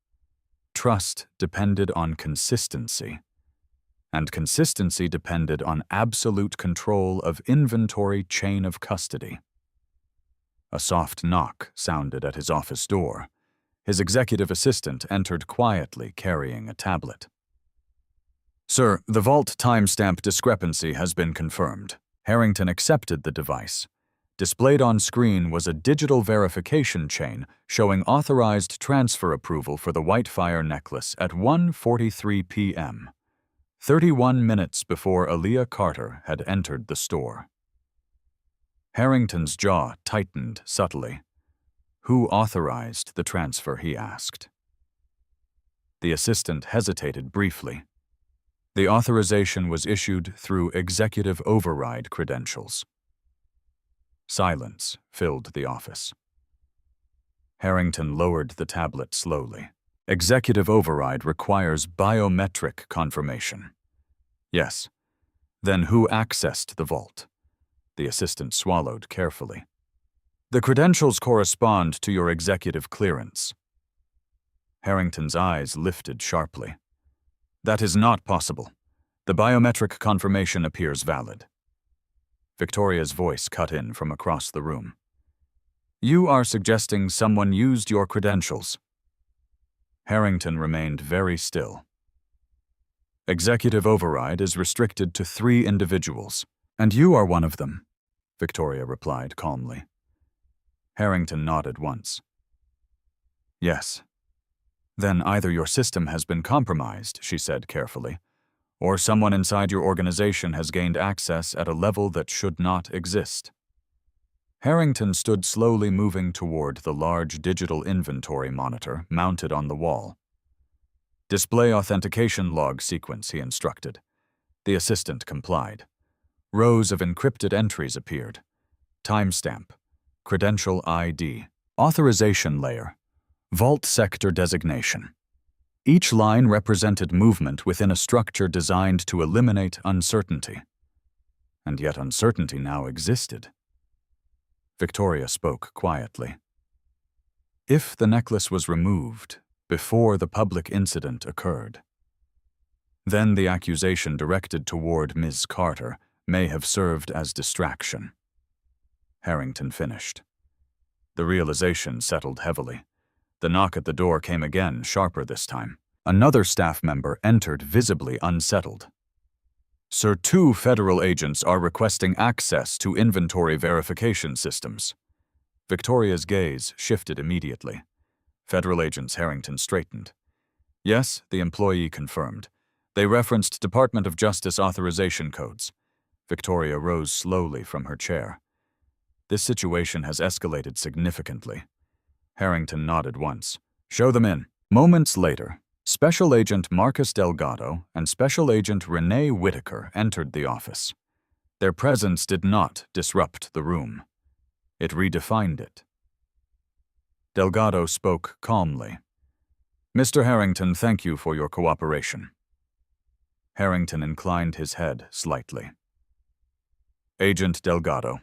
Trust depended on consistency. And consistency depended on absolute control of inventory chain of custody. A soft knock sounded at his office door. His executive assistant entered quietly, carrying a tablet. "Sir, the vault timestamp discrepancy has been confirmed." Harrington accepted the device. Displayed on screen was a digital verification chain showing authorized transfer approval for the Whitefire necklace at 1:43 p.m., 31 minutes before Naomi Carter had entered the store. Harrington's jaw tightened subtly. "Who authorized the transfer?" he asked. The assistant hesitated briefly. "The authorization was issued through executive override credentials." Silence filled the office. Harrington lowered the tablet slowly. "Executive override requires biometric confirmation." "Yes. Then who accessed the vault?" The assistant swallowed carefully. "The credentials correspond to your executive clearance." Harrington's eyes lifted sharply. "That is not possible. The biometric confirmation appears valid." Victoria's voice cut in from across the room. "You are suggesting someone used your credentials?" Harrington remained very still. "Executive override is restricted to 3 individuals, and you are one of them," Victoria replied calmly. Harrington nodded once. "Yes. Then either your system has been compromised," she said carefully, "or someone inside your organization has gained access at a level that should not exist." Harrington stood slowly moving toward the large digital inventory monitor mounted on the wall. "Display authentication log sequence," he instructed. The assistant complied. Rows of encrypted entries appeared. Timestamp, credential ID, authorization layer, vault sector designation. Each line represented movement within a structure designed to eliminate uncertainty. And yet uncertainty now existed. Victoria spoke quietly. "If the necklace was removed before the public incident occurred, then the accusation directed toward Ms. Carter may have served as distraction." Harrington finished. The realization settled heavily. The knock at the door came again, sharper this time. Another staff member entered, visibly unsettled. "Sir, 2 federal agents are requesting access to inventory verification systems." Victoria's gaze shifted immediately. "Federal agents," Harrington straightened. "Yes," the employee confirmed. "They referenced Department of Justice authorization codes." Victoria rose slowly from her chair. "This situation has escalated significantly." Harrington nodded once. "Show them in." Moments later, Special Agent Marcus Delgado and Special Agent Renee Whitaker entered the office. Their presence did not disrupt the room. It redefined it. Delgado spoke calmly. "Mr. Harrington, thank you for your cooperation." Harrington inclined his head slightly. "Agent Delgado."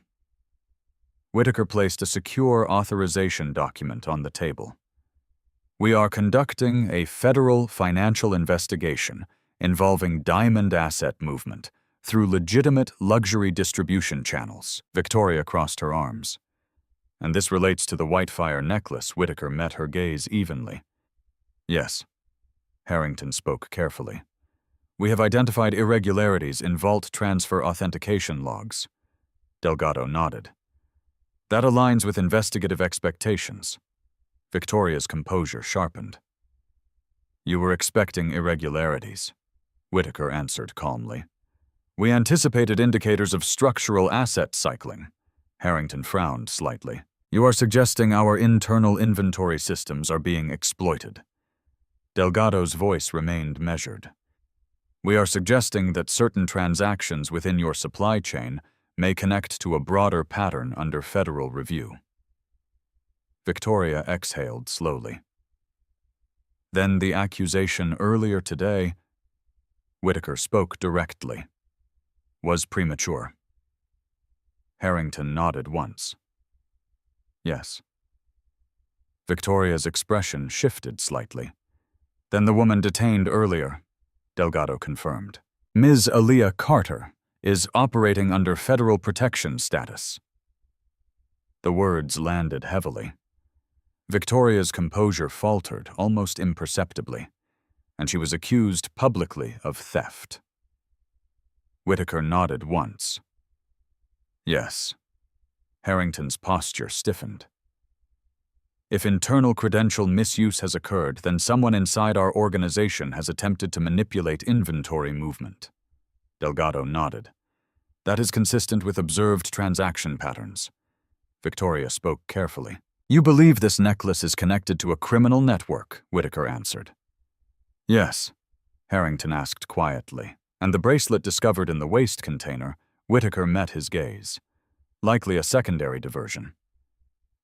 Whitaker placed a secure authorization document on the table. "We are conducting a federal financial investigation involving diamond asset movement through legitimate luxury distribution channels." Victoria crossed her arms. "And this relates to the Whitefire necklace." Whitaker met her gaze evenly. "Yes." Harrington spoke carefully. We have identified irregularities in vault transfer authentication logs. Delgado nodded. That aligns with investigative expectations. Victoria's composure sharpened. You were expecting irregularities, Whitaker answered calmly. We anticipated indicators of structural asset cycling. Harrington frowned slightly. You are suggesting our internal inventory systems are being exploited. Delgado's voice remained measured. We are suggesting that certain transactions within your supply chain may connect to a broader pattern under federal review. Victoria exhaled slowly. Then the accusation earlier today, Whitaker spoke directly, was premature. Harrington nodded once. Yes. Victoria's expression shifted slightly. Then the woman detained earlier, Delgado confirmed. Ms. Naomi Carter is operating under federal protection status. The words landed heavily. Victoria's composure faltered almost imperceptibly, and she was accused publicly of theft. Whitaker nodded once. Yes. Harrington's posture stiffened. If internal credential misuse has occurred, then someone inside our organization has attempted to manipulate inventory movement. Delgado nodded. That is consistent with observed transaction patterns. Victoria spoke carefully. You believe this necklace is connected to a criminal network, Whitaker answered. Yes, Harrington asked quietly, and the bracelet discovered in the waste container, Whitaker met his gaze. Likely a secondary diversion.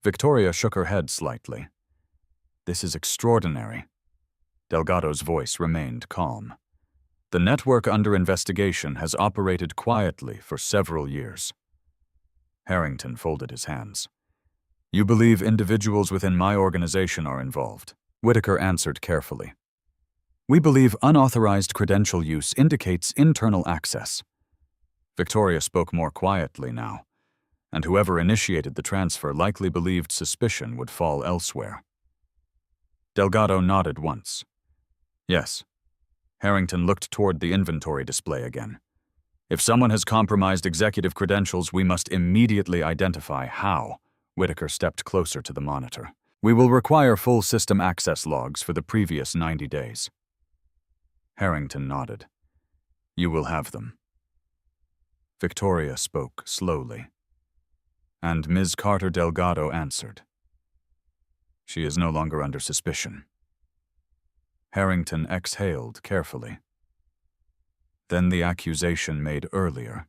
Victoria shook her head slightly. This is extraordinary. Delgado's voice remained calm. The network under investigation has operated quietly for several years. Harrington folded his hands. You believe individuals within my organization are involved? Whitaker answered carefully. We believe unauthorized credential use indicates internal access. Victoria spoke more quietly now, and whoever initiated the transfer likely believed suspicion would fall elsewhere. Delgado nodded once. Yes. Harrington looked toward the inventory display again. If someone has compromised executive credentials, we must immediately identify how. Whitaker stepped closer to the monitor. We will require full system access logs for the previous 90 days. Harrington nodded. You will have them. Victoria spoke slowly. And Ms. Carter Delgado answered. She is no longer under suspicion. Harrington exhaled carefully. Then the accusation made earlier.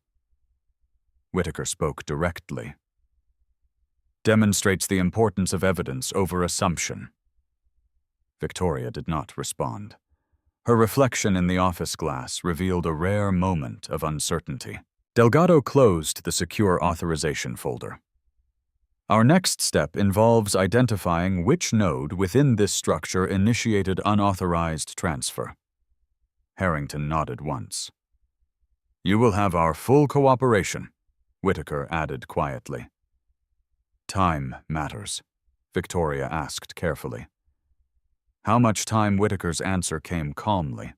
Whitaker spoke directly. Demonstrates the importance of evidence over assumption. Victoria did not respond. Her reflection in the office glass revealed a rare moment of uncertainty. Delgado closed the secure authorization folder. Our next step involves identifying which node within this structure initiated unauthorized transfer. Harrington nodded once. You will have our full cooperation, Whitaker added quietly. Time matters, Victoria asked carefully. How much time? Whitaker's answer came calmly.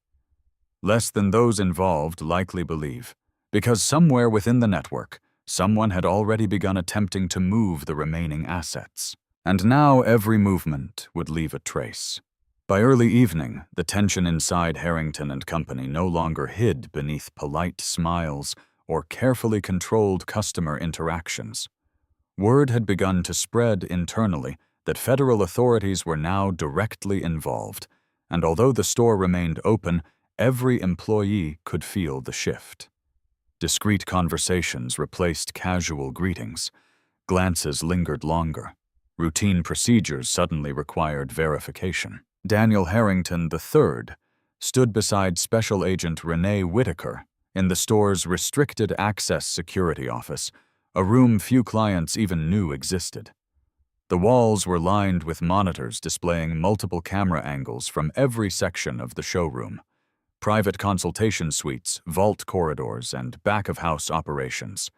Less than those involved likely believe, because somewhere within the network, someone had already begun attempting to move the remaining assets, and now every movement would leave a trace. By early evening, the tension inside Harrington and Company no longer hid beneath polite smiles or carefully controlled customer interactions. Word had begun to spread internally that federal authorities were now directly involved, and although the store remained open, every employee could feel the shift. Discreet conversations replaced casual greetings. Glances lingered longer. Routine procedures suddenly required verification. Daniel Harrington III stood beside Special Agent Renee Whitaker in the store's restricted access security office, a room few clients even knew existed. The walls were lined with monitors displaying multiple camera angles from every section of the showroom. Private consultation suites, vault corridors, and back-of-house operations.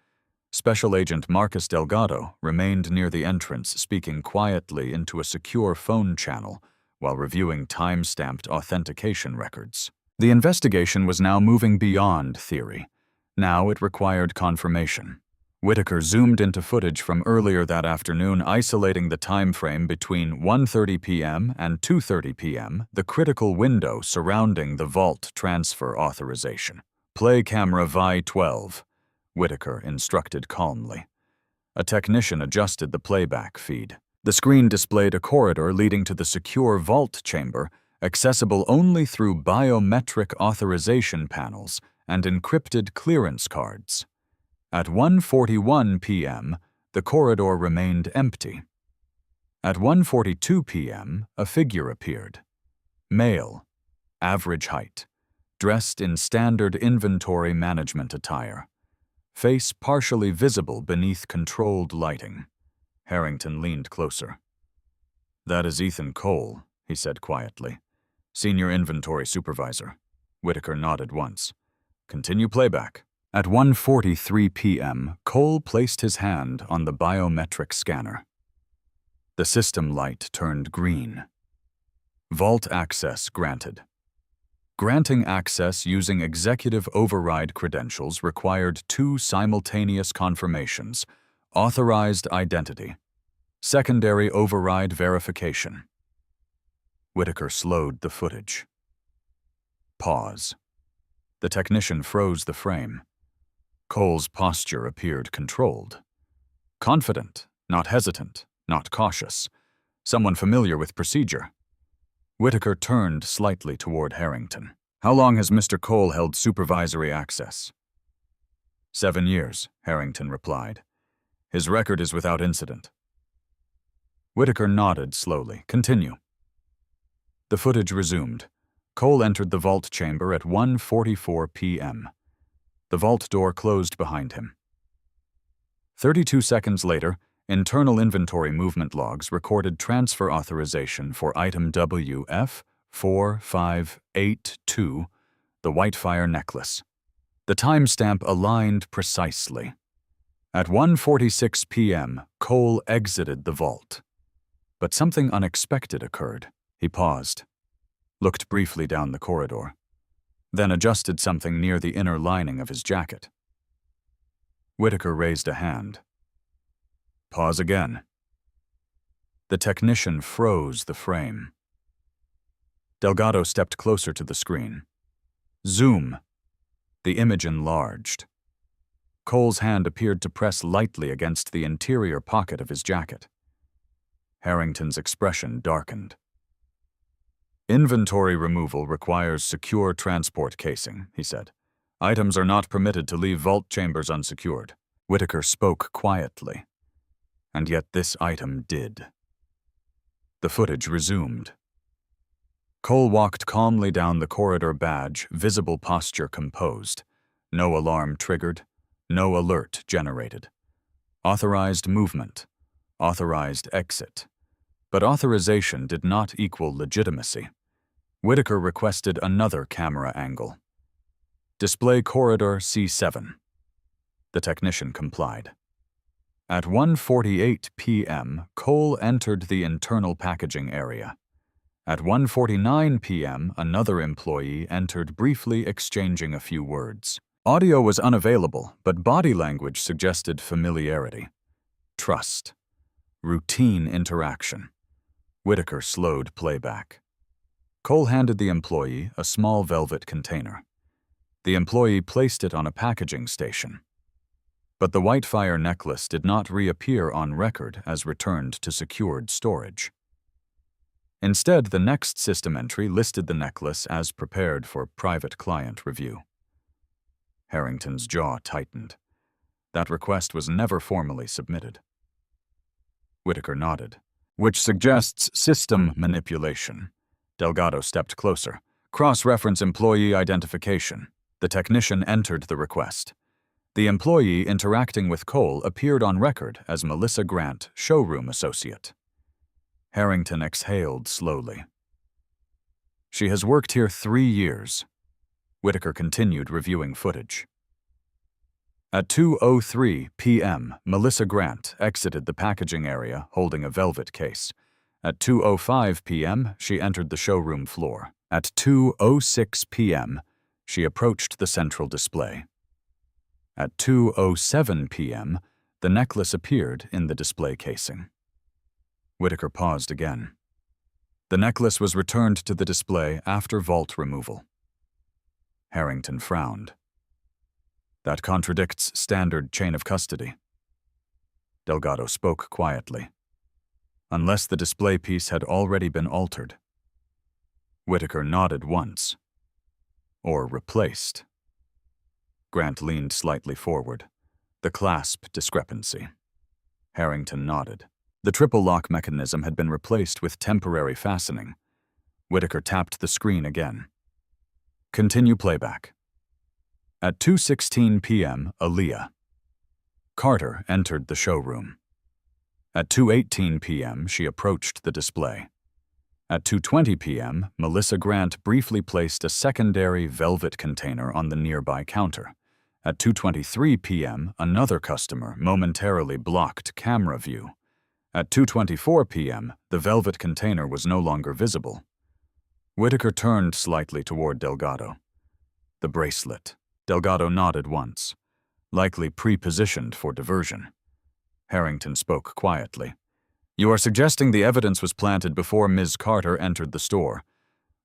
Special Agent Marcus Delgado remained near the entrance, speaking quietly into a secure phone channel while reviewing time-stamped authentication records. The investigation was now moving beyond theory. Now it required confirmation. Whitaker zoomed into footage from earlier that afternoon, isolating the time frame between 1:30 p.m. and 2:30 p.m., the critical window surrounding the vault transfer authorization. "Play camera Vi-12, Whitaker instructed calmly. A technician adjusted the playback feed. The screen displayed a corridor leading to the secure vault chamber, accessible only through biometric authorization panels and encrypted clearance cards. At 1:41 p.m., the corridor remained empty. At 1:42 p.m., a figure appeared. Male, average height, dressed in standard inventory management attire. Face partially visible beneath controlled lighting. Harrington leaned closer. "That is Ethan Cole," he said quietly. "Senior inventory supervisor." Whitaker nodded once. "Continue playback." At 1:43 p.m., Cole placed his hand on the biometric scanner. The system light turned green. Vault access granted. Granting access using executive override credentials required 2 simultaneous confirmations: authorized identity, secondary override verification. Whitaker slowed the footage. Pause. The technician froze the frame. Cole's posture appeared controlled. Confident, not hesitant, not cautious. Someone familiar with procedure. Whitaker turned slightly toward Harrington. "How long has Mr. Cole held supervisory access?" 7 years, Harrington replied. "His record is without incident." Whitaker nodded slowly. "Continue." The footage resumed. Cole entered the vault chamber at 1:44 p.m. The vault door closed behind him. 32 seconds later, internal inventory movement logs recorded transfer authorization for item WF4582, the Whitefire necklace. The timestamp aligned precisely. At 1:46 p.m., Cole exited the vault. But something unexpected occurred. He paused, looked briefly down the corridor, then adjusted something near the inner lining of his jacket. Whitaker raised a hand. "Pause again." The technician froze the frame. Delgado stepped closer to the screen. Zoom. The image enlarged. Cole's hand appeared to press lightly against the interior pocket of his jacket. Harrington's expression darkened. "Inventory removal requires secure transport casing," he said. "Items are not permitted to leave vault chambers unsecured." Whitaker spoke quietly. And yet this item did. The footage resumed. Cole walked calmly down the corridor, badge, visible posture composed. No alarm triggered, no alert generated. Authorized movement, authorized exit. But authorization did not equal legitimacy. Whitaker requested another camera angle. "Display corridor C7. The technician complied. At 1:48 p.m., Cole entered the internal packaging area. At 1:49 p.m., another employee entered, briefly exchanging a few words. Audio was unavailable, but body language suggested familiarity, trust, routine interaction. Whitaker slowed playback. Cole handed the employee a small velvet container. The employee placed it on a packaging station. But the Whitefire necklace did not reappear on record as returned to secured storage. Instead, the next system entry listed the necklace as prepared for private client review. Harrington's jaw tightened. That request was never formally submitted. Whitaker nodded. "Which suggests system manipulation." Delgado stepped closer. "Cross-reference employee identification." The technician entered the request. The employee interacting with Cole appeared on record as Melissa Grant, showroom associate. Harrington exhaled slowly. "She has worked here 3 years." Whitaker continued reviewing footage. At 2:03 p.m., Melissa Grant exited the packaging area holding a velvet case. At 2:05 p.m., she entered the showroom floor. At 2:06 p.m., she approached the central display. At 2:07 p.m., the necklace appeared in the display casing. Whitaker paused again. The necklace was returned to the display after vault removal. Harrington frowned. That contradicts standard chain of custody. Delgado spoke quietly. Unless the display piece had already been altered. Whitaker nodded once. Or replaced. Grant leaned slightly forward. The clasp discrepancy. Harrington nodded. The triple lock mechanism had been replaced with temporary fastening. Whitaker tapped the screen again. Continue playback. At 2:16 p.m., Aaliyah. Carter entered the showroom. At 2:18 p.m., she approached the display. At 2:20 p.m., Melissa Grant briefly placed a secondary velvet container on the nearby counter. At 2:23 p.m., another customer momentarily blocked camera view. At 2:24 p.m., the velvet container was no longer visible. Whitaker turned slightly toward Delgado. The bracelet. Delgado nodded once, likely pre-positioned for diversion. Harrington spoke quietly. You are suggesting the evidence was planted before Ms. Carter entered the store.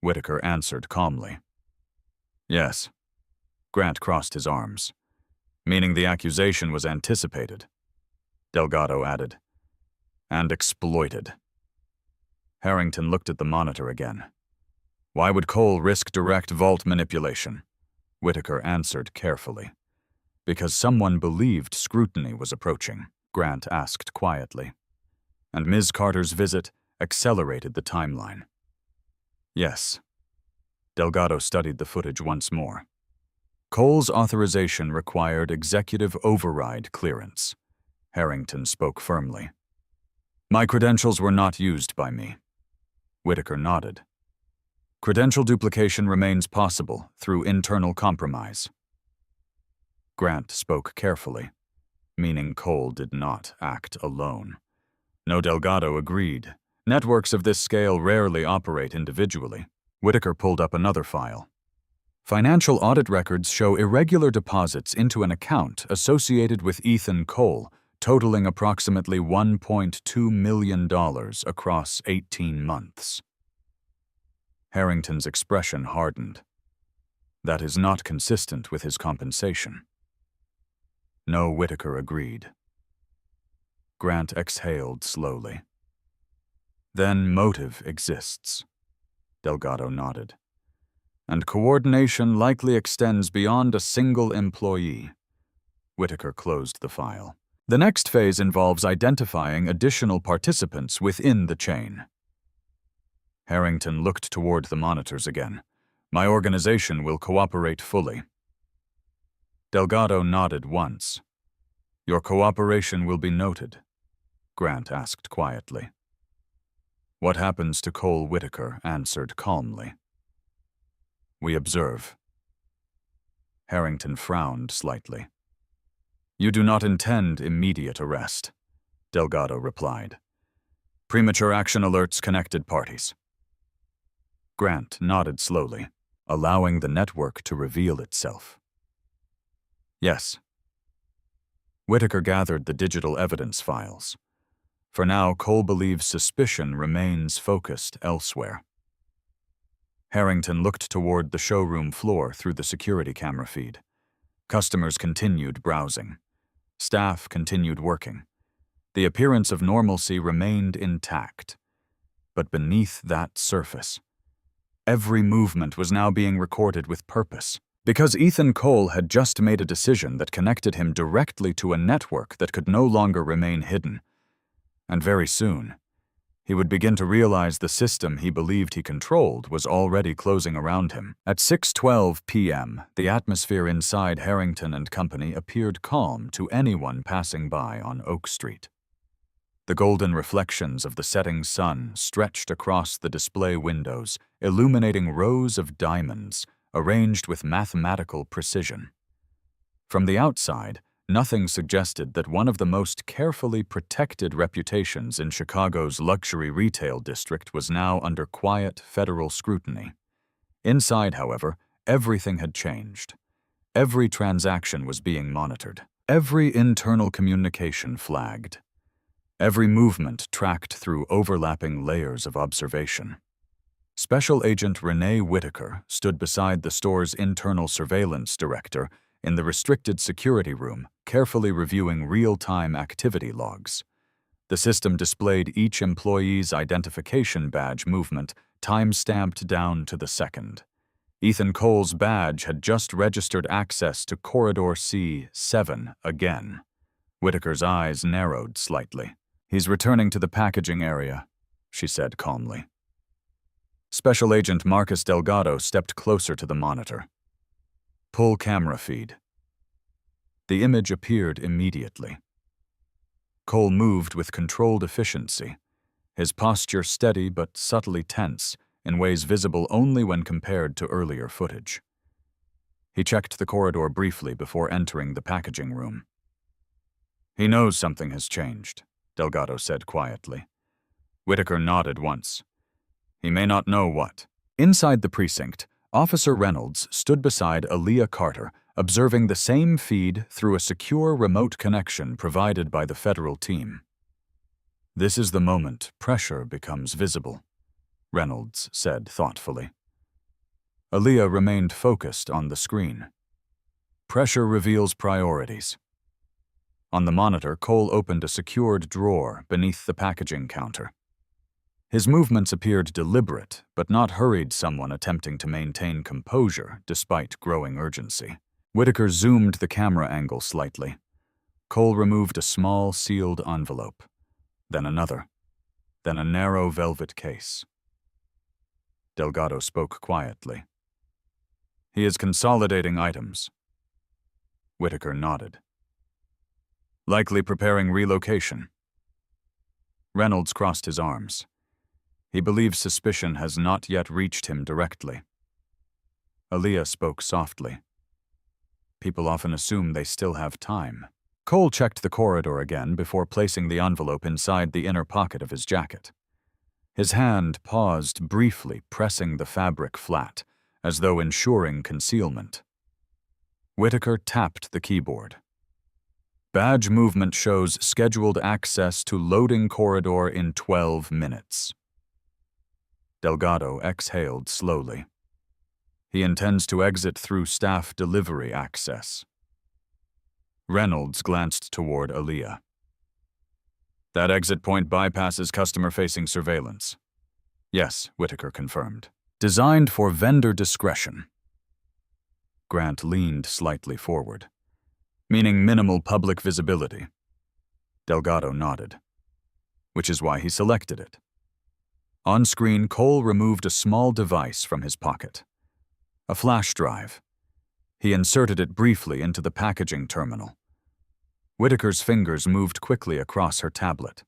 Whitaker answered calmly. Yes. Grant crossed his arms. Meaning the accusation was anticipated. Delgado added. And exploited. Harrington looked at the monitor again. Why would Cole risk direct vault manipulation? Whitaker answered carefully. Because someone believed scrutiny was approaching, Grant asked quietly. And Ms. Carter's visit accelerated the timeline. Yes. Delgado studied the footage once more. Cole's authorization required executive override clearance. Harrington spoke firmly. My credentials were not used by me. Whitaker nodded. Credential duplication remains possible through internal compromise. Grant spoke carefully, meaning Cole did not act alone. No, Delgado agreed. Networks of this scale rarely operate individually. Whitaker pulled up another file. Financial audit records show irregular deposits into an account associated with Ethan Cole, totaling approximately $1.2 million across 18 months. Harrington's expression hardened. That is not consistent with his compensation. No, Whitaker agreed. Grant exhaled slowly. Then motive exists. Delgado nodded. And coordination likely extends beyond a single employee. Whitaker closed the file. The next phase involves identifying additional participants within the chain. Harrington looked toward the monitors again. My organization will cooperate fully. Delgado nodded once. Your cooperation will be noted, Grant asked quietly. What happens to Cole? Whitaker answered calmly. We observe. Harrington frowned slightly. You do not intend immediate arrest, Delgado replied. Premature action alerts connected parties. Grant nodded slowly, allowing the network to reveal itself. Yes. Whitaker gathered the digital evidence files. For now, Cole believes suspicion remains focused elsewhere. Harrington looked toward the showroom floor through the security camera feed. Customers continued browsing. Staff continued working. The appearance of normalcy remained intact. But beneath that surface, every movement was now being recorded with purpose. Because Ethan Cole had just made a decision that connected him directly to a network that could no longer remain hidden. And very soon, he would begin to realize the system he believed he controlled was already closing around him. At 6:12 p.m., the atmosphere inside Harrington and Company appeared calm to anyone passing by on Oak Street. The golden reflections of the setting sun stretched across the display windows, illuminating rows of diamonds arranged with mathematical precision. From the outside, nothing suggested that one of the most carefully protected reputations in Chicago's luxury retail district was now under quiet federal scrutiny. Inside, however, everything had changed. Every transaction was being monitored. Every internal communication flagged. Every movement tracked through overlapping layers of observation. Special Agent Renee Whitaker stood beside the store's internal surveillance director in the restricted security room, carefully reviewing real-time activity logs. The system displayed each employee's identification badge movement, time-stamped down to the second. Ethan Cole's badge had just registered access to Corridor C7 again. Whitaker's eyes narrowed slightly. "He's returning to the packaging area," she said calmly. Special Agent Marcus Delgado stepped closer to the monitor. "Pull camera feed." The image appeared immediately. Cole moved with controlled efficiency, his posture steady but subtly tense, in ways visible only when compared to earlier footage. He checked the corridor briefly before entering the packaging room. "He knows something has changed," Delgado said quietly. Whitaker nodded once. "He may not know what." Inside the precinct, Officer Reynolds stood beside Aaliyah Carter, observing the same feed through a secure remote connection provided by the federal team. "This is the moment pressure becomes visible," Reynolds said thoughtfully. Aaliyah remained focused on the screen. "Pressure reveals priorities." On the monitor, Cole opened a secured drawer beneath the packaging counter. His movements appeared deliberate, but not hurried someone attempting to maintain composure despite growing urgency. Whitaker zoomed the camera angle slightly. Cole removed a small sealed envelope, then another, then a narrow velvet case. Delgado spoke quietly. "He is consolidating items." Whitaker nodded. "Likely preparing relocation." Reynolds crossed his arms. He believes suspicion has not yet reached him directly. Aaliyah spoke softly. "People often assume they still have time." Cole checked the corridor again before placing the envelope inside the inner pocket of his jacket. His hand paused briefly, pressing the fabric flat, as though ensuring concealment. Whitaker tapped the keyboard. "Badge movement shows scheduled access to loading corridor in 12 minutes. Delgado exhaled slowly. He intends to exit through staff delivery access. Reynolds glanced toward Aaliyah. "That exit point bypasses customer-facing surveillance." "Yes," Whitaker confirmed. "Designed for vendor discretion." Grant leaned slightly forward. "Meaning minimal public visibility." Delgado nodded. "Which is why he selected it." On screen, Cole removed a small device from his pocket. A flash drive. He inserted it briefly into the packaging terminal. Whitaker's fingers moved quickly across her tablet.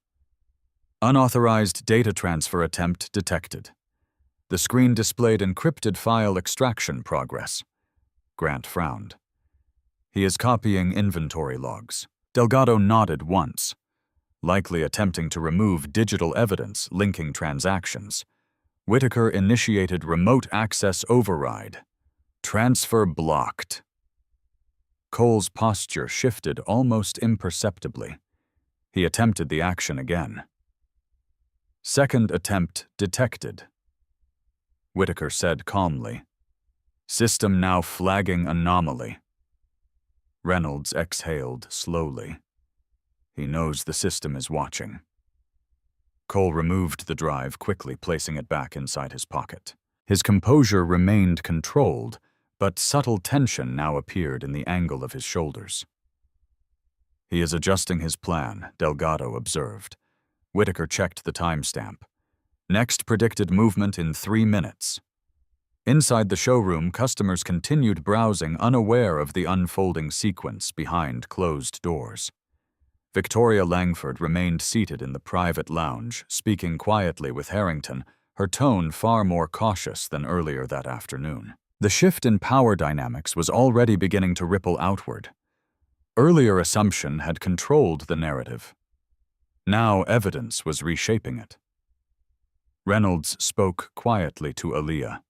"Unauthorized data transfer attempt detected." The screen displayed encrypted file extraction progress. Grant frowned. "He is copying inventory logs." Delgado nodded once, likely attempting to remove digital evidence linking transactions. Whitaker initiated remote access override. "Transfer blocked." Cole's posture shifted almost imperceptibly. He attempted the action again. "Second attempt detected." Whitaker said calmly. "System now flagging anomaly." Reynolds exhaled slowly. He knows the system is watching. Cole removed the drive, quickly placing it back inside his pocket. His composure remained controlled, but subtle tension now appeared in the angle of his shoulders. "He is adjusting his plan," Delgado observed. Whitaker checked the timestamp. Next predicted movement in 3 minutes. Inside the showroom, customers continued browsing, unaware of the unfolding sequence behind closed doors. Victoria Langford remained seated in the private lounge, speaking quietly with Harrington, her tone far more cautious than earlier that afternoon. The shift in power dynamics was already beginning to ripple outward. Earlier assumption had controlled the narrative. Now evidence was reshaping it. Reynolds spoke quietly to Aaliyah.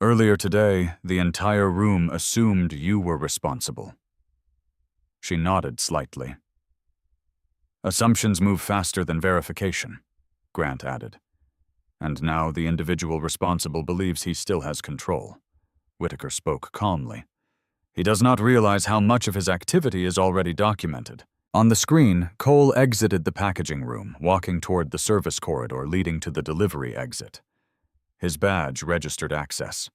Earlier today, the entire room assumed you were responsible. She nodded slightly. Assumptions move faster than verification, Grant added. And now the individual responsible believes he still has control. Whitaker spoke calmly. He does not realize how much of his activity is already documented. On the screen, Cole exited the packaging room, walking toward the service corridor leading to the delivery exit. His badge registered access.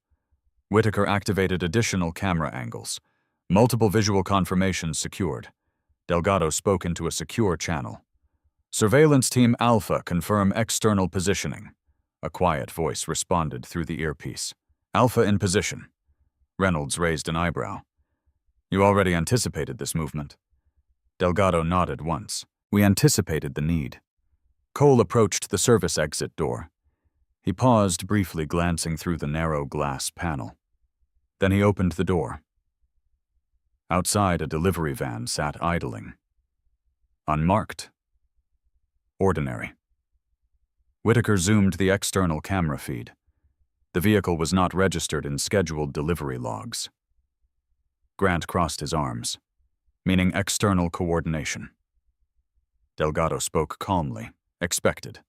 Whitaker activated additional camera angles. Multiple visual confirmations secured. Delgado spoke into a secure channel. Surveillance Team Alpha, confirm external positioning. A quiet voice responded through the earpiece. Alpha in position. Reynolds raised an eyebrow. You already anticipated this movement. Delgado nodded once. We anticipated the need. Cole approached the service exit door. He paused briefly, glancing through the narrow glass panel. Then he opened the door. Outside, a delivery van sat idling. Unmarked. Ordinary. Whitaker zoomed the external camera feed. The vehicle was not registered in scheduled delivery logs. Grant crossed his arms, meaning external coordination. Delgado spoke calmly, expected.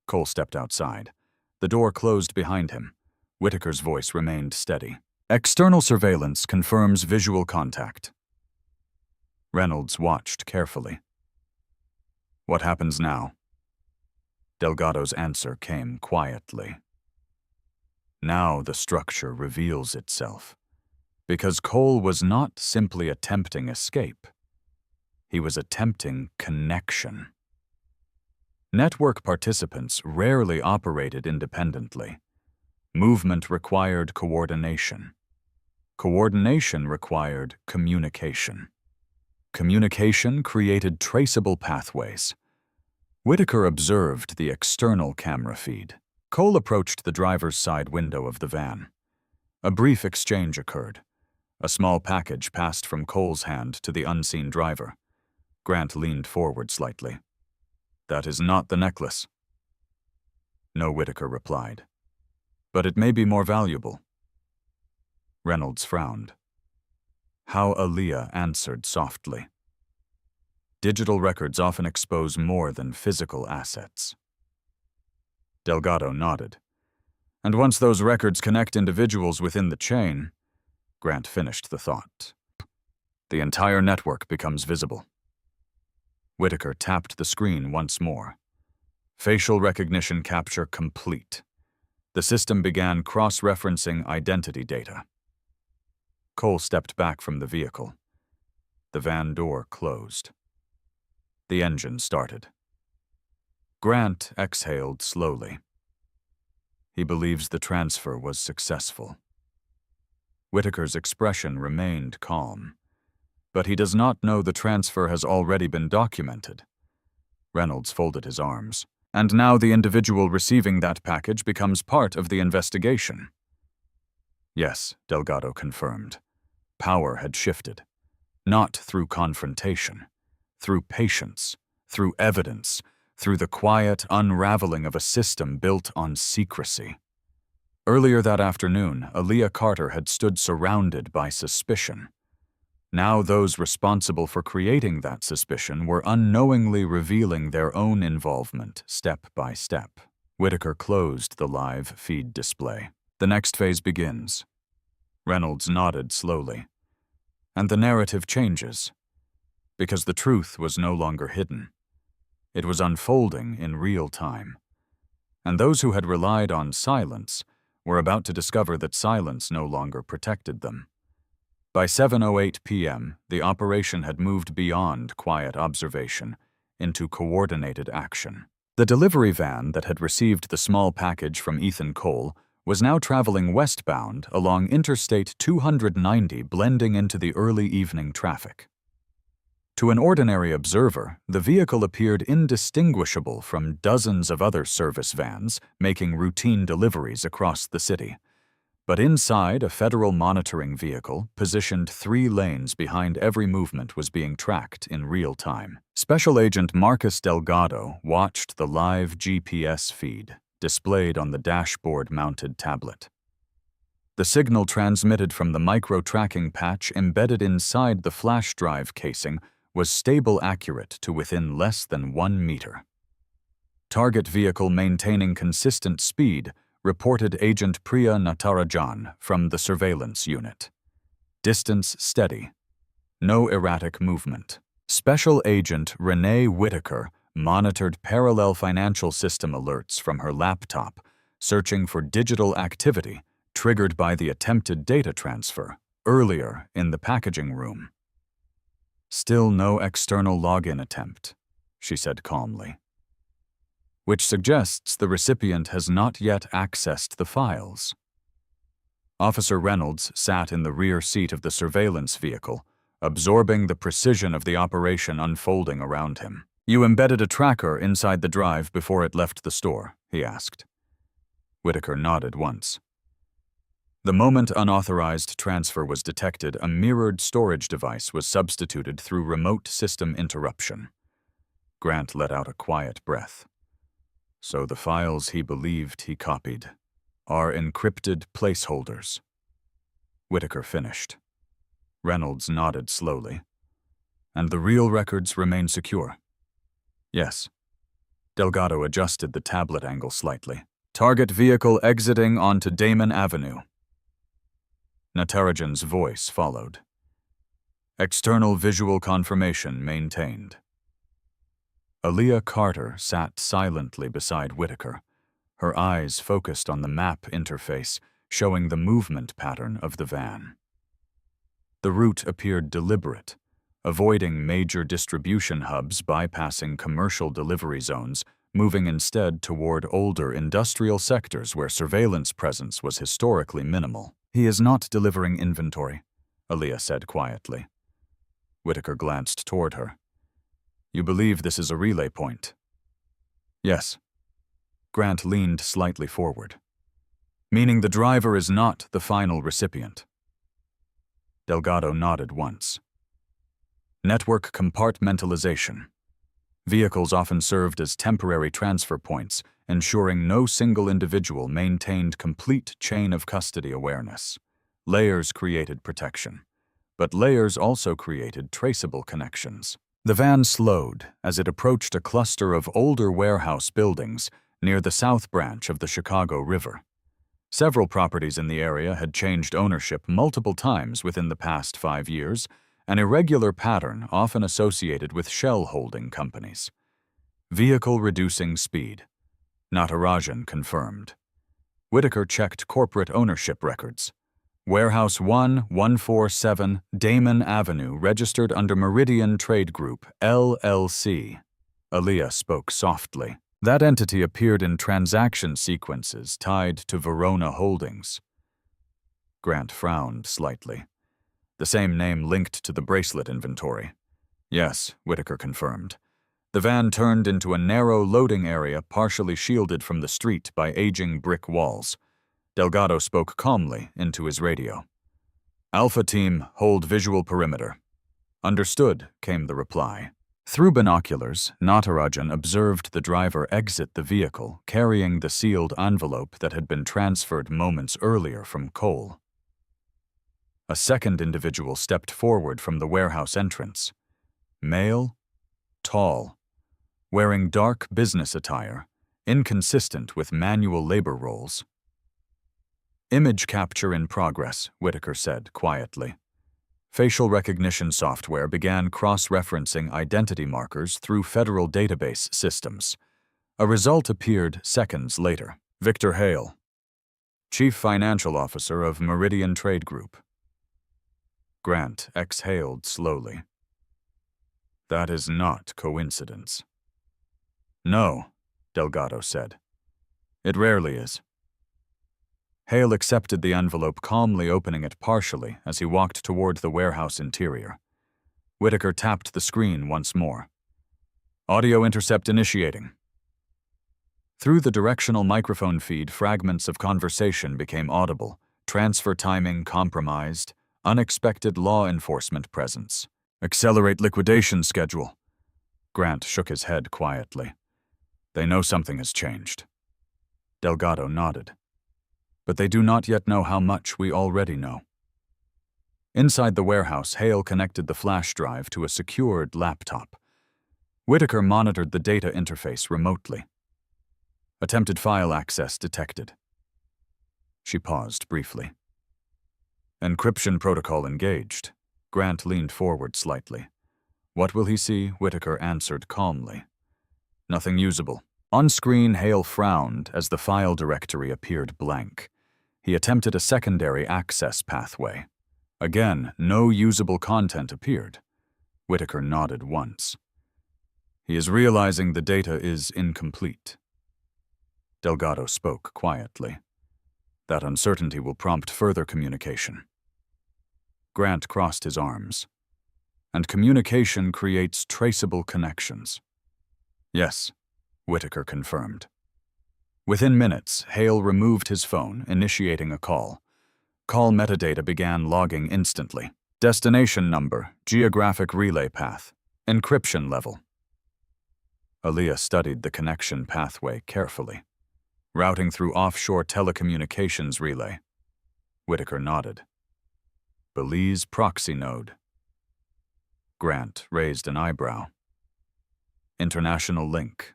Cole stepped outside. The door closed behind him. Whitaker's voice remained steady. External surveillance confirms visual contact. Reynolds watched carefully. What happens now? Delgado's answer came quietly. Now the structure reveals itself, because Cole was not simply attempting escape. He was attempting connection. Network participants rarely operated independently. Movement required coordination. Coordination required communication. Communication created traceable pathways. Whitaker observed the external camera feed. Cole approached the driver's side window of the van. A brief exchange occurred. A small package passed from Cole's hand to the unseen driver. Grant leaned forward slightly. That is not the necklace. No, Whitaker replied. But it may be more valuable. Reynolds frowned. How Aaliyah answered softly. Digital records often expose more than physical assets. Delgado nodded. And once those records connect individuals within the chain, Grant finished the thought. The entire network becomes visible. Whitaker tapped the screen once more. Facial recognition capture complete. The system began cross-referencing identity data. Cole stepped back from the vehicle. The van door closed. The engine started. Grant exhaled slowly. He believes the transfer was successful. Whitaker's expression remained calm, but he does not know the transfer has already been documented. Reynolds folded his arms. And now the individual receiving that package becomes part of the investigation. Yes, Delgado confirmed. Power had shifted. Not through confrontation. Through patience. Through evidence. Through the quiet unraveling of a system built on secrecy. Earlier that afternoon, Naomi Carter had stood surrounded by suspicion. Now those responsible for creating that suspicion were unknowingly revealing their own involvement step by step. Whitaker closed the live feed display. The next phase begins. Reynolds nodded slowly. And the narrative changes. Because the truth was no longer hidden. It was unfolding in real time. And those who had relied on silence were about to discover that silence no longer protected them. By 7:08 p.m., the operation had moved beyond quiet observation into coordinated action. The delivery van that had received the small package from Ethan Cole was now traveling westbound along Interstate 290, blending into the early evening traffic. To an ordinary observer, the vehicle appeared indistinguishable from dozens of other service vans making routine deliveries across the city. But inside, a federal monitoring vehicle, positioned 3 lanes behind every movement, was being tracked in real time. Special Agent Marcus Delgado watched the live GPS feed, displayed on the dashboard-mounted tablet. The signal transmitted from the micro-tracking patch embedded inside the flash drive casing was stable accurate to within less than 1 meter. Target vehicle maintaining consistent speed, reported Agent Priya Natarajan from the surveillance unit. Distance steady. No erratic movement. Special Agent Renee Whitaker monitored parallel financial system alerts from her laptop, searching for digital activity triggered by the attempted data transfer earlier in the packaging room. Still no external login attempt, she said calmly, which suggests the recipient has not yet accessed the files. Officer Reynolds sat in the rear seat of the surveillance vehicle, absorbing the precision of the operation unfolding around him. "You embedded a tracker inside the drive before it left the store?" he asked. Whitaker nodded once. The moment unauthorized transfer was detected, a mirrored storage device was substituted through remote system interruption. Grant let out a quiet breath. So the files he believed he copied are encrypted placeholders. Whitaker finished. Reynolds nodded slowly. "And the real records remain secure?" "Yes." Delgado adjusted the tablet angle slightly. "Target vehicle exiting onto Damon Avenue." Natarajan's voice followed. "External visual confirmation maintained." Aaliyah Carter sat silently beside Whitaker, her eyes focused on the map interface, showing the movement pattern of the van. The route appeared deliberate, avoiding major distribution hubs, bypassing commercial delivery zones, moving instead toward older industrial sectors where surveillance presence was historically minimal. "He is not delivering inventory," Aaliyah said quietly. Whitaker glanced toward her. "You believe this is a relay point?" "Yes." Grant leaned slightly forward. "Meaning the driver is not the final recipient?" Delgado nodded once. Network compartmentalization. Vehicles often served as temporary transfer points, ensuring no single individual maintained complete chain of custody awareness. Layers created protection, but layers also created traceable connections. The van slowed as it approached a cluster of older warehouse buildings near the south branch of the Chicago River. Several properties in the area had changed ownership multiple times within the past 5 years, an irregular pattern often associated with shell holding companies. Vehicle reducing speed. Natarajan confirmed. Whitaker checked corporate ownership records. Warehouse 1147 Damon Avenue registered under Meridian Trade Group, LLC. Aaliyah spoke softly. That entity appeared in transaction sequences tied to Verona Holdings. Grant frowned slightly. The same name linked to the bracelet inventory. "Yes," Whitaker confirmed. The van turned into a narrow loading area partially shielded from the street by aging brick walls. Delgado spoke calmly into his radio. "Alpha Team, hold visual perimeter." "Understood," came the reply. Through binoculars, Natarajan observed the driver exit the vehicle, carrying the sealed envelope that had been transferred moments earlier from Cole. A second individual stepped forward from the warehouse entrance. Male, tall, wearing dark business attire, inconsistent with manual labor roles. "Image capture in progress," Whitaker said quietly. Facial recognition software began cross-referencing identity markers through federal database systems. A result appeared seconds later. "Victor Hale, Chief Financial Officer of Meridian Trade Group." Grant exhaled slowly. "That is not coincidence." "No," Delgado said. "It rarely is." Hale accepted the envelope, calmly opening it partially as he walked toward the warehouse interior. Whitaker tapped the screen once more. "Audio intercept initiating." Through the directional microphone feed, fragments of conversation became audible, transfer timing compromised, unexpected law enforcement presence. "Accelerate liquidation schedule." Grant shook his head quietly. "They know something has changed." Delgado nodded. but they do not yet know how much we already know. Inside the warehouse, Hale connected the flash drive to a secured laptop. Whitaker monitored the data interface remotely. Attempted file access detected. She paused briefly. Encryption protocol engaged. Grant leaned forward slightly. What will he see? Whitaker answered calmly. Nothing usable. On screen, Hale frowned as the file directory appeared blank. He attempted a secondary access pathway. Again, no usable content appeared. Whitaker nodded once. He is realizing the data is incomplete. Delgado spoke quietly. That uncertainty will prompt further communication. Grant crossed his arms. And communication creates traceable connections. Yes, Whitaker confirmed. Within minutes, Hale removed his phone, initiating a call. Call metadata began logging instantly. Destination number, geographic relay path, encryption level. Aaliyah studied the connection pathway carefully. Routing through offshore telecommunications relay. Whitaker nodded. Belize proxy node. Grant raised an eyebrow. International link.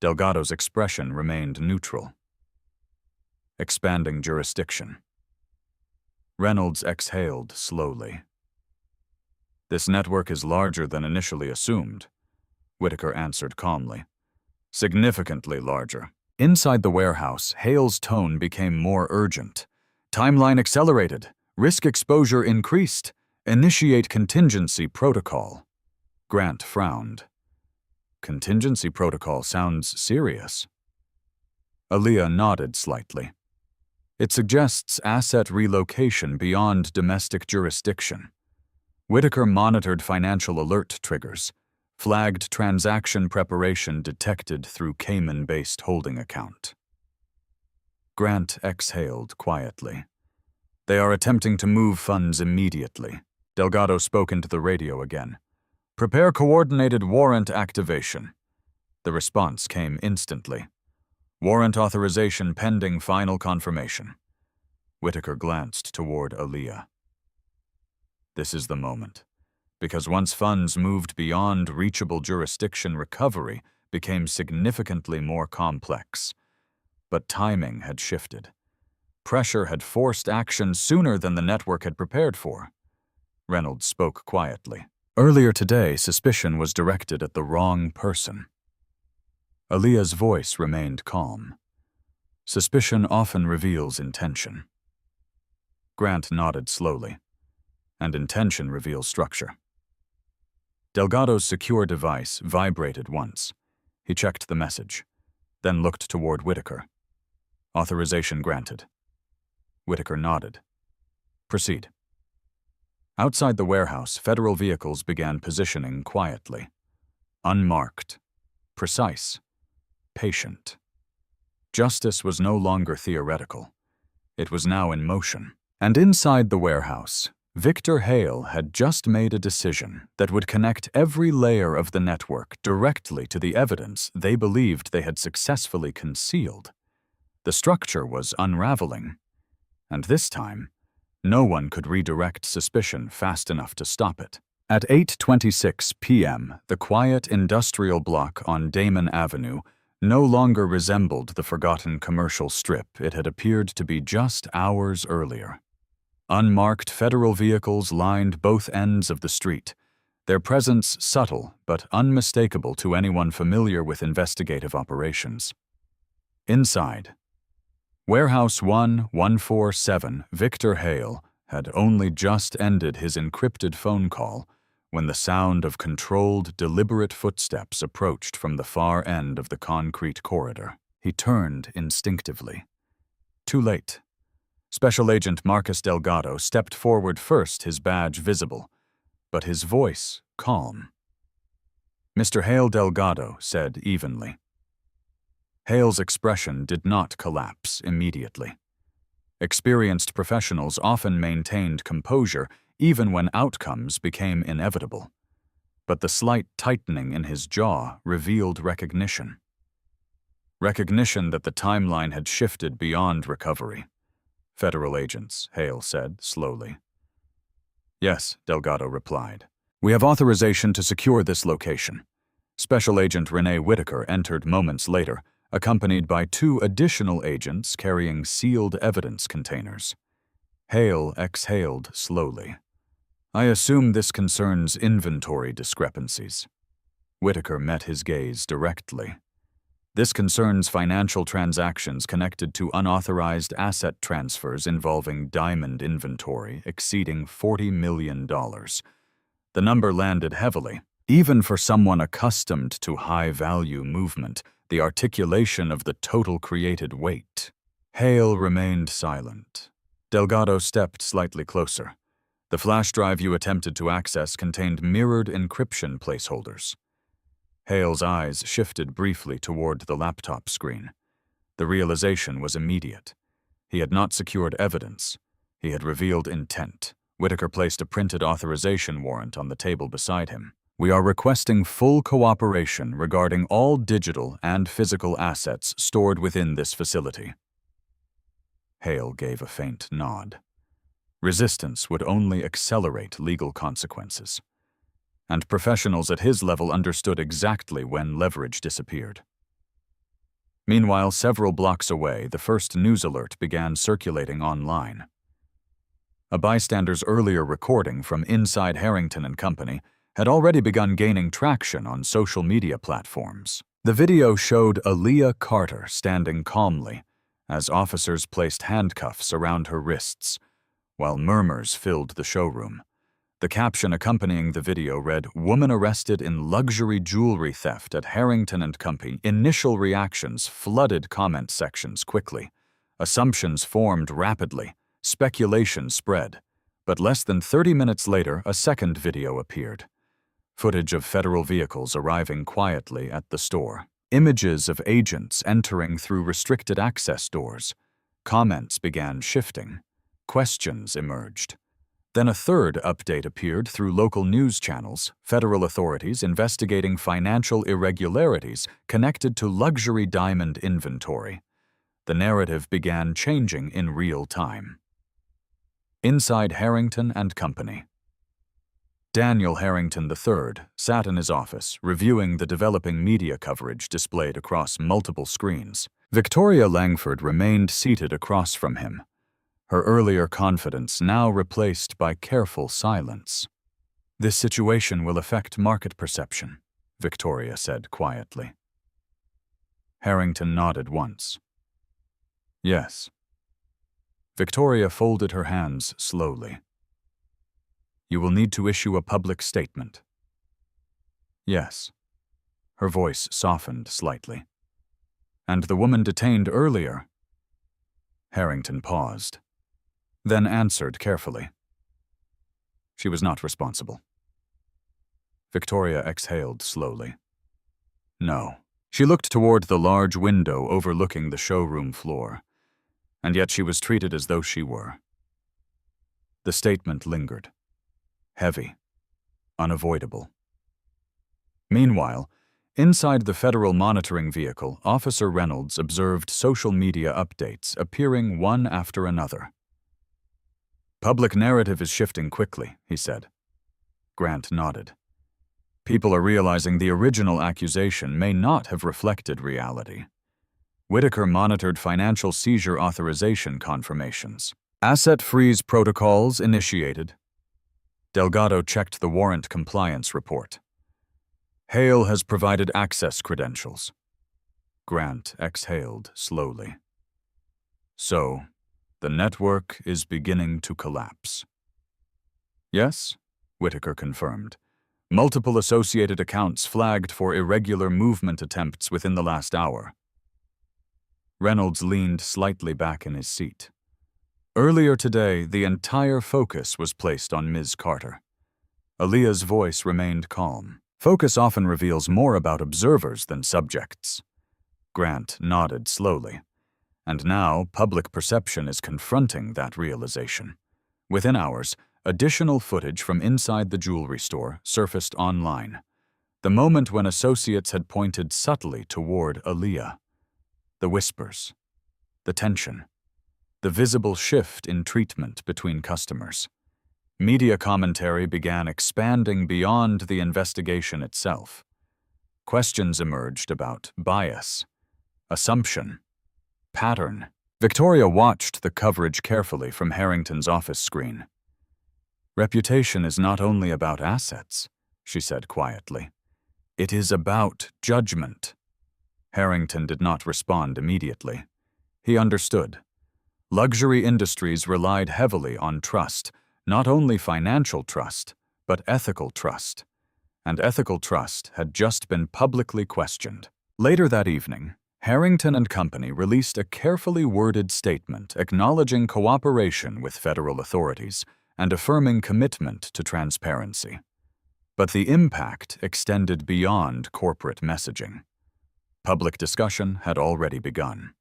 Delgado's expression remained neutral. Expanding jurisdiction. Reynolds exhaled slowly. This network is larger than initially assumed, Whitaker answered calmly. Significantly larger. Inside the warehouse, Hale's tone became more urgent. Timeline accelerated. Risk exposure increased. Initiate contingency protocol. Grant frowned. Contingency protocol sounds serious. Aaliyah nodded slightly. It suggests asset relocation beyond domestic jurisdiction. Whitaker monitored financial alert triggers, flagged transaction preparation detected through Cayman-based holding account. Grant exhaled quietly. They are attempting to move funds immediately. Delgado spoke into the radio again. Prepare coordinated warrant activation. The response came instantly. Warrant authorization pending final confirmation. Whitaker glanced toward Aaliyah. This is the moment, because once funds moved beyond reachable jurisdiction, recovery became significantly more complex. But timing had shifted. Pressure had forced action sooner than the network had prepared for. Reynolds spoke quietly. Earlier today, suspicion was directed at the wrong person. Aaliyah's voice remained calm. Suspicion often reveals intention. Grant nodded slowly, and intention reveals structure. Delgado's secure device vibrated once. He checked the message, then looked toward Whitaker. Authorization granted. Whitaker nodded. Proceed. Outside the warehouse, federal vehicles began positioning quietly. Unmarked. Precise. Patient. Justice was no longer theoretical. It was now in motion. And inside the warehouse, Victor Hale had just made a decision that would connect every layer of the network directly to the evidence they believed they had successfully concealed. The structure was unraveling, and this time, no one could redirect suspicion fast enough to stop it. At 8:26 p.m., the quiet industrial block on Damon Avenue no longer resembled the forgotten commercial strip it had appeared to be just hours earlier. Unmarked federal vehicles lined both ends of the street, their presence subtle but unmistakable to anyone familiar with investigative operations. Inside, Warehouse 1147, Victor Hale, had only just ended his encrypted phone call when the sound of controlled, deliberate footsteps approached from the far end of the concrete corridor. He turned instinctively. Too late. Special Agent Marcus Delgado stepped forward first, his badge visible, but his voice calm. Mr. Hale Delgado said evenly. Hale's expression did not collapse immediately. Experienced professionals often maintained composure even when outcomes became inevitable. But the slight tightening in his jaw revealed recognition. Recognition that the timeline had shifted beyond recovery. Federal agents, Hale said slowly. Yes, Delgado replied. We have authorization to secure this location. Special Agent Renee Whitaker entered moments later, accompanied by 2 additional agents carrying sealed evidence containers. Hale exhaled slowly. I assume this concerns inventory discrepancies. Whitaker met his gaze directly. This concerns financial transactions connected to unauthorized asset transfers involving diamond inventory exceeding $40 million. The number landed heavily. Even for someone accustomed to high-value movement, the articulation of the total created weight. Hale remained silent. Delgado stepped slightly closer. The flash drive you attempted to access contained mirrored encryption placeholders. Hale's eyes shifted briefly toward the laptop screen. The realization was immediate. He had not secured evidence. He had revealed intent. Whitaker placed a printed authorization warrant on the table beside him. We are requesting full cooperation regarding all digital and physical assets stored within this facility. Hale gave a faint nod. Resistance would only accelerate legal consequences. And professionals at his level understood exactly when leverage disappeared. Meanwhile, several blocks away, the first news alert began circulating online. A bystander's earlier recording from inside Harrington and Company had already begun gaining traction on social media platforms. The video showed Naomi Carter standing calmly as officers placed handcuffs around her wrists, while murmurs filled the showroom. The caption accompanying the video read, "Woman arrested in luxury jewelry theft at Harrington and Company." Initial reactions flooded comment sections quickly. Assumptions formed rapidly. Speculation spread. But less than 30 minutes later, a second video appeared. Footage of federal vehicles arriving quietly at the store. Images of agents entering through restricted access doors. Comments began shifting. Questions emerged. Then a third update appeared through local news channels, federal authorities investigating financial irregularities connected to luxury diamond inventory. The narrative began changing in real time. Inside Harrington and Company. Daniel Harrington III sat in his office, reviewing the developing media coverage displayed across multiple screens. Victoria Langford remained seated across from him, her earlier confidence now replaced by careful silence. This situation will affect market perception, Victoria said quietly. Harrington nodded once. Yes. Victoria folded her hands slowly. You will need to issue a public statement. Yes. Her voice softened slightly. And the woman detained earlier? Harrington paused, then answered carefully. She was not responsible. Victoria exhaled slowly. No. She looked toward the large window overlooking the showroom floor, and yet she was treated as though she were. The statement lingered. Heavy. Unavoidable. Meanwhile, inside the federal monitoring vehicle, Officer Reynolds observed social media updates appearing one after another. Public narrative is shifting quickly, he said. Grant nodded. People are realizing the original accusation may not have reflected reality. Whitaker monitored financial seizure authorization confirmations. Asset freeze protocols initiated. Delgado checked the warrant compliance report. Hale has provided access credentials. Grant exhaled slowly. So, the network is beginning to collapse. Yes, Whitaker confirmed. Multiple associated accounts flagged for irregular movement attempts within the last hour. Reynolds leaned slightly back in his seat. Earlier today, the entire focus was placed on Ms. Carter. Aaliyah's voice remained calm. Focus often reveals more about observers than subjects. Grant nodded slowly. And now, public perception is confronting that realization. Within hours, additional footage from inside the jewelry store surfaced online. The moment when associates had pointed subtly toward Aaliyah. The whispers, the tension, the visible shift in treatment between customers. Media commentary began expanding beyond the investigation itself. Questions emerged about bias, assumption, pattern. Victoria watched the coverage carefully from Harrington's office screen. "Reputation is not only about assets," she said quietly. "It is about judgment." Harrington did not respond immediately. He understood. Luxury industries relied heavily on trust, not only financial trust, but ethical trust. And ethical trust had just been publicly questioned. Later that evening, Harrington and Company released a carefully worded statement acknowledging cooperation with federal authorities and affirming commitment to transparency. But the impact extended beyond corporate messaging. Public discussion had already begun.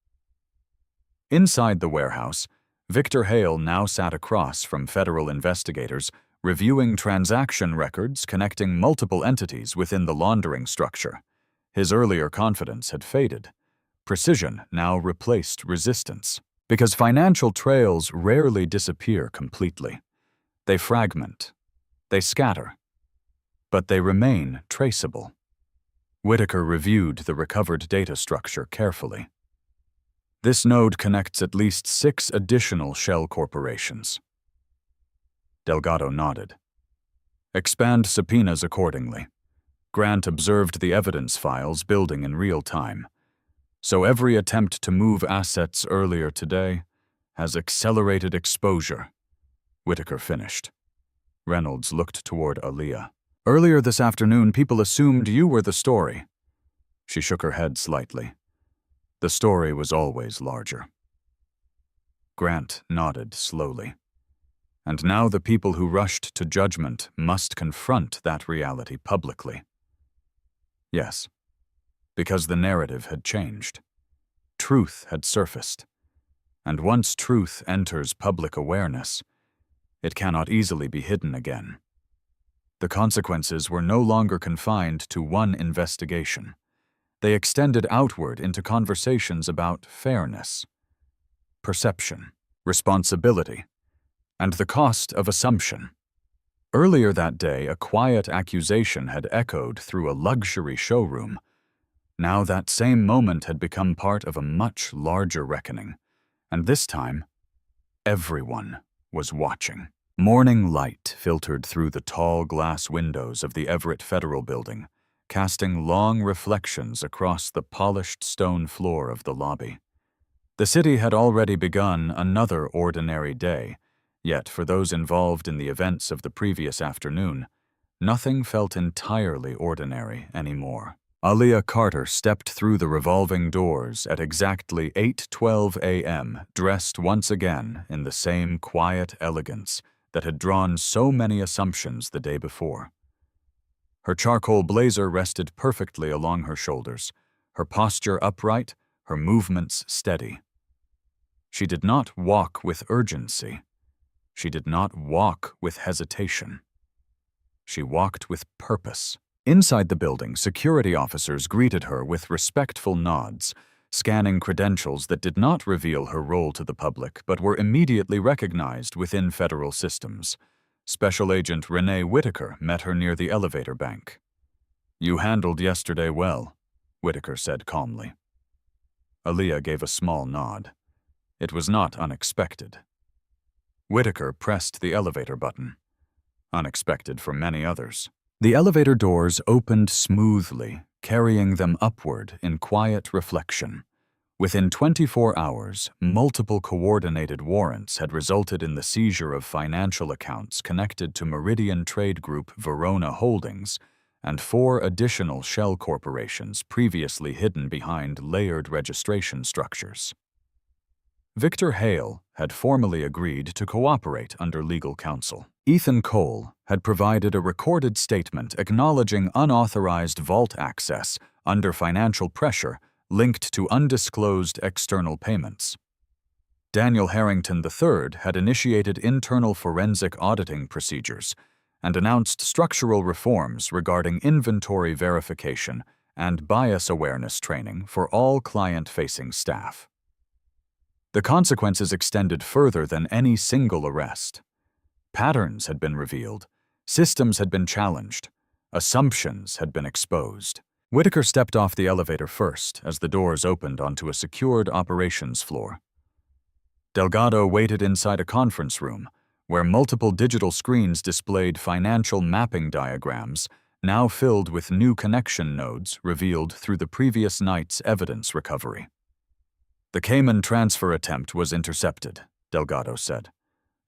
Inside the warehouse, Victor Hale now sat across from federal investigators, reviewing transaction records connecting multiple entities within the laundering structure. His earlier confidence had faded. Precision now replaced resistance, because financial trails rarely disappear completely. They fragment, they scatter, but they remain traceable. Whitaker reviewed the recovered data structure carefully. This node connects at least 6 additional shell corporations. Delgado nodded. "Expand subpoenas accordingly." Grant observed the evidence files building in real time. "So every attempt to move assets earlier today has accelerated exposure," Whitaker finished. Reynolds looked toward Aaliyah. "Earlier this afternoon, people assumed you were the story." She shook her head slightly. "The story was always larger." Grant nodded slowly. "And now the people who rushed to judgment must confront that reality publicly." "Yes, because the narrative had changed. Truth had surfaced. And once truth enters public awareness, it cannot easily be hidden again. The consequences were no longer confined to one investigation. They extended outward into conversations about fairness, perception, responsibility, and the cost of assumption. Earlier that day, a quiet accusation had echoed through a luxury showroom. Now that same moment had become part of a much larger reckoning, and this time, everyone was watching. Morning light filtered through the tall glass windows of the Everett Federal Building, casting long reflections across the polished stone floor of the lobby. The city had already begun another ordinary day, yet for those involved in the events of the previous afternoon, nothing felt entirely ordinary anymore. Naomi Carter stepped through the revolving doors at exactly 8:12 a.m., dressed once again in the same quiet elegance that had drawn so many assumptions the day before. Her charcoal blazer rested perfectly along her shoulders, her posture upright, her movements steady. She did not walk with urgency. She did not walk with hesitation. She walked with purpose. Inside the building, security officers greeted her with respectful nods, scanning credentials that did not reveal her role to the public but were immediately recognized within federal systems. Special Agent Renee Whitaker met her near the elevator bank. "You handled yesterday well," Whitaker said calmly. Aaliyah gave a small nod. It was not unexpected. Whitaker pressed the elevator button. Unexpected for many others. The elevator doors opened smoothly, carrying them upward in quiet reflection. Within 24 hours, multiple coordinated warrants had resulted in the seizure of financial accounts connected to Meridian Trade Group Verona Holdings and 4 additional shell corporations previously hidden behind layered registration structures. Victor Hale had formally agreed to cooperate under legal counsel. Ethan Cole had provided a recorded statement acknowledging unauthorized vault access under financial pressure linked to undisclosed external payments. Daniel Harrington III had initiated internal forensic auditing procedures and announced structural reforms regarding inventory verification and bias awareness training for all client-facing staff. The consequences extended further than any single arrest. Patterns had been revealed, systems had been challenged, assumptions had been exposed. Whitaker stepped off the elevator first as the doors opened onto a secured operations floor. Delgado waited inside a conference room where multiple digital screens displayed financial mapping diagrams now filled with new connection nodes revealed through the previous night's evidence recovery. The Cayman transfer attempt was intercepted, Delgado said.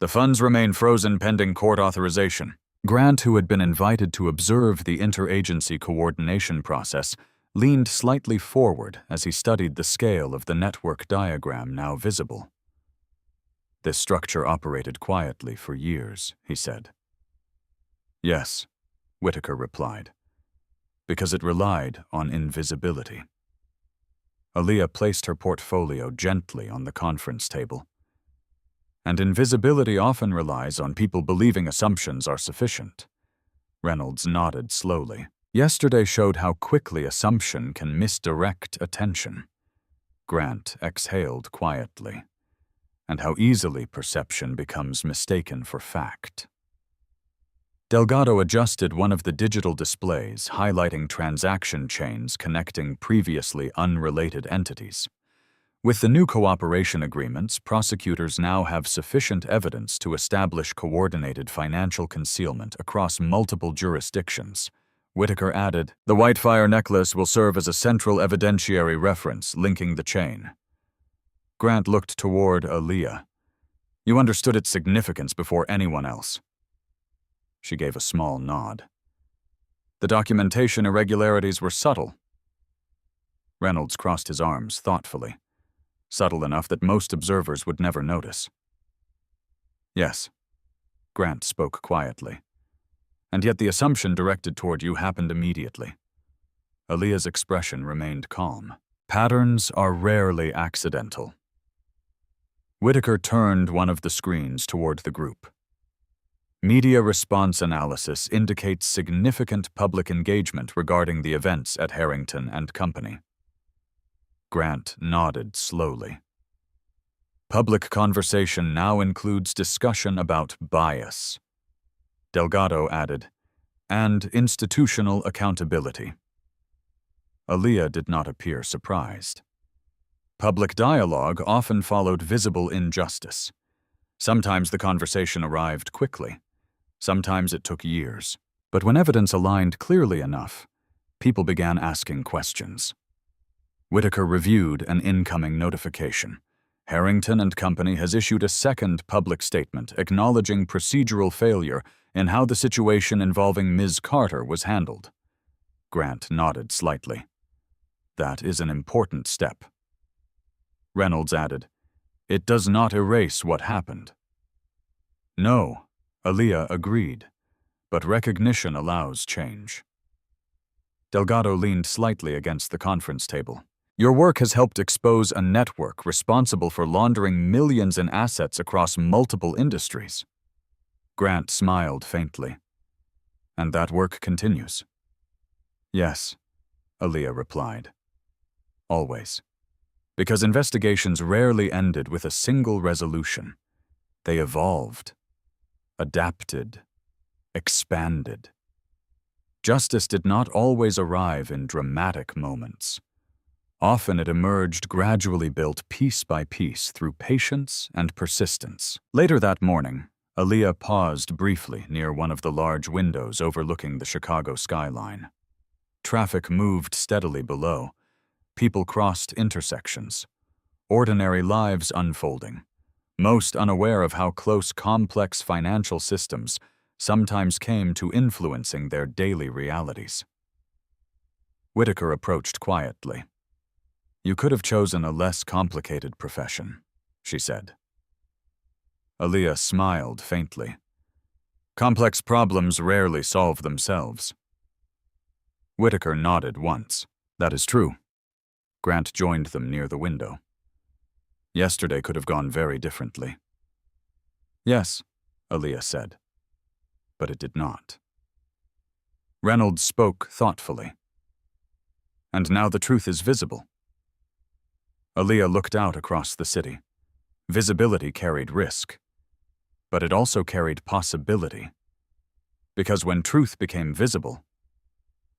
The funds remain frozen pending court authorization. Grant, who had been invited to observe the interagency coordination process, leaned slightly forward as he studied the scale of the network diagram now visible. This structure operated quietly for years, he said. Yes, Whitaker replied, because it relied on invisibility. Aaliyah placed her portfolio gently on the conference table. And invisibility often relies on people believing assumptions are sufficient. Reynolds nodded slowly. Yesterday showed how quickly assumption can misdirect attention. Grant exhaled quietly, and how easily perception becomes mistaken for fact. Delgado adjusted one of the digital displays, highlighting transaction chains connecting previously unrelated entities. With the new cooperation agreements, prosecutors now have sufficient evidence to establish coordinated financial concealment across multiple jurisdictions. Whitaker added, "The Whitefire necklace will serve as a central evidentiary reference linking the chain." Grant looked toward Aaliyah. "You understood its significance before anyone else." She gave a small nod. "The documentation irregularities were subtle." Reynolds crossed his arms thoughtfully. Subtle enough that most observers would never notice. "Yes," Grant spoke quietly. "And yet the assumption directed toward you happened immediately." Aaliyah's expression remained calm. Patterns are rarely accidental. Whitaker turned one of the screens toward the group. Media response analysis indicates significant public engagement regarding the events at Harrington and Company. Grant nodded slowly. Public conversation now includes discussion about bias. Delgado added, and institutional accountability. Aaliyah did not appear surprised. Public dialogue often followed visible injustice. Sometimes the conversation arrived quickly. Sometimes it took years. But when evidence aligned clearly enough, people began asking questions. Whitaker reviewed an incoming notification. Harrington and Company has issued a second public statement acknowledging procedural failure in how the situation involving Ms. Carter was handled. Grant nodded slightly. That is an important step. Reynolds added, "It does not erase what happened." "No," Aaliyah agreed, "but recognition allows change." Delgado leaned slightly against the conference table. "Your work has helped expose a network responsible for laundering millions in assets across multiple industries." Grant smiled faintly. "And that work continues?" "Yes," Aaliyah replied. "Always. Because investigations rarely ended with a single resolution. They evolved, adapted, expanded. Justice did not always arrive in dramatic moments. Often it emerged gradually built piece by piece through patience and persistence." Later that morning, Aaliyah paused briefly near one of the large windows overlooking the Chicago skyline. Traffic moved steadily below. People crossed intersections. Ordinary lives unfolding, most unaware of how close complex financial systems sometimes came to influencing their daily realities. Whitaker approached quietly. "You could have chosen a less complicated profession," she said. Aaliyah smiled faintly. "Complex problems rarely solve themselves." Whitaker nodded once. "That is true." Grant joined them near the window. "Yesterday could have gone very differently." "Yes," Aaliyah said. But it did not. Reynolds spoke thoughtfully. And now the truth is visible. Aaliyah looked out across the city. Visibility carried risk, but it also carried possibility. Because when truth became visible,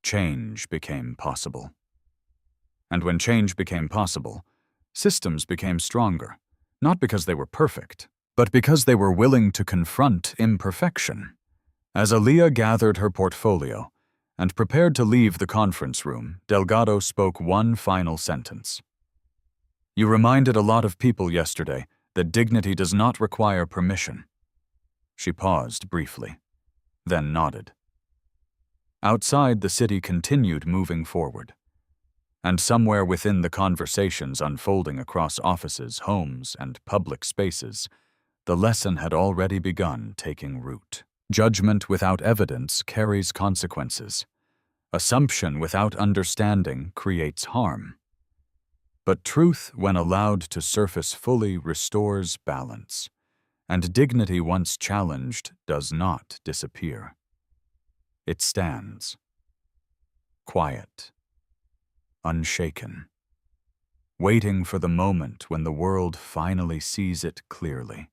change became possible. And when change became possible, systems became stronger, not because they were perfect, but because they were willing to confront imperfection. As Aaliyah gathered her portfolio and prepared to leave the conference room, Delgado spoke one final sentence. "You reminded a lot of people yesterday that dignity does not require permission." She paused briefly, then nodded. Outside, the city continued moving forward. And somewhere within the conversations unfolding across offices, homes, and public spaces, the lesson had already begun taking root. Judgment without evidence carries consequences. Assumption without understanding creates harm. But truth, when allowed to surface fully, restores balance. And dignity, once challenged, does not disappear. It stands, quiet, unshaken, waiting for the moment when the world finally sees it clearly.